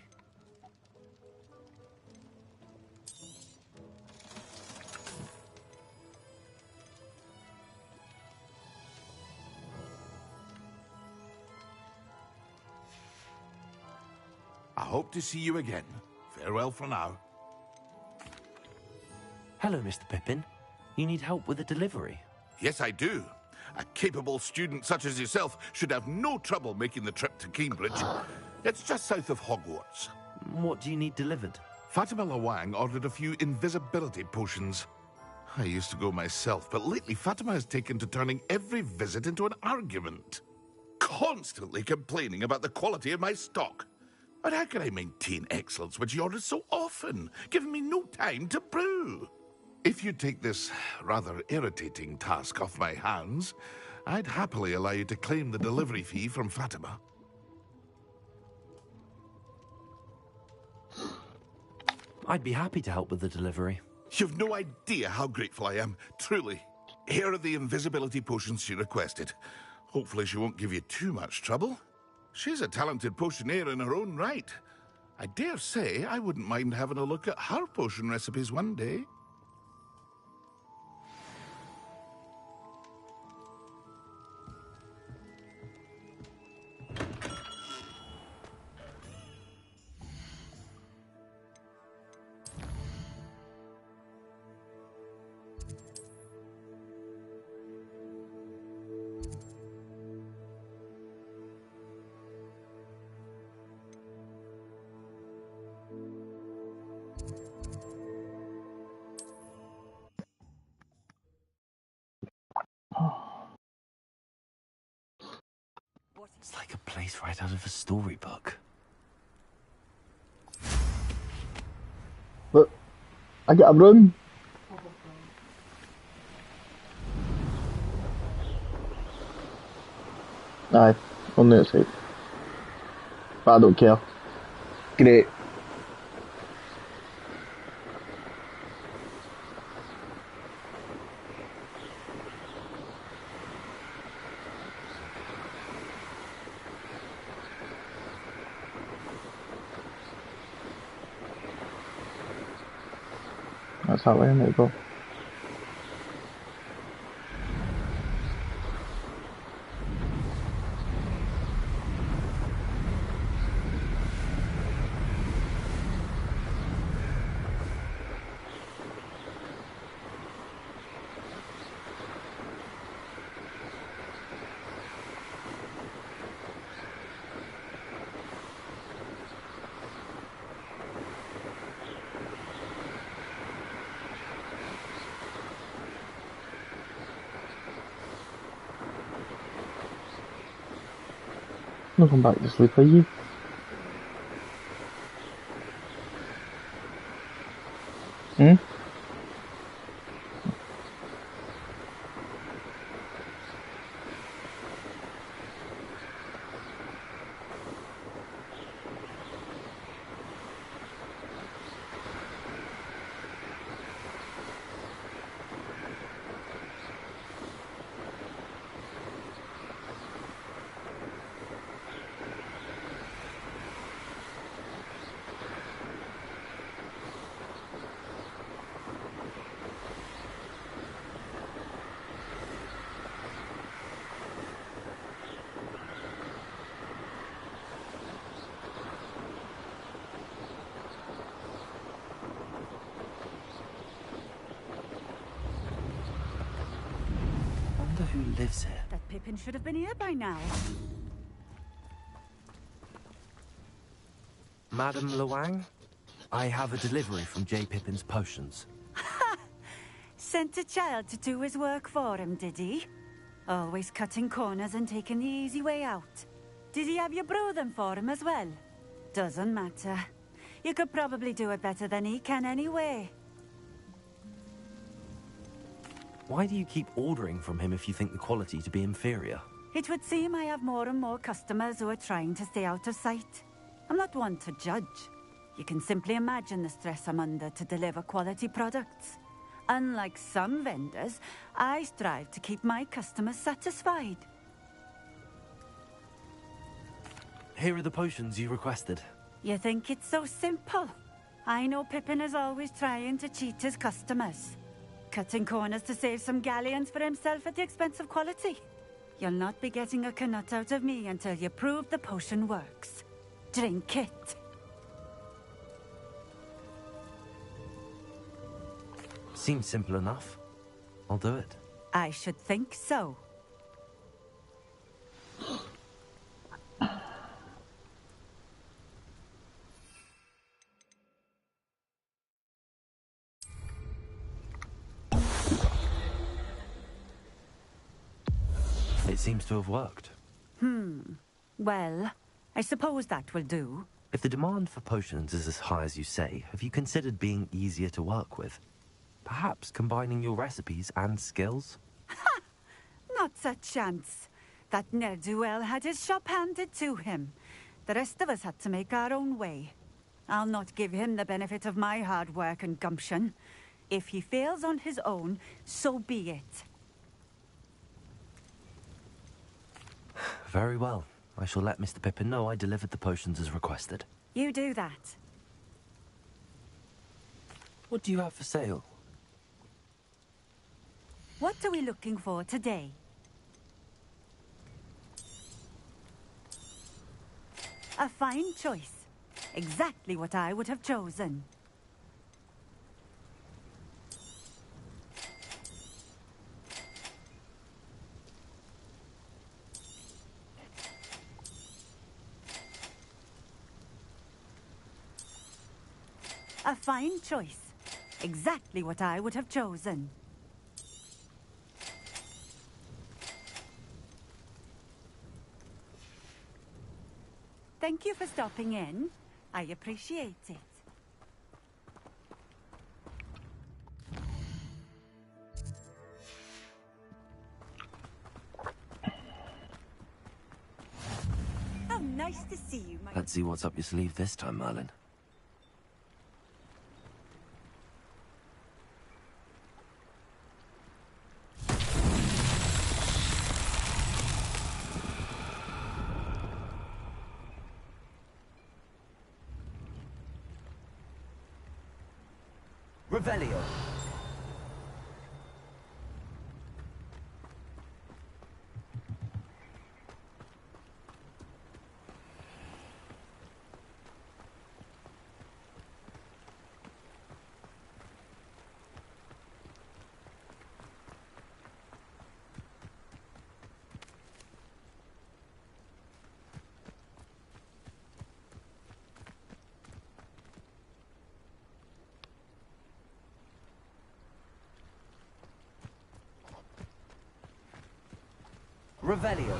I hope to see you again. Farewell for now. Hello, Mr. Pippin. You need help with a delivery? Yes, I do. A capable student such as yourself should have no trouble making the trip to Cambridge. It's just south of Hogwarts. What do you need delivered? Fatima Lawang ordered a few invisibility potions. I used to go myself, but lately Fatima has taken to turning every visit into an argument. Constantly complaining about the quality of my stock. But how can I maintain excellence when she orders so often, giving me no time to brew? If you take this rather irritating task off my hands, I'd happily allow you to claim the delivery fee from Fatima. I'd be happy to help with the delivery. You've no idea how grateful I am, truly. Here are the invisibility potions she requested. Hopefully she won't give you too much trouble. She's a talented potioneer in her own right. I dare say I wouldn't mind having a look at her potion recipes one day. It's like a place right out of a storybook. Look, I get a room. Aye, on the outside. But I don't care. Great. That's that way, isn't it, bro? Not come back to sleep, are you? Hmm? Who lives here? That Pippin should have been here by now. Madame Luang? I have a delivery from J. Pippin's potions. Sent a child to do his work for him, did he? Always cutting corners and taking the easy way out. Did he have you brew them for him as well? Doesn't matter. You could probably do it better than he can anyway. Why do you keep ordering from him if you think the quality to be inferior? It would seem I have more and more customers who are trying to stay out of sight. I'm not one to judge. You can simply imagine the stress I'm under to deliver quality products. Unlike some vendors, I strive to keep my customers satisfied. Here are the potions you requested. You think it's so simple? I know Pippin is always trying to cheat his customers. Cutting corners to save some galleons for himself at the expense of quality. You'll not be getting a canut out of me until you prove the potion works. Drink it. Seems simple enough. I'll do it. I should think so. It seems to have worked. Well, I suppose that will do. If the demand for potions is as high as you say, have you considered being easier to work with? Perhaps combining your recipes and skills? Not a chance. That ne'er-do-well had his shop handed to him. The rest of us had to make our own way. I'll not give him the benefit of my hard work and gumption. If he fails on his own, so be it. Very well. I shall let Mr. Pippin know I delivered the potions as requested. You do that. What do you have for sale? What are we looking for today? A fine choice. Exactly what I would have chosen. A fine choice. Exactly what I would have chosen. Thank you for stopping in. I appreciate it. How nice to see you, my... Let's see what's up your sleeve this time, Merlin. Revelio. Revelio.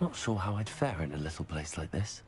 Not sure how I'd fare in a little place like this.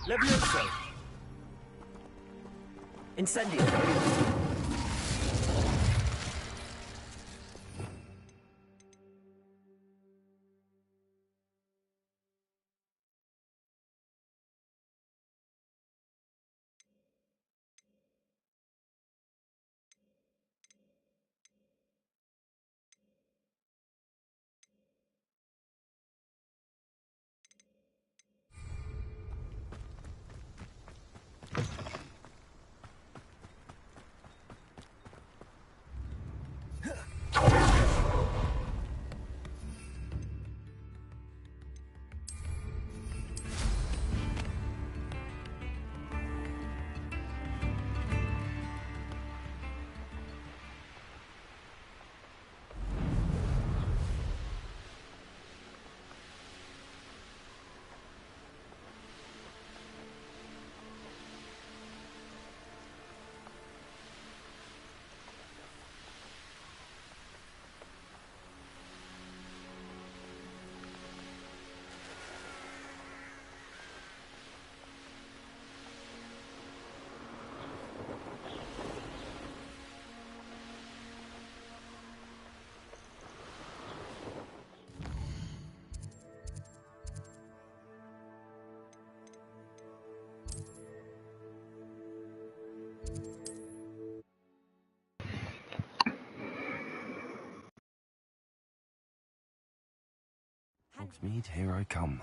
Levioso! Incendio! Hogsmeade, here I come.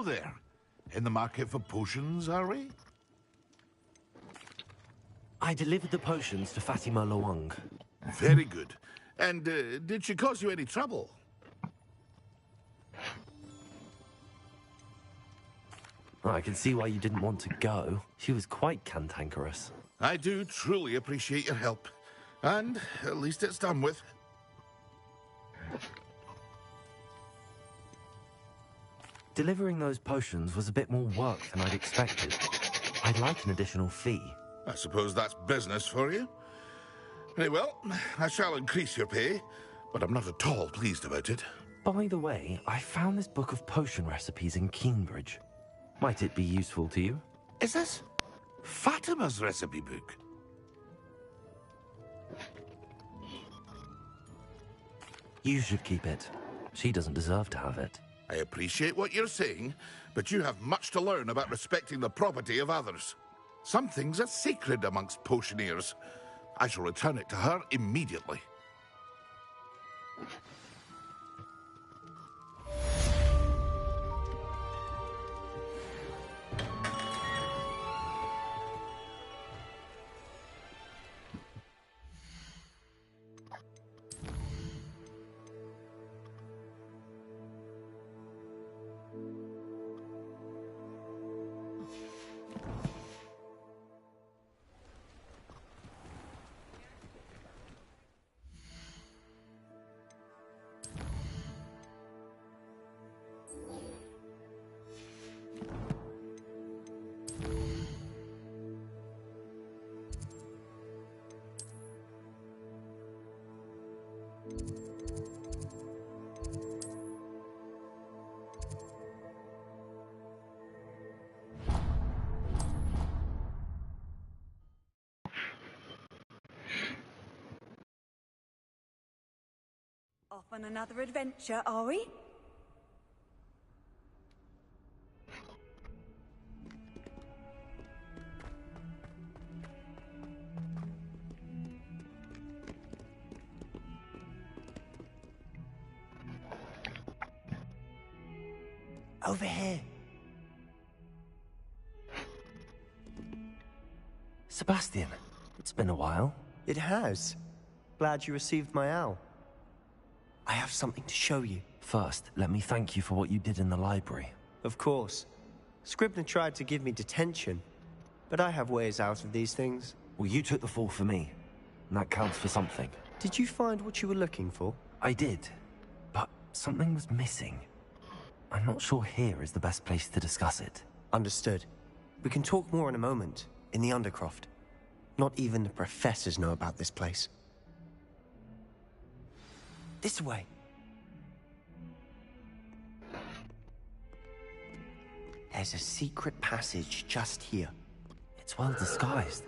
Hello there. In the market for potions, are we? I delivered the potions to Fatima Loang. Very good. And did she cause you any trouble? I can see why you didn't want to go. She was quite cantankerous. I do truly appreciate your help. And at least it's done with. Delivering those potions was a bit more work than I'd expected. I'd like an additional fee. I suppose that's business for you. Very well, I shall increase your pay, but I'm not at all pleased about it. By the way, I found this book of potion recipes in Cambridge. Might it be useful to you? Is this Fatima's recipe book? You should keep it. She doesn't deserve to have it. I appreciate what you're saying, but you have much to learn about respecting the property of others. Some things are sacred amongst potioneers. I shall return it to her immediately. Off on another adventure, are we? Over here. Sebastian, it's been a while. It has. Glad you received my owl. I have something to show you. First, let me thank you for what you did in the library. Of course. Scribner tried to give me detention, but I have ways out of these things. Well, you took the fall for me, and that counts for something. Did you find what you were looking for? I did, but something was missing. I'm not sure here is the best place to discuss it. Understood. We can talk more in a moment, in the Undercroft. Not even the professors know about this place. This way. There's a secret passage just here. It's well disguised.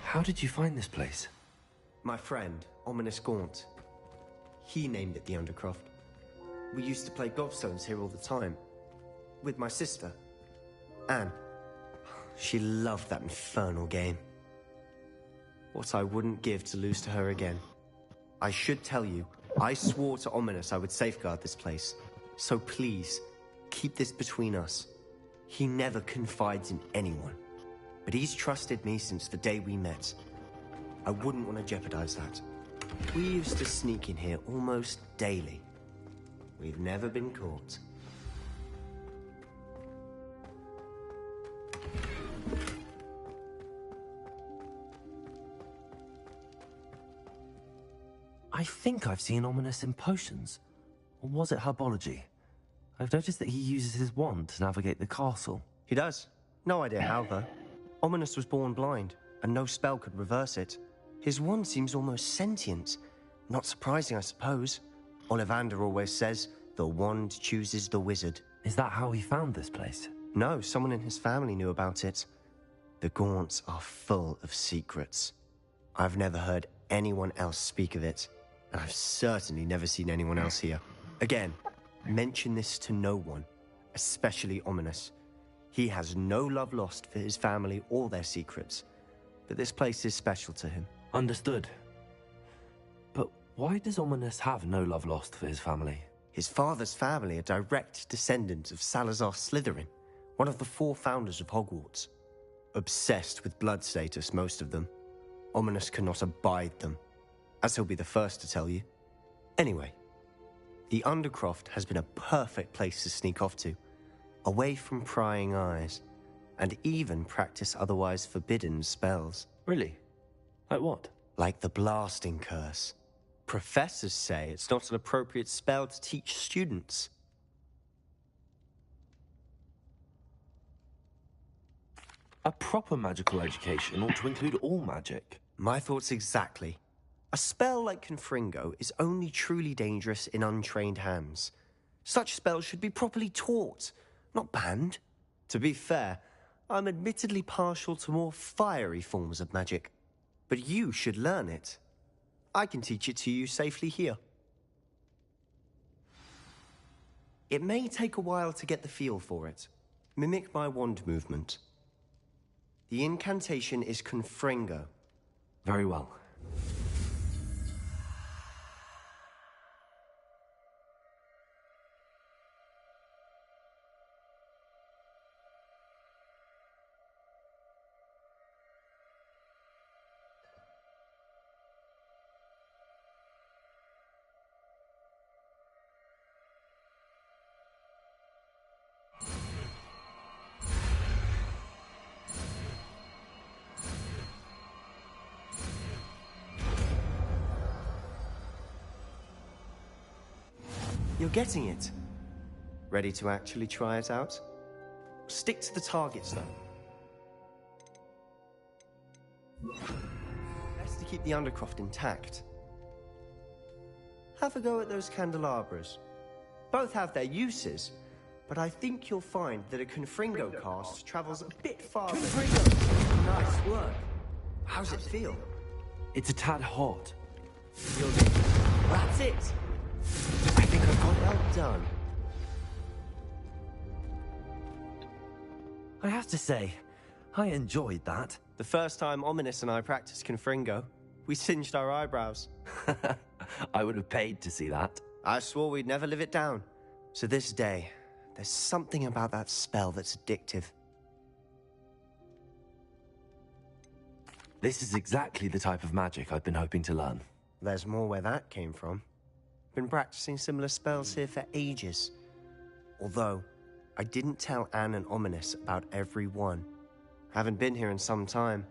How did you find this place? My friend, Ominous Gaunt. He named it the Undercroft. We used to play gobstones here all the time. With my sister, Anne. She loved that infernal game. What I wouldn't give to lose to her again. I should tell you, I swore to Ominous I would safeguard this place. So please, keep this between us. He never confides in anyone. But he's trusted me since the day we met. I wouldn't want to jeopardize that. We used to sneak in here almost daily. We've never been caught. I think I've seen Ominous in potions. Or was it herbology? I've noticed that he uses his wand to navigate the castle. He does. No idea how, though. Ominous was born blind, and no spell could reverse it. His wand seems almost sentient. Not surprising, I suppose. Ollivander always says, the wand chooses the wizard. Is that how he found this place? No, someone in his family knew about it. The Gaunts are full of secrets. I've never heard anyone else speak of it. And I've certainly never seen anyone else here. Again, mention this to no one, especially Ominous. He has no love lost for his family or their secrets, but this place is special to him. Understood. But why does Ominous have no love lost for his family? His father's family are direct descendants of Salazar Slytherin, one of the 4 founders of Hogwarts. Obsessed with blood status, most of them. Ominous cannot abide them, as he'll be the first to tell you. Anyway, the Undercroft has been a perfect place to sneak off to, away from prying eyes, and even practice otherwise forbidden spells. Really? Like what? Like the blasting curse. Professors say it's not an appropriate spell to teach students. A proper magical education ought to include all magic. My thoughts exactly. A spell like Confringo is only truly dangerous in untrained hands. Such spells should be properly taught, not banned. To be fair, I'm admittedly partial to more fiery forms of magic. But you should learn it. I can teach it to you safely here. It may take a while to get the feel for it. Mimic my wand movement. The incantation is Confringo. Very well. You're getting it. Ready to actually try it out? Stick to the targets, though. Best to keep the Undercroft intact. Have a go at those candelabras. Both have their uses, but I think you'll find that a Confringo cast travels a bit farther. Confringo! Nice work. How's it feel? It's a tad hot. That's it! I think I've got it well done. I have to say, I enjoyed that. The first time Ominous and I practiced Confringo, we singed our eyebrows. I would have paid to see that. I swore we'd never live it down. So this day, there's something about that spell that's addictive. This is exactly the type of magic I've been hoping to learn. There's more where that came from. Been practicing similar spells here for ages. Although, I didn't tell Anne and Ominous about every one. Haven't been here in some time.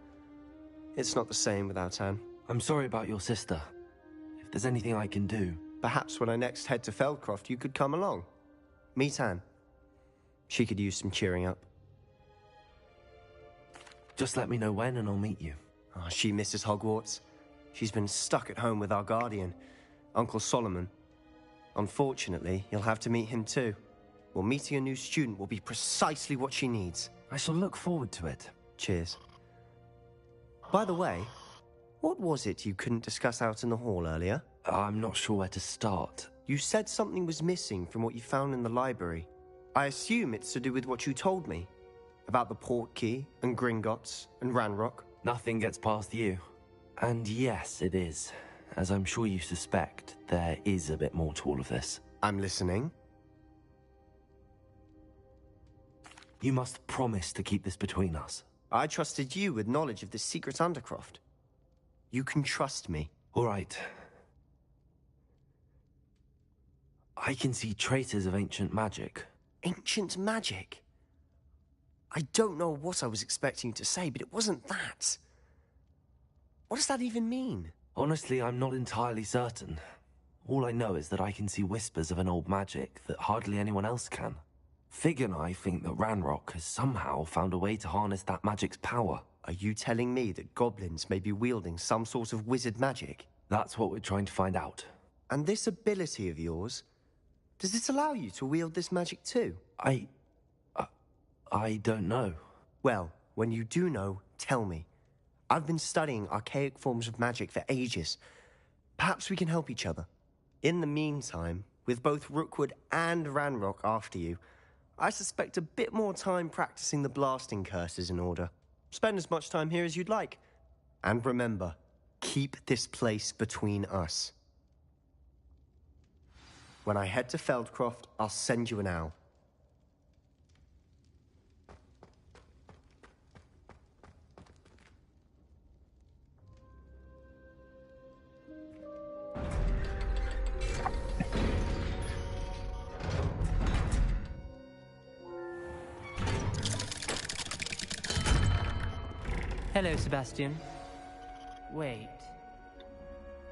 It's not the same without Anne. I'm sorry about your sister. If there's anything I can do... Perhaps when I next head to Feldcroft, you could come along. Meet Anne. She could use some cheering up. Just let me know when and I'll meet you. Oh, she misses Hogwarts. She's been stuck at home with our guardian, Uncle Solomon. Unfortunately, you'll have to meet him too. Well, meeting a new student will be precisely what she needs. I shall look forward to it. Cheers. By the way, what was it you couldn't discuss out in the hall earlier? I'm not sure where to start. You said something was missing from what you found in the library. I assume it's to do with what you told me. About the port key, and Gringotts, and Ranrock. Nothing gets past you. And yes, it is. As I'm sure you suspect, there is a bit more to all of this. I'm listening. You must promise to keep this between us. I trusted you with knowledge of the secret Undercroft. You can trust me. All right. I can see traces of ancient magic. Ancient magic? I don't know what I was expecting you to say, but it wasn't that. What does that even mean? Honestly, I'm not entirely certain. All I know is that I can see whispers of an old magic that hardly anyone else can. Fig and I think that Ranrock has somehow found a way to harness that magic's power. Are you telling me that goblins may be wielding some sort of wizard magic? That's what we're trying to find out. And this ability of yours, does it allow you to wield this magic too? I don't know. Well, when you do know, tell me. I've been studying archaic forms of magic for ages. Perhaps we can help each other. In the meantime, with both Rookwood and Ranrock after you, I suspect a bit more time practicing the blasting curse is in order. Spend as much time here as you'd like. And remember, keep this place between us. When I head to Feldcroft, I'll send you an owl. Hello, Sebastian. Wait.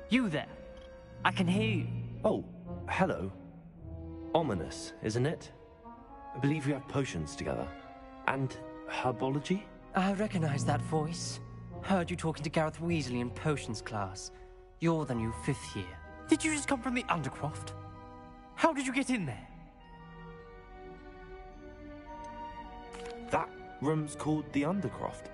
You there? I can hear you. Oh, hello. Ominous, isn't it? I believe we have potions together. And herbology? I recognize that voice. Heard you talking to Gareth Weasley in potions class. You're the new 5th year. Did you just come from the Undercroft? How did you get in there? That room's called the Undercroft.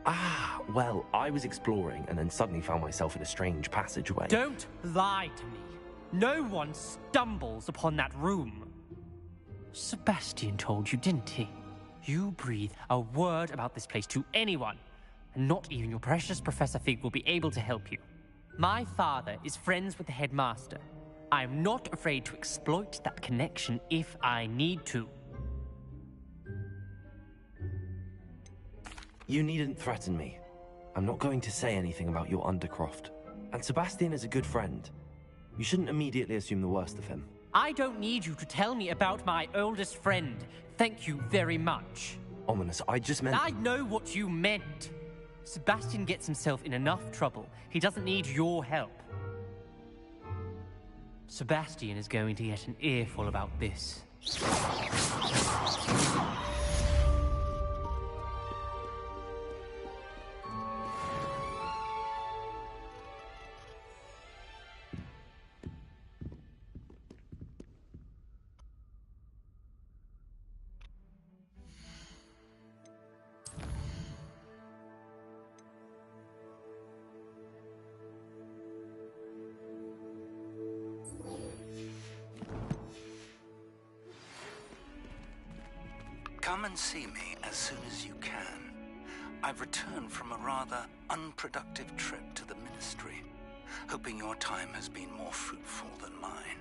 Ah, well, I was exploring and then suddenly found myself in a strange passageway. Don't lie to me. No one stumbles upon that room. Sebastian told you, didn't he? You breathe a word about this place to anyone, and not even your precious Professor Fig will be able to help you. My father is friends with the headmaster. I am not afraid to exploit that connection if I need to. You needn't threaten me. I'm not going to say anything about your Undercroft. And Sebastian is a good friend. You shouldn't immediately assume the worst of him. I don't need you to tell me about my oldest friend. Thank you very much. Ominous, I just meant... I know what you meant. Sebastian gets himself in enough trouble. He doesn't need your help. Sebastian is going to get an earful about this. Come and see me as soon as you can. I've returned from a rather unproductive trip to the Ministry, hoping your time has been more fruitful than mine.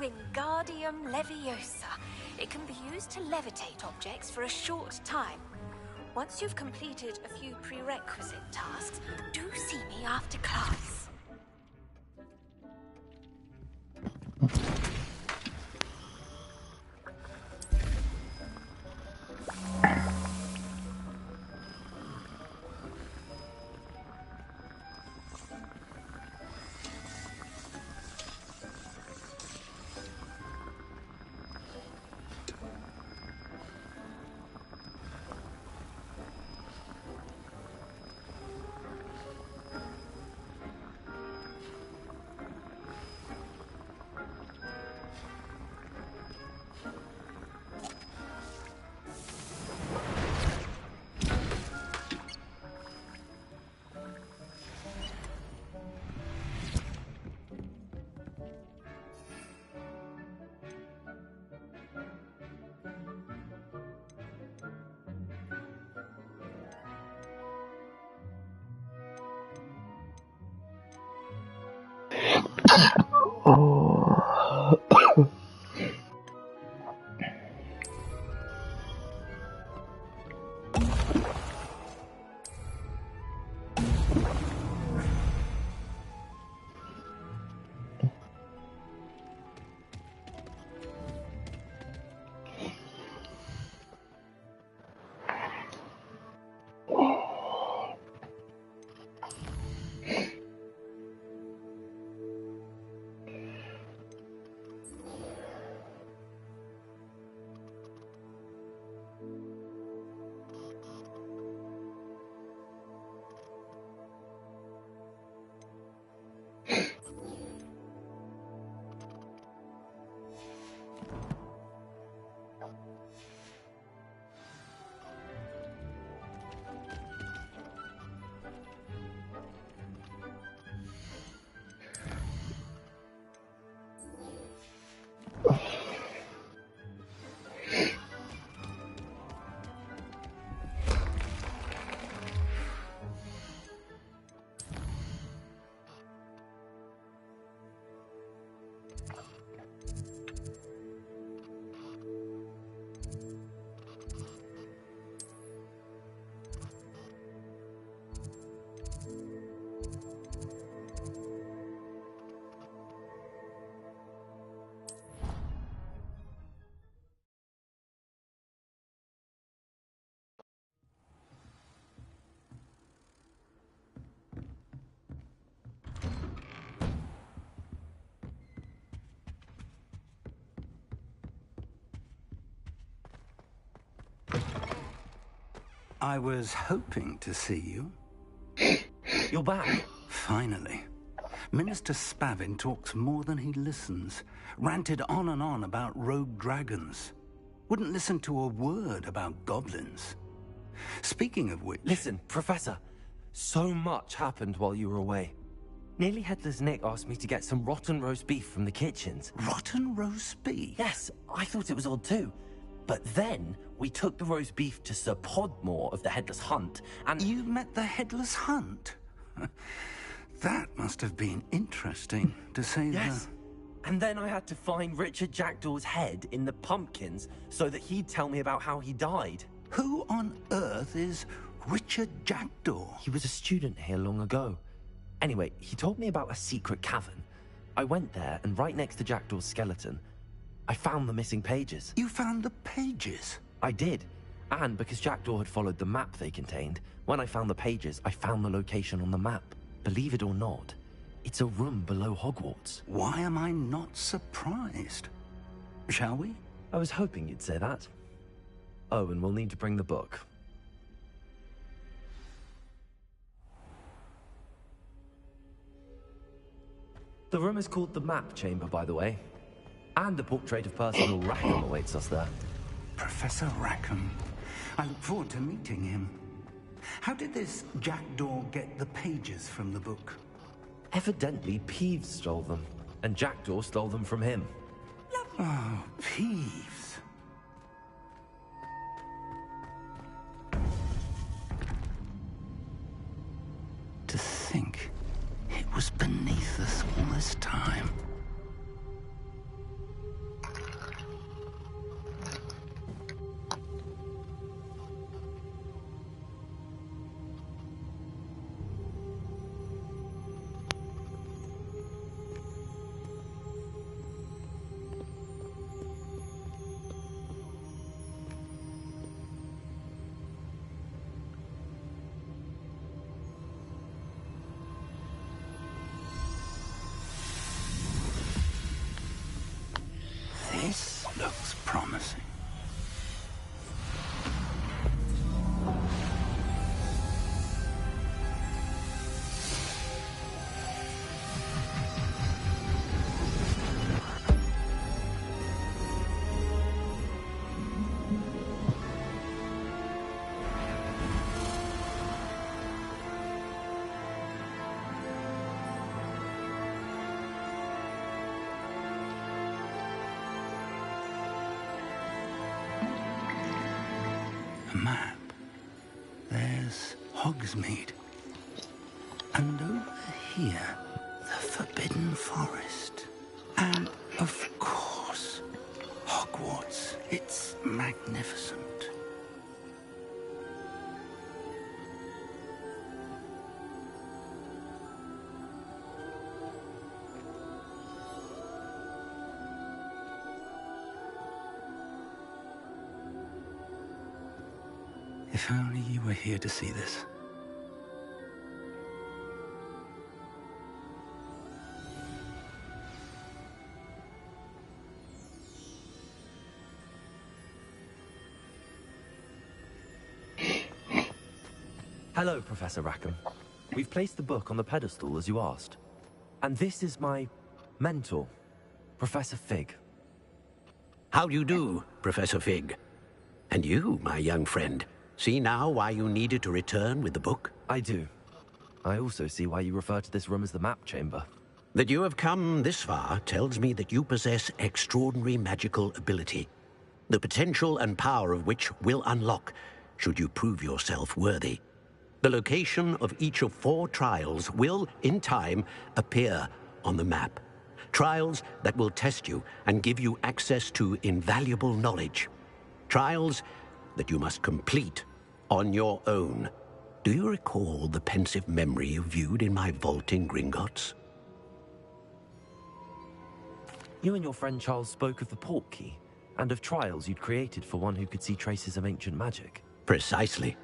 Wingardium Leviosa. It can be used to levitate objects for a short time. Once you've completed a few prerequisite tasks, do see me after class. Oh. I was hoping to see you. You're back? Finally. Minister Spavin talks more than he listens. Ranted on and on about rogue dragons. Wouldn't listen to a word about goblins. Speaking of which... Listen, Professor. So much happened while you were away. Nearly Headless Nick asked me to get some rotten roast beef from the kitchens. Rotten roast beef? Yes, I thought it was odd too. But then, we took the roast beef to Sir Podmore of the Headless Hunt, and... You met the Headless Hunt? That must have been interesting, to say the... Yes. And then I had to find Richard Jackdaw's head in the pumpkins so that he'd tell me about how he died. Who on earth is Richard Jackdaw? He was a student here long ago. Anyway, he told me about a secret cavern. I went there, and right next to Jackdaw's skeleton, I found the missing pages. You found the pages? I did. And because Jackdaw had followed the map they contained, when I found the pages, I found the location on the map. Believe it or not, it's a room below Hogwarts. Why am I not surprised? Shall we? I was hoping you'd say that. Oh, and we'll need to bring the book. The room is called the Map Chamber, by the way. And the portrait of Percival Rackham awaits us there. Professor Rackham. I look forward to meeting him. How did this Jackdaw get the pages from the book? Evidently, Peeves stole them, and Jackdaw stole them from him. Oh, Peeves. To think it was beneath us all this time. This looks promising. A map. There's Hogsmeade. And over here, the Forbidden Forest. And, of course, Hogwarts. It's magnificent. If only you were here to see this. Hello, Professor Rackham. We've placed the book on the pedestal, as you asked. And this is my mentor, Professor Fig. How do you do, Professor Fig? And you, my young friend, see now why you needed to return with the book? I do. I also see why you refer to this room as the Map Chamber. That you have come this far tells me that you possess extraordinary magical ability, the potential and power of which will unlock should you prove yourself worthy. The location of each of 4 trials will, in time, appear on the map. Trials that will test you and give you access to invaluable knowledge. Trials that you must complete on your own. Do you recall the pensive memory you viewed in my vault in Gringotts? You and your friend Charles spoke of the port key, and of trials you'd created for one who could see traces of ancient magic. Precisely.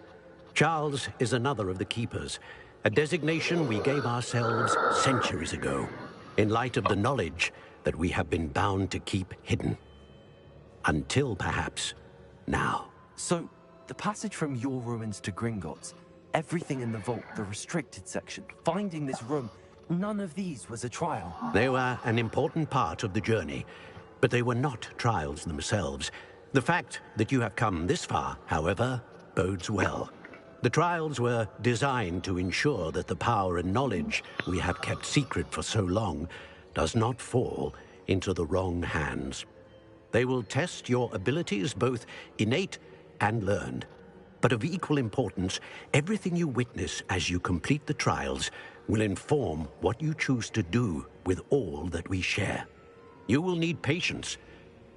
Charles is another of the Keepers, a designation we gave ourselves centuries ago, in light of the knowledge that we have been bound to keep hidden. Until, perhaps, now. So, the passage from your ruins to Gringotts, everything in the vault, the restricted section, finding this room, none of these was a trial. They were an important part of the journey, but they were not trials themselves. The fact that you have come this far, however, bodes well. The trials were designed to ensure that the power and knowledge we have kept secret for so long does not fall into the wrong hands. They will test your abilities, both innate and learned. But of equal importance, everything you witness as you complete the trials will inform what you choose to do with all that we share. You will need patience.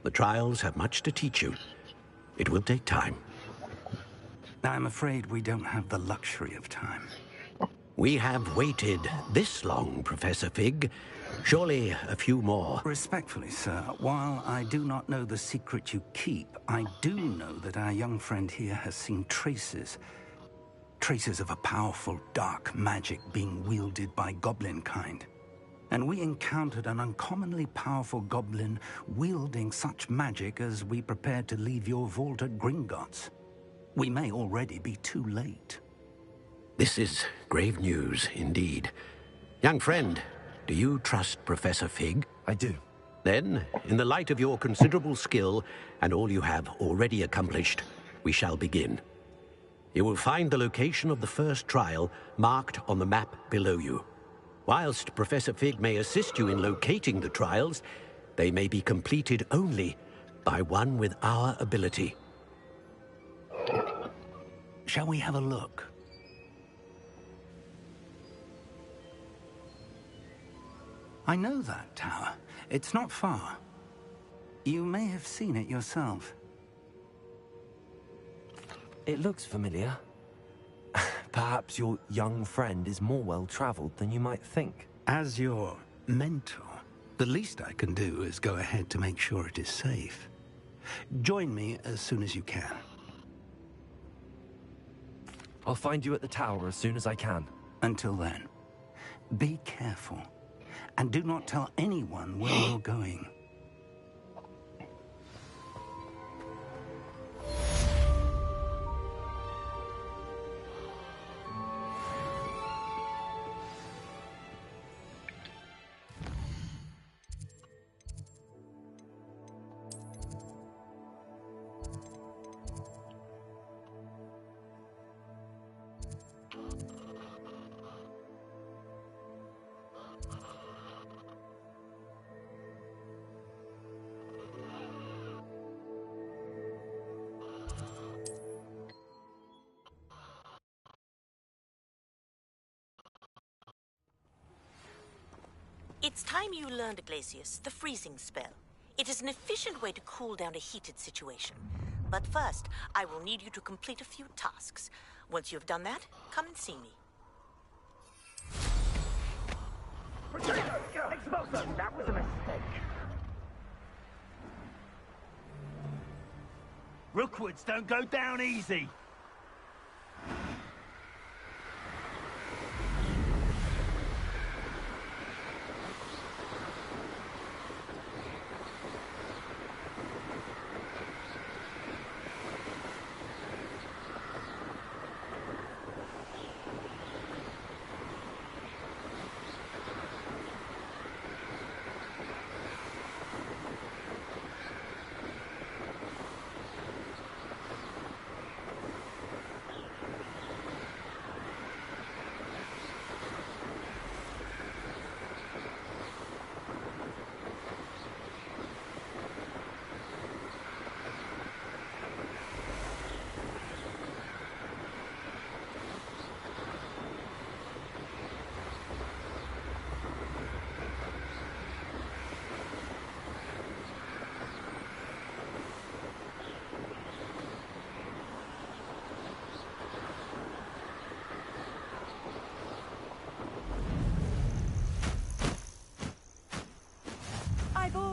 The trials have much to teach you. It will take time. I'm afraid we don't have the luxury of time. We have waited this long, Professor Fig. Surely a few more. Respectfully, sir, while I do not know the secret you keep, I do know that our young friend here has seen traces of a powerful dark magic being wielded by goblin kind. And we encountered an uncommonly powerful goblin wielding such magic as we prepared to leave your vault at Gringotts. We may already be too late. This is grave news, indeed. Young friend, do you trust Professor Fig? I do. Then, in the light of your considerable skill and all you have already accomplished, we shall begin. You will find the location of the first trial marked on the map below you. Whilst Professor Fig may assist you in locating the trials, they may be completed only by one with our ability. Shall we have a look? I know that tower. It's not far. You may have seen it yourself. It looks familiar. Perhaps your young friend is more well-traveled than you might think. As your mentor, the least I can do is go ahead to make sure it is safe. Join me as soon as you can. I'll find you at the tower as soon as I can. Until then, be careful. And do not tell anyone where you're going. It's time you learned, Glacius, the freezing spell. It is an efficient way to cool down a heated situation. But first, I will need you to complete a few tasks. Once you have done that, come and see me. Expulso! That was a mistake. Rookwoods don't go down easy.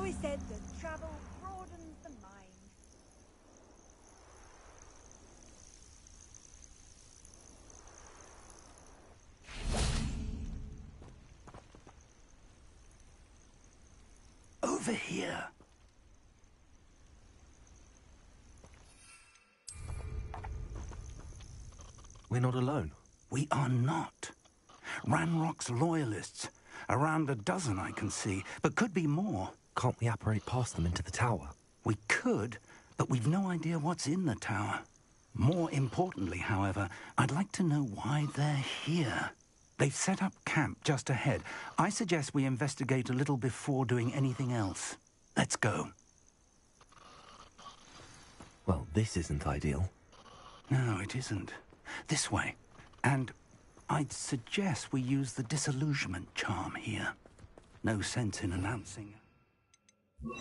always said that travel broadens the mind. Over here. We're not alone. We are not. Ranrock's loyalists. Around a dozen I can see, but could be more. Can't we apparate past them into the tower? We could, but we've no idea what's in the tower. More importantly, however, I'd like to know why they're here. They've set up camp just ahead. I suggest we investigate a little before doing anything else. Let's go. Well, this isn't ideal. No, it isn't. This way. And I'd suggest we use the disillusionment charm here. No sense in announcing. One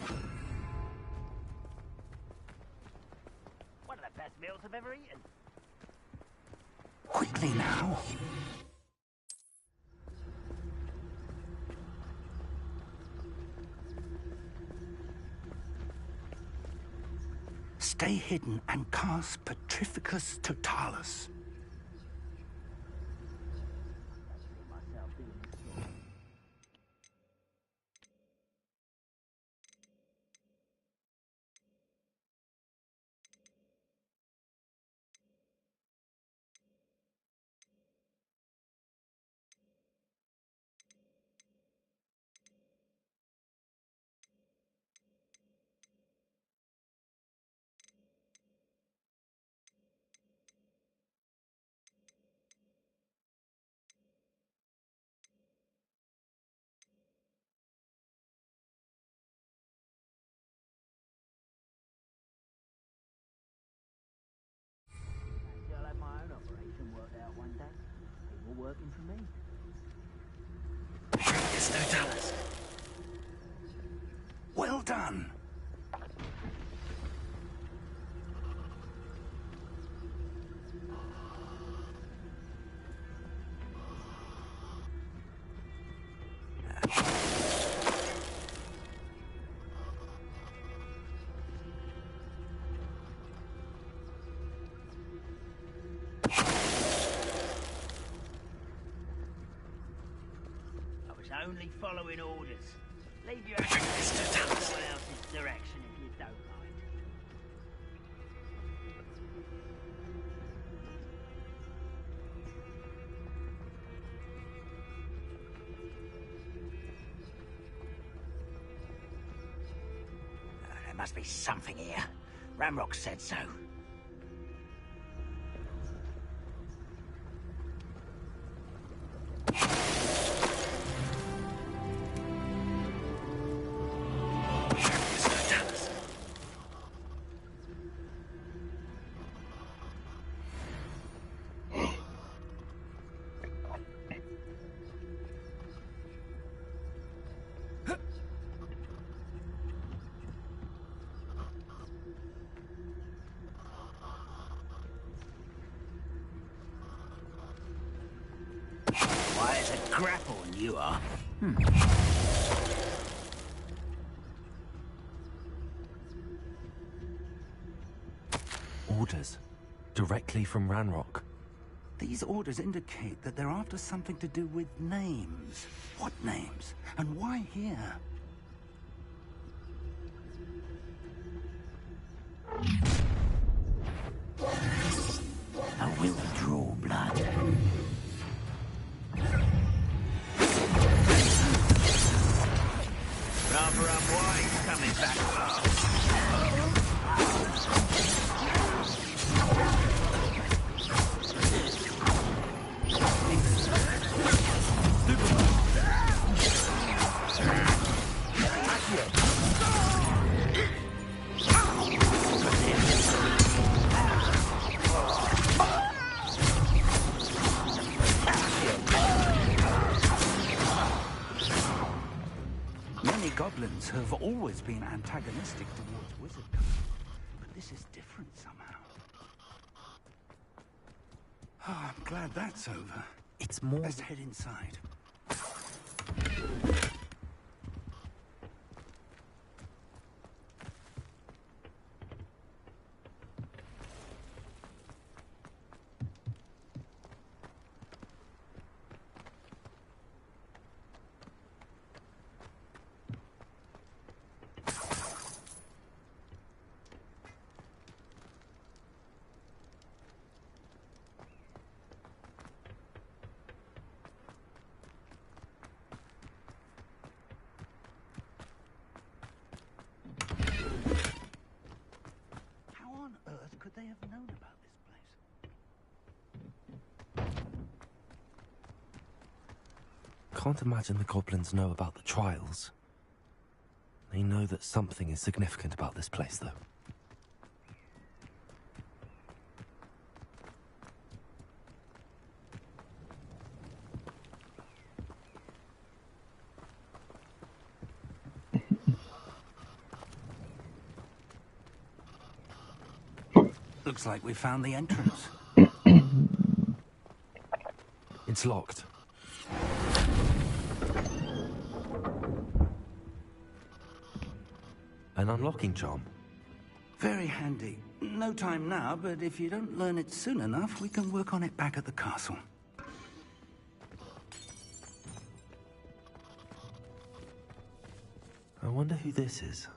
of the best meals I've ever eaten. Quickly now. Stay hidden and cast Petrificus Totalis. Working for me. It's no Dallas. Well done. Only following orders. Leave your hands in someone else's direction if you don't mind. There must be something here. Ramrock said so. Why, it's a grapple and you are. Orders. Directly from Ranrock. These orders indicate that they're after something to do with names. What names? And why here? I will draw blood. Rather unwise coming back fast. Many goblins have always been antagonistic towards wizard cunning, but this is different somehow. Oh, I'm glad that's over. It's more... Let's head inside. Can't imagine the goblins know about the trials. They know that something is significant about this place, though. Looks like we found the entrance. It's locked. An unlocking charm. Very handy. No time now, but if you don't learn it soon enough, we can work on it back at the castle. I wonder who this is.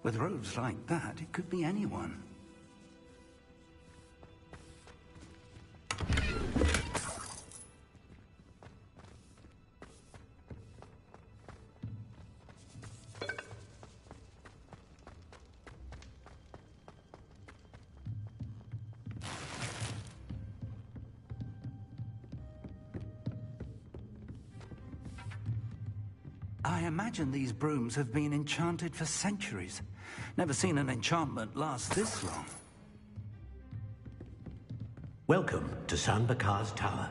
With robes like that, it could be anyone. I imagine these brooms have been enchanted for centuries. Never seen an enchantment last this long. Welcome to Sanbakar's Tower.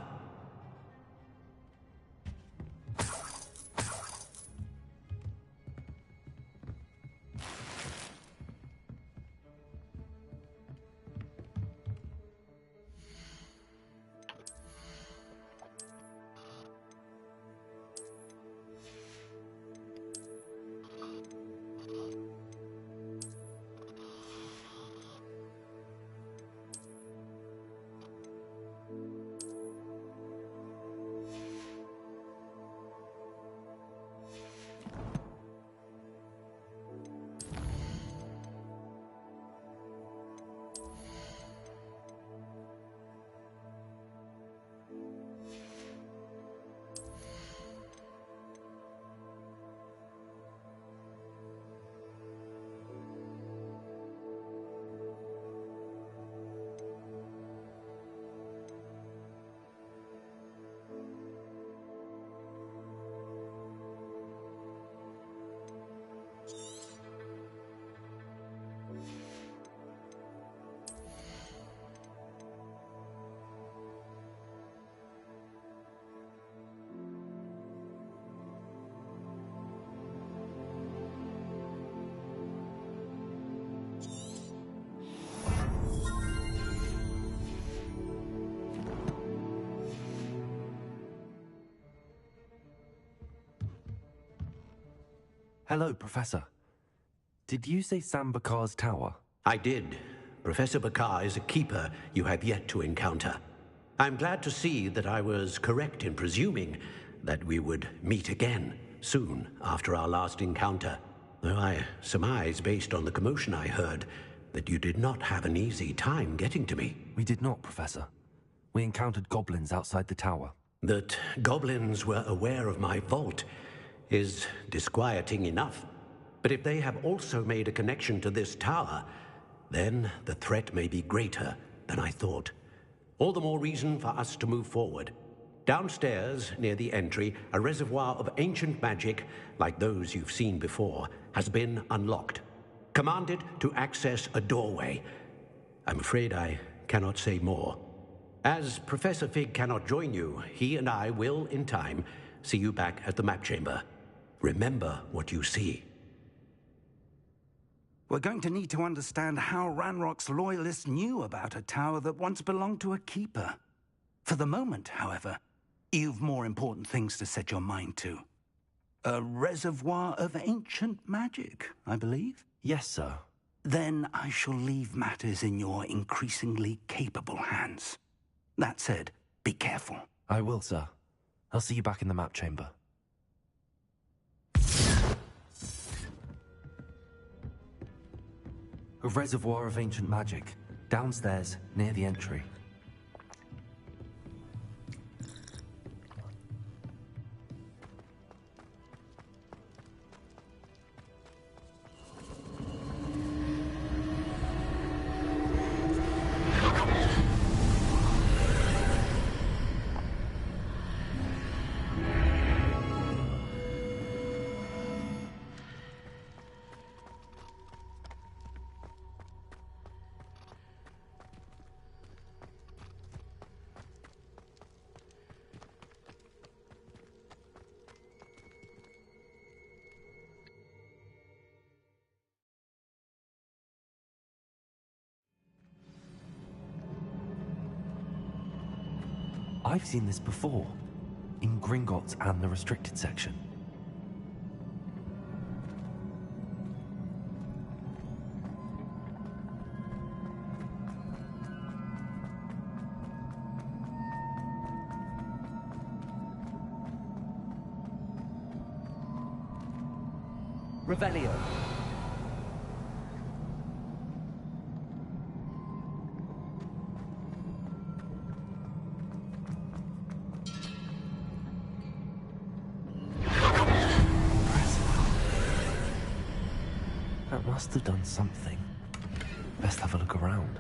Hello, Professor. Did you say Sanbakar's Tower? I did. Professor Bakar is a keeper you have yet to encounter. I'm glad to see that I was correct in presuming that we would meet again soon after our last encounter. Though I surmise, based on the commotion I heard, that you did not have an easy time getting to me. We did not, Professor. We encountered goblins outside the tower. That goblins were aware of my vault is disquieting enough. But if they have also made a connection to this tower, then the threat may be greater than I thought. All the more reason for us to move forward. Downstairs, near the entry, a reservoir of ancient magic, like those you've seen before, has been unlocked. Commanded to access a doorway. I'm afraid I cannot say more. As Professor Fig cannot join you, he and I will, in time, see you back at the map chamber. Remember what you see. We're going to need to understand how Ranrock's loyalists knew about a tower that once belonged to a keeper. For the moment, however, you've more important things to set your mind to. A reservoir of ancient magic, I believe? Yes, sir. Then I shall leave matters in your increasingly capable hands. That said, be careful. I will, sir. I'll see you back in the map chamber. A reservoir of ancient magic, downstairs, near the entry. I've seen this before. In Gringotts and the restricted section. Revelio. That must have done something. Best have a look around.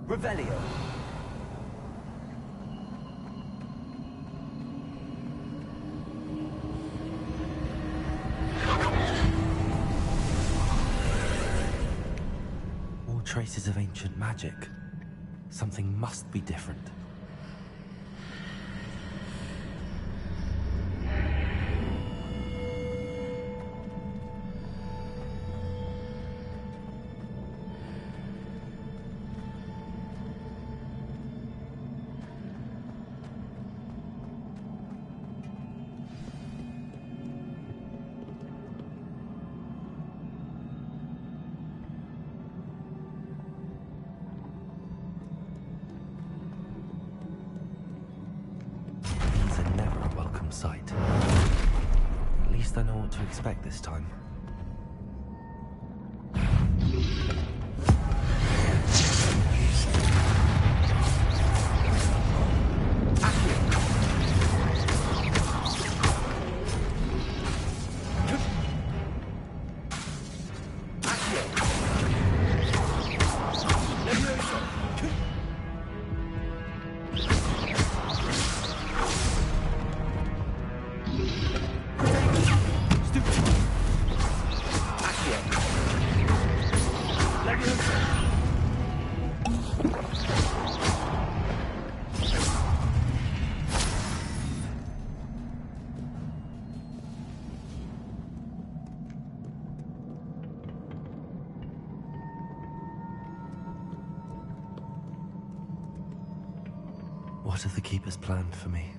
Revelio. More traces of ancient magic. Something must be different. Sight. At least I know what to expect this time. What have the Keepers planned for me?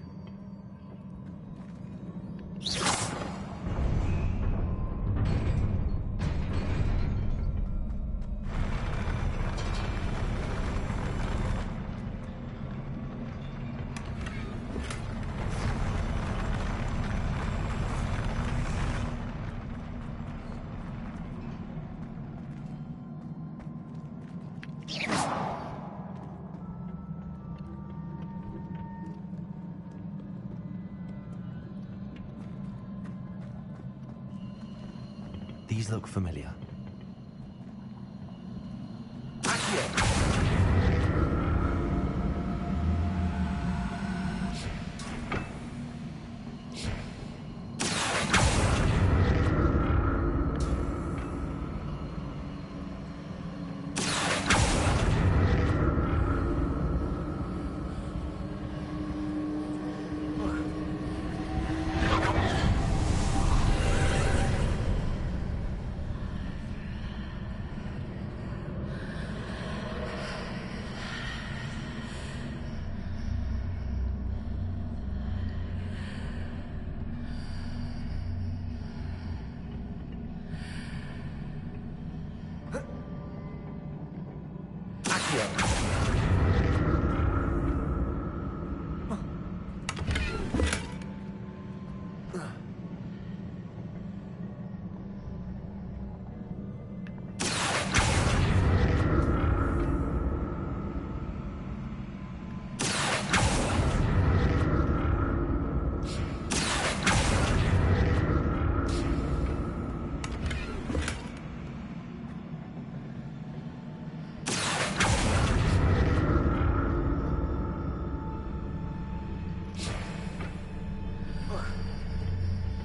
These look familiar.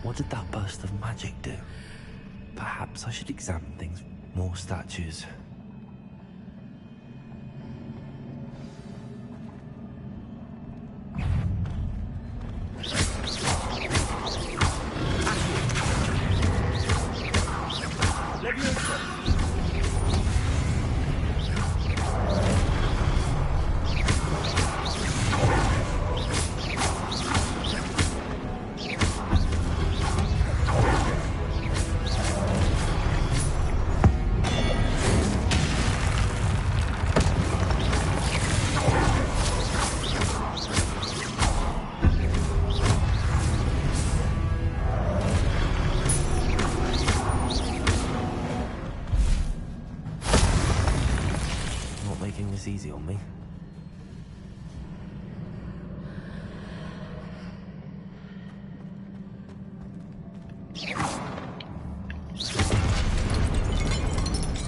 What did that burst of magic do? Perhaps I should examine things. More statues. Easy on me.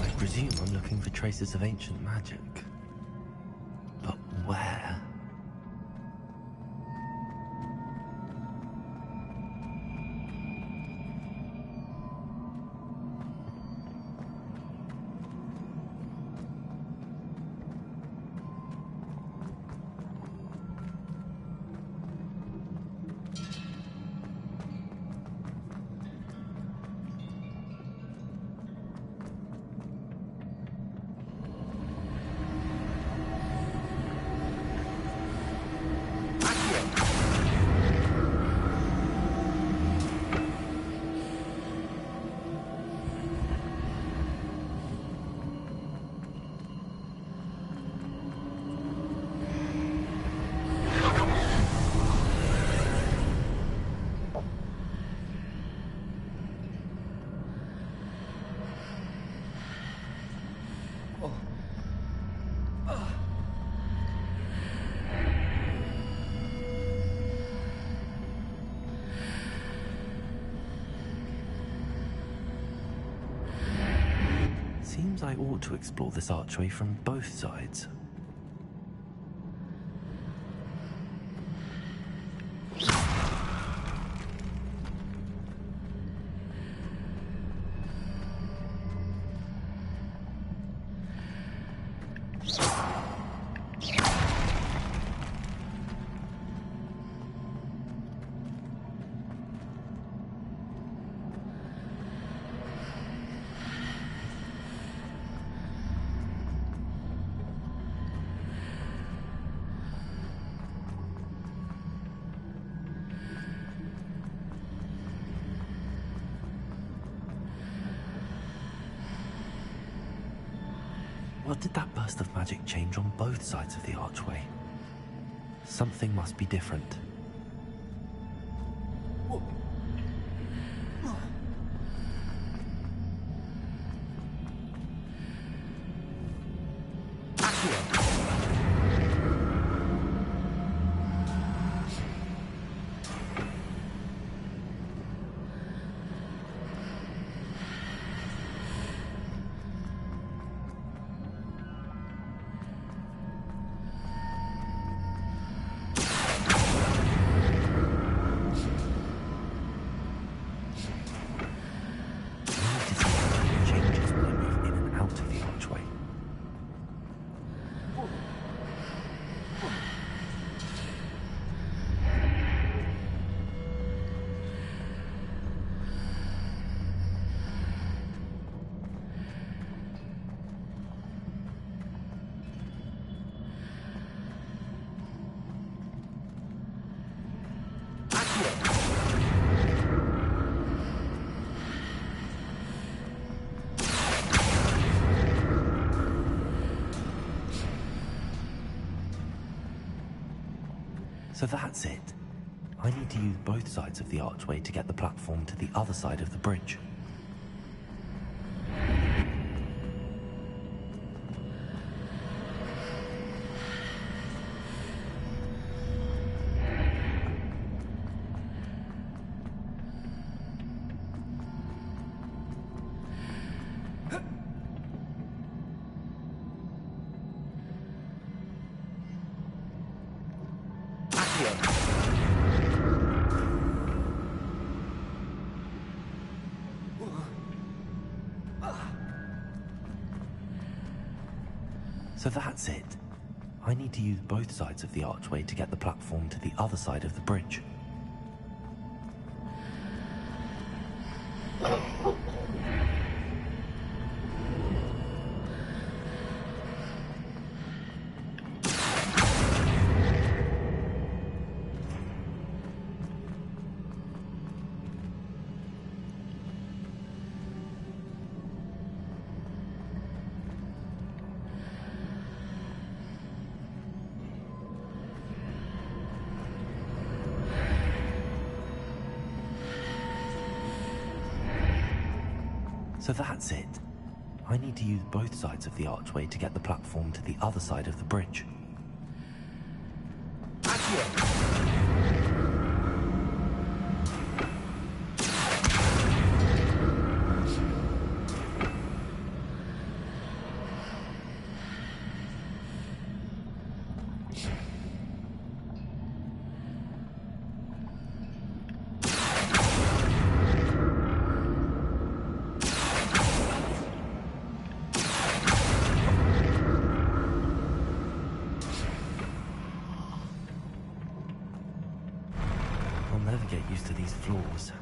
I presume I'm looking for traces of ancient magic. But where? Seems I ought to explore this archway from both sides. What did that burst of magic change on both sides of the archway? Something must be different. So that's it. I need to use both sides of the archway to get the platform to the other side of the bridge. So that's it. I need to use both sides of the archway to get the platform to the other side of the bridge. So that's it. I need to use both sides of the archway to get the platform to the other side of the bridge. I'll never get used to these floors.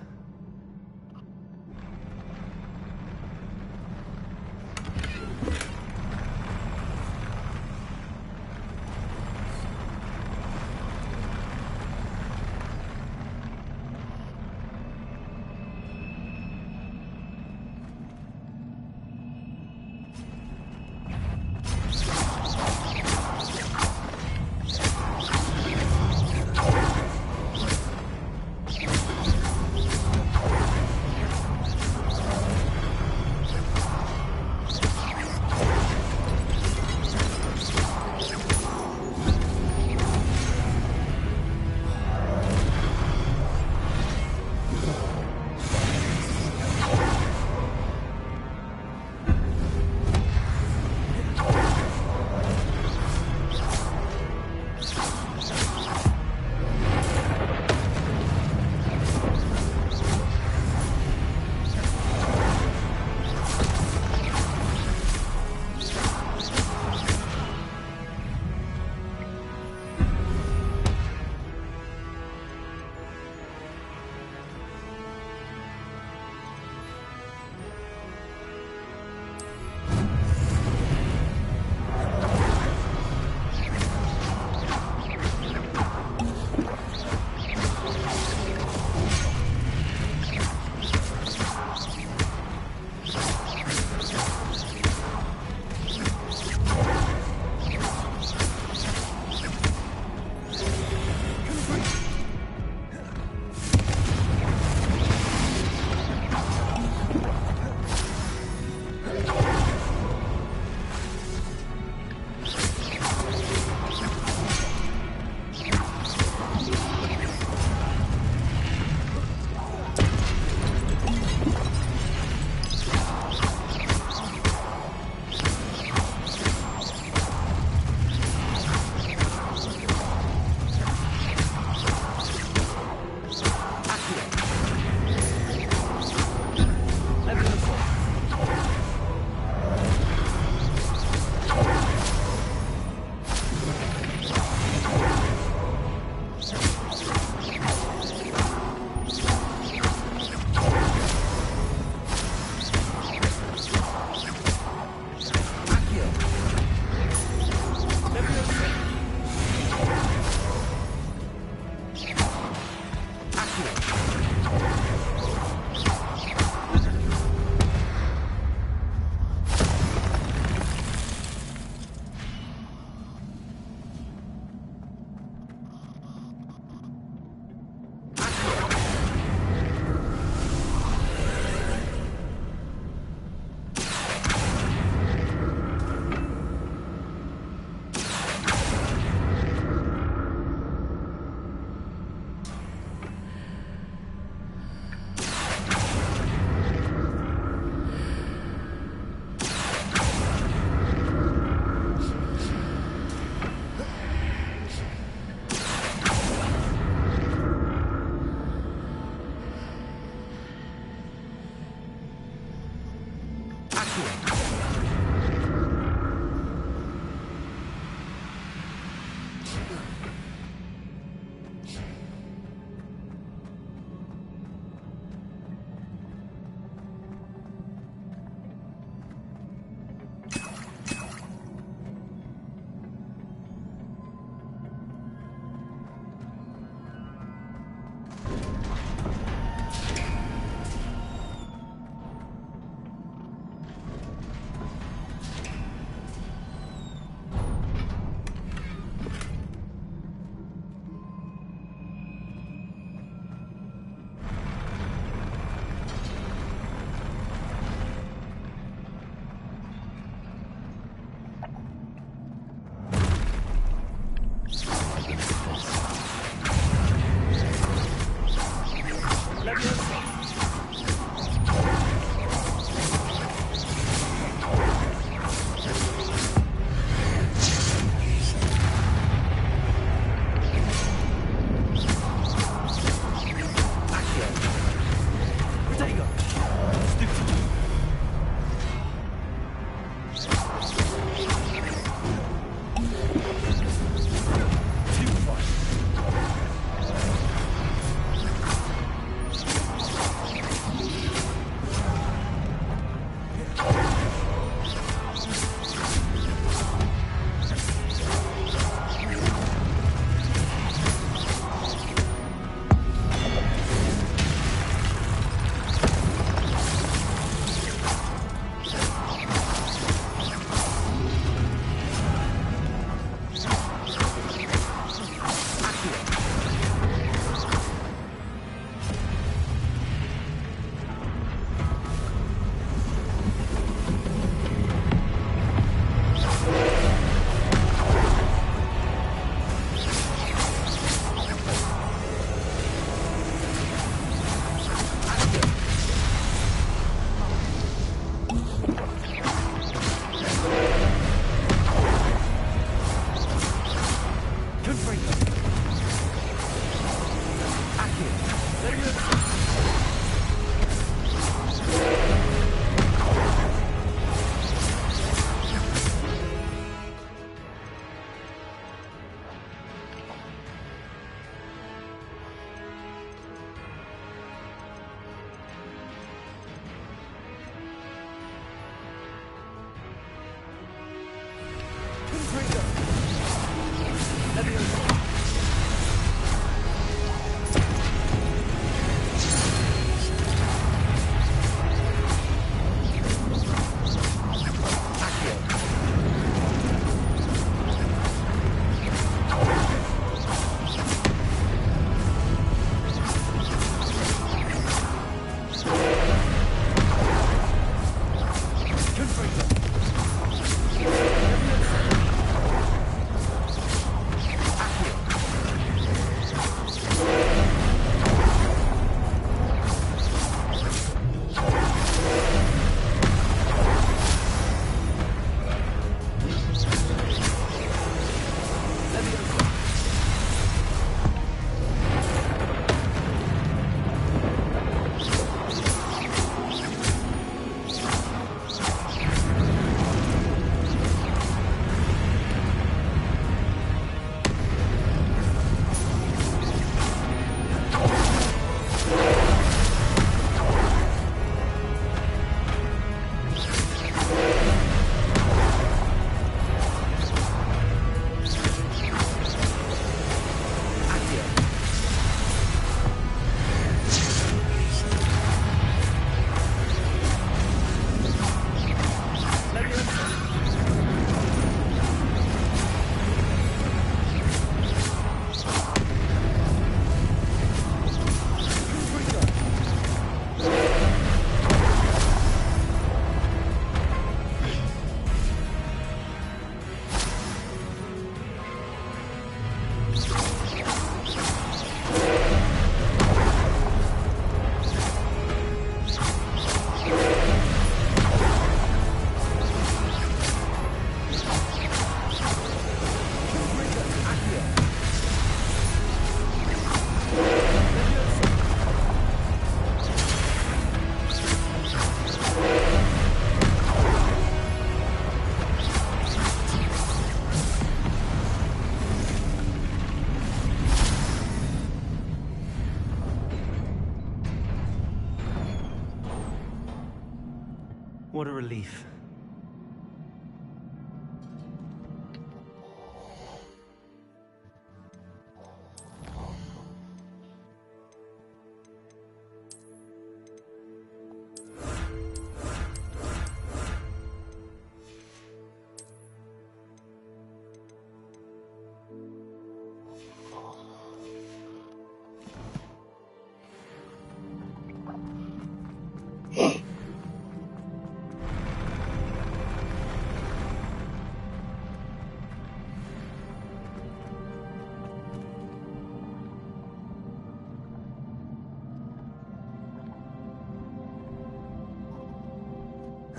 What a relief.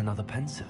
another pensive.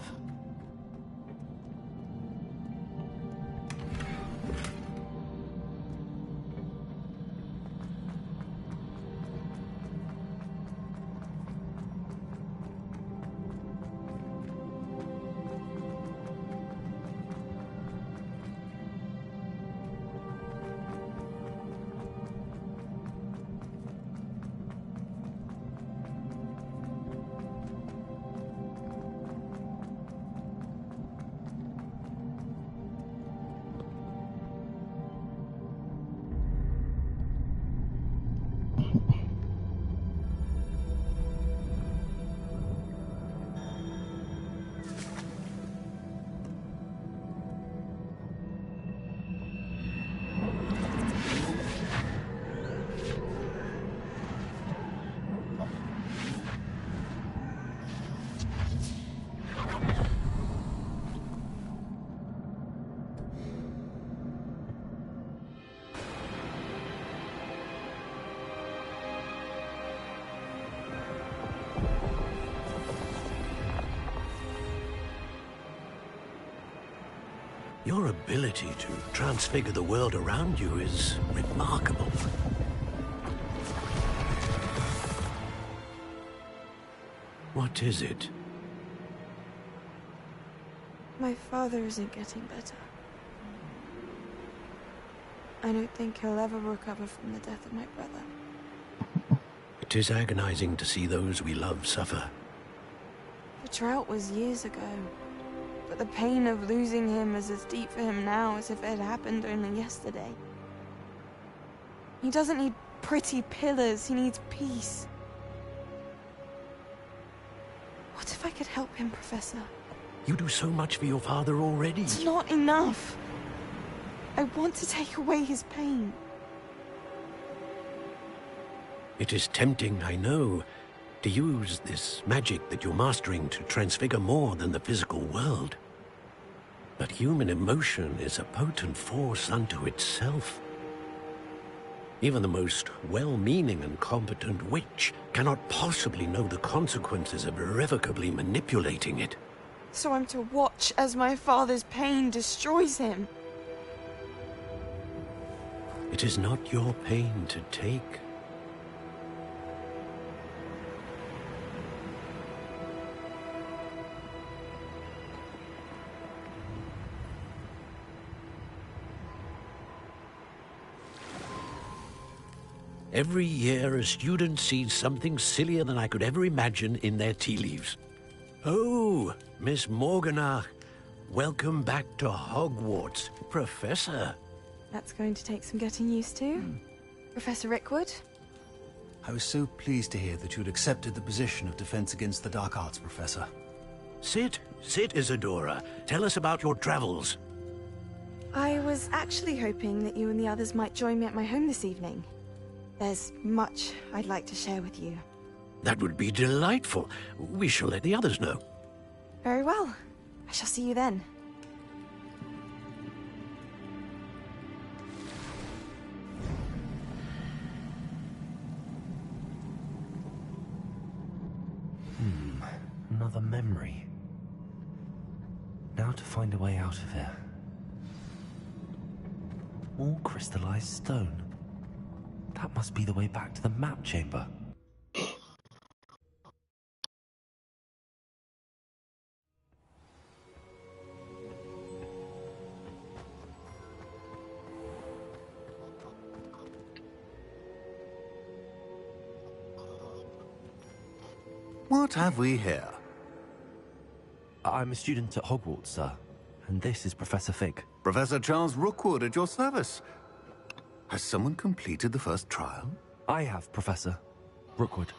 Your ability to transfigure the world around you is remarkable. What is it? My father isn't getting better. I don't think he'll ever recover from the death of my brother. It is agonizing to see those we love suffer. The drought was years ago, but the pain of losing him is as deep for him now as if it had happened only yesterday. He doesn't need pretty pillars, he needs peace. What if I could help him, Professor? You do so much for your father already. It's not enough. I want to take away his pain. It is tempting, I know, to use this magic that you're mastering to transfigure more than the physical world. But human emotion is a potent force unto itself. Even the most well-meaning and competent witch cannot possibly know the consequences of irrevocably manipulating it. So I'm to watch as my father's pain destroys him. It is not your pain to take. Every year, a student sees something sillier than I could ever imagine in their tea leaves. Oh, Miss Morganach, welcome back to Hogwarts, Professor. That's going to take some getting used to. Professor Rickwood? I was so pleased to hear that you'd accepted the position of Defense Against the Dark Arts, Professor. Sit, Isadora. Tell us about your travels. I was actually hoping that you and the others might join me at my home this evening. There's much I'd like to share with you. That would be delightful. We shall let the others know. Very well. I shall see you then. Another memory. Now to find a way out of here. All crystallized stone. That must be the way back to the map chamber. What have we here? I'm a student at Hogwarts, sir. And this is Professor Fig. Professor Charles Rookwood at your service. Has someone completed the first trial? I have, Professor Rookwood.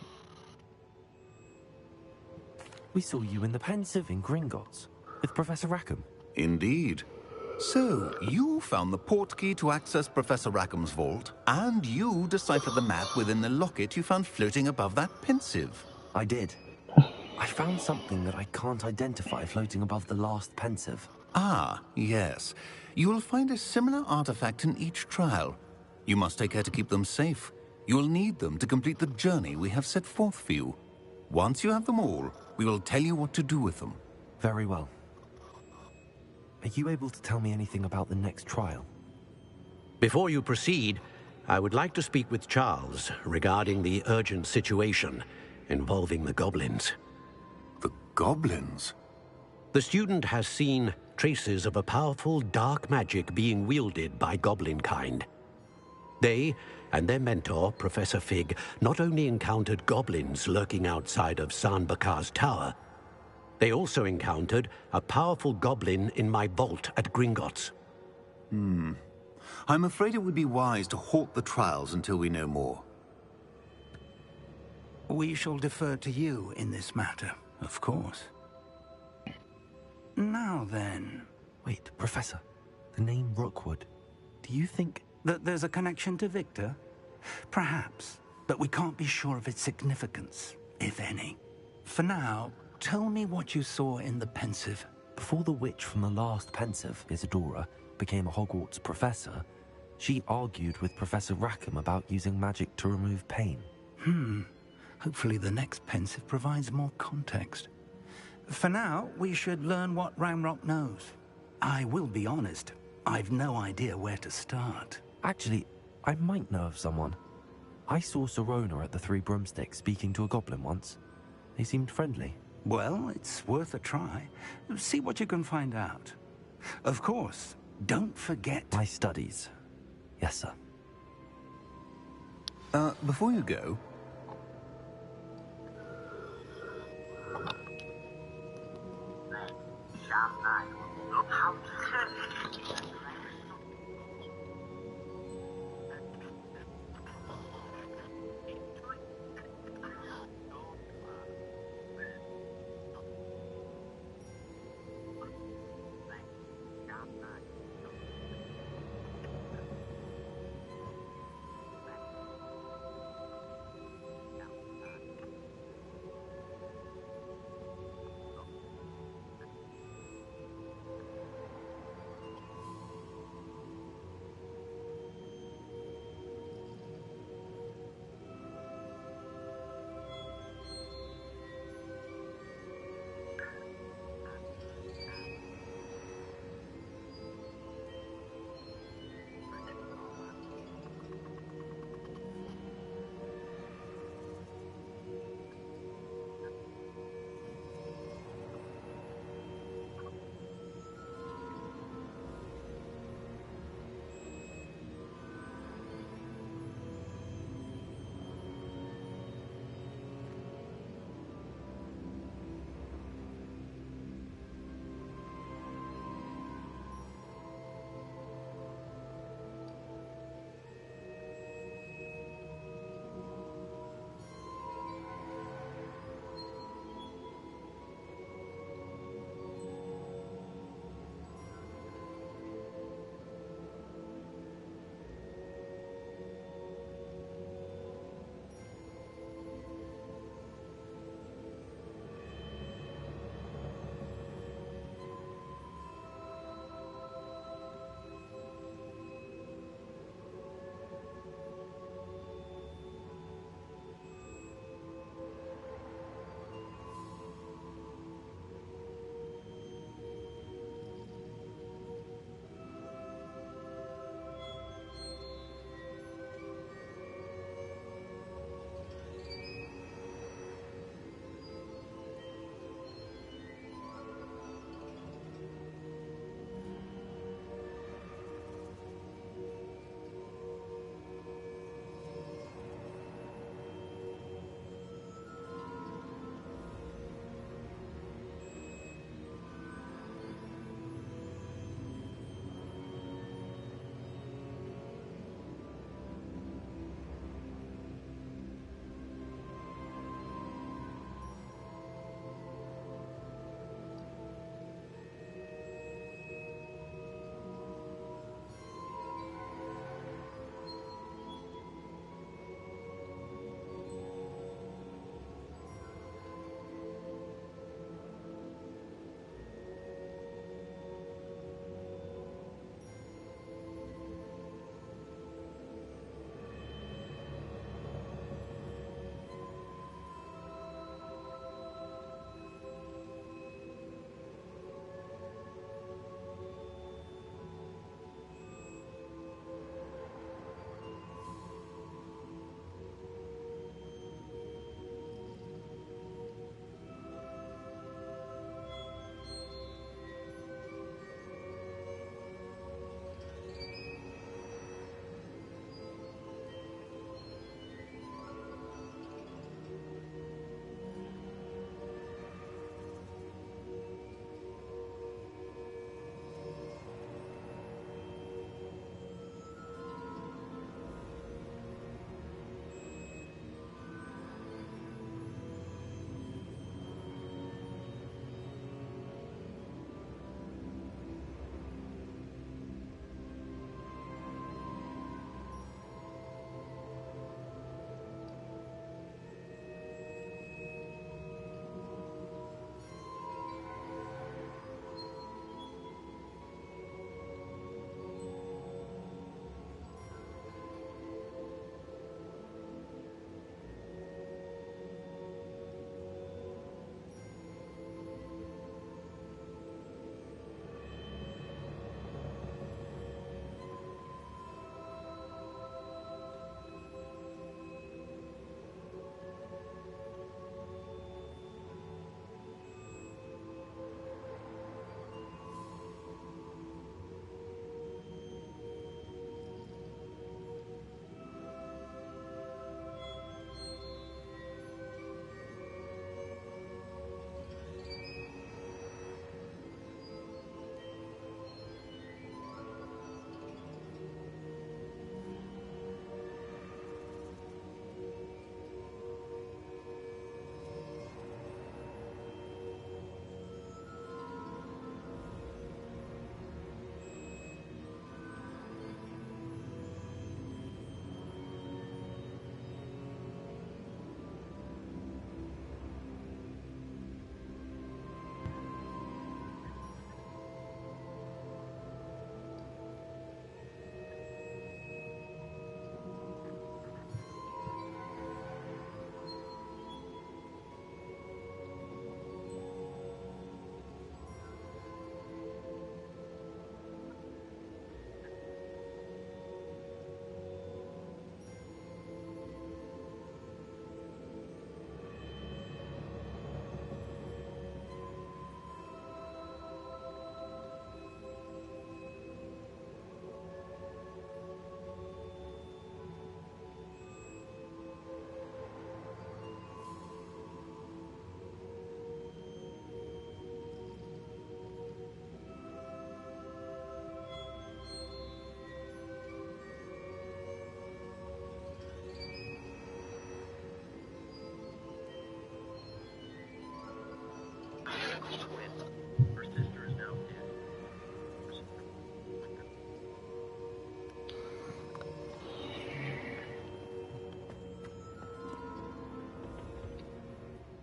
We saw you in the Pensive in Gringotts with Professor Rackham. Indeed. So, you found the portkey to access Professor Rackham's vault, and you deciphered the map within the locket you found floating above that Pensive. I did. I found something that I can't identify floating above the last Pensive. Ah, yes. You will find a similar artifact in each trial. You must take care to keep them safe. You will need them to complete the journey we have set forth for you. Once you have them all, we will tell you what to do with them. Very well. Are you able to tell me anything about the next trial? Before you proceed, I would like to speak with Charles regarding the urgent situation involving the goblins. The goblins? The student has seen traces of a powerful dark magic being wielded by goblin kind. They and their mentor, Professor Fig, not only encountered goblins lurking outside of San Bakar's tower, they also encountered a powerful goblin in my vault at Gringotts. I'm afraid it would be wise to halt the trials until we know more. We shall defer to you in this matter, of course. Now then... Wait, Professor. The name Rookwood. Do you think... that there's a connection to Victor? Perhaps, but we can't be sure of its significance, if any. For now, tell me what you saw in the pensive. Before the witch from the last pensive, Isadora, became a Hogwarts professor, she argued with Professor Rackham about using magic to remove pain. Hopefully the next pensive provides more context. For now, we should learn what Ramrock knows. I will be honest, I've no idea where to start. Actually, I might know of someone. I saw Serona at the Three Broomsticks speaking to a goblin once. They seemed friendly. Well, it's worth a try. See what you can find out. Of course, don't forget... my studies. Yes, sir. Before you go...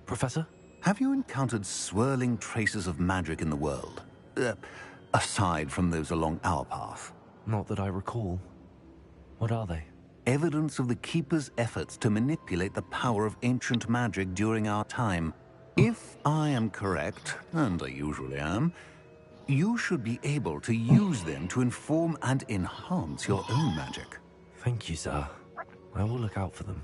Professor? Have you encountered swirling traces of magic in the world? Aside from those along our path? Not that I recall. What are they? Evidence of the Keeper's efforts to manipulate the power of ancient magic during our time. If I am correct, and I usually am, you should be able to use them to inform and enhance your own magic. Thank you, sir. I will look out for them.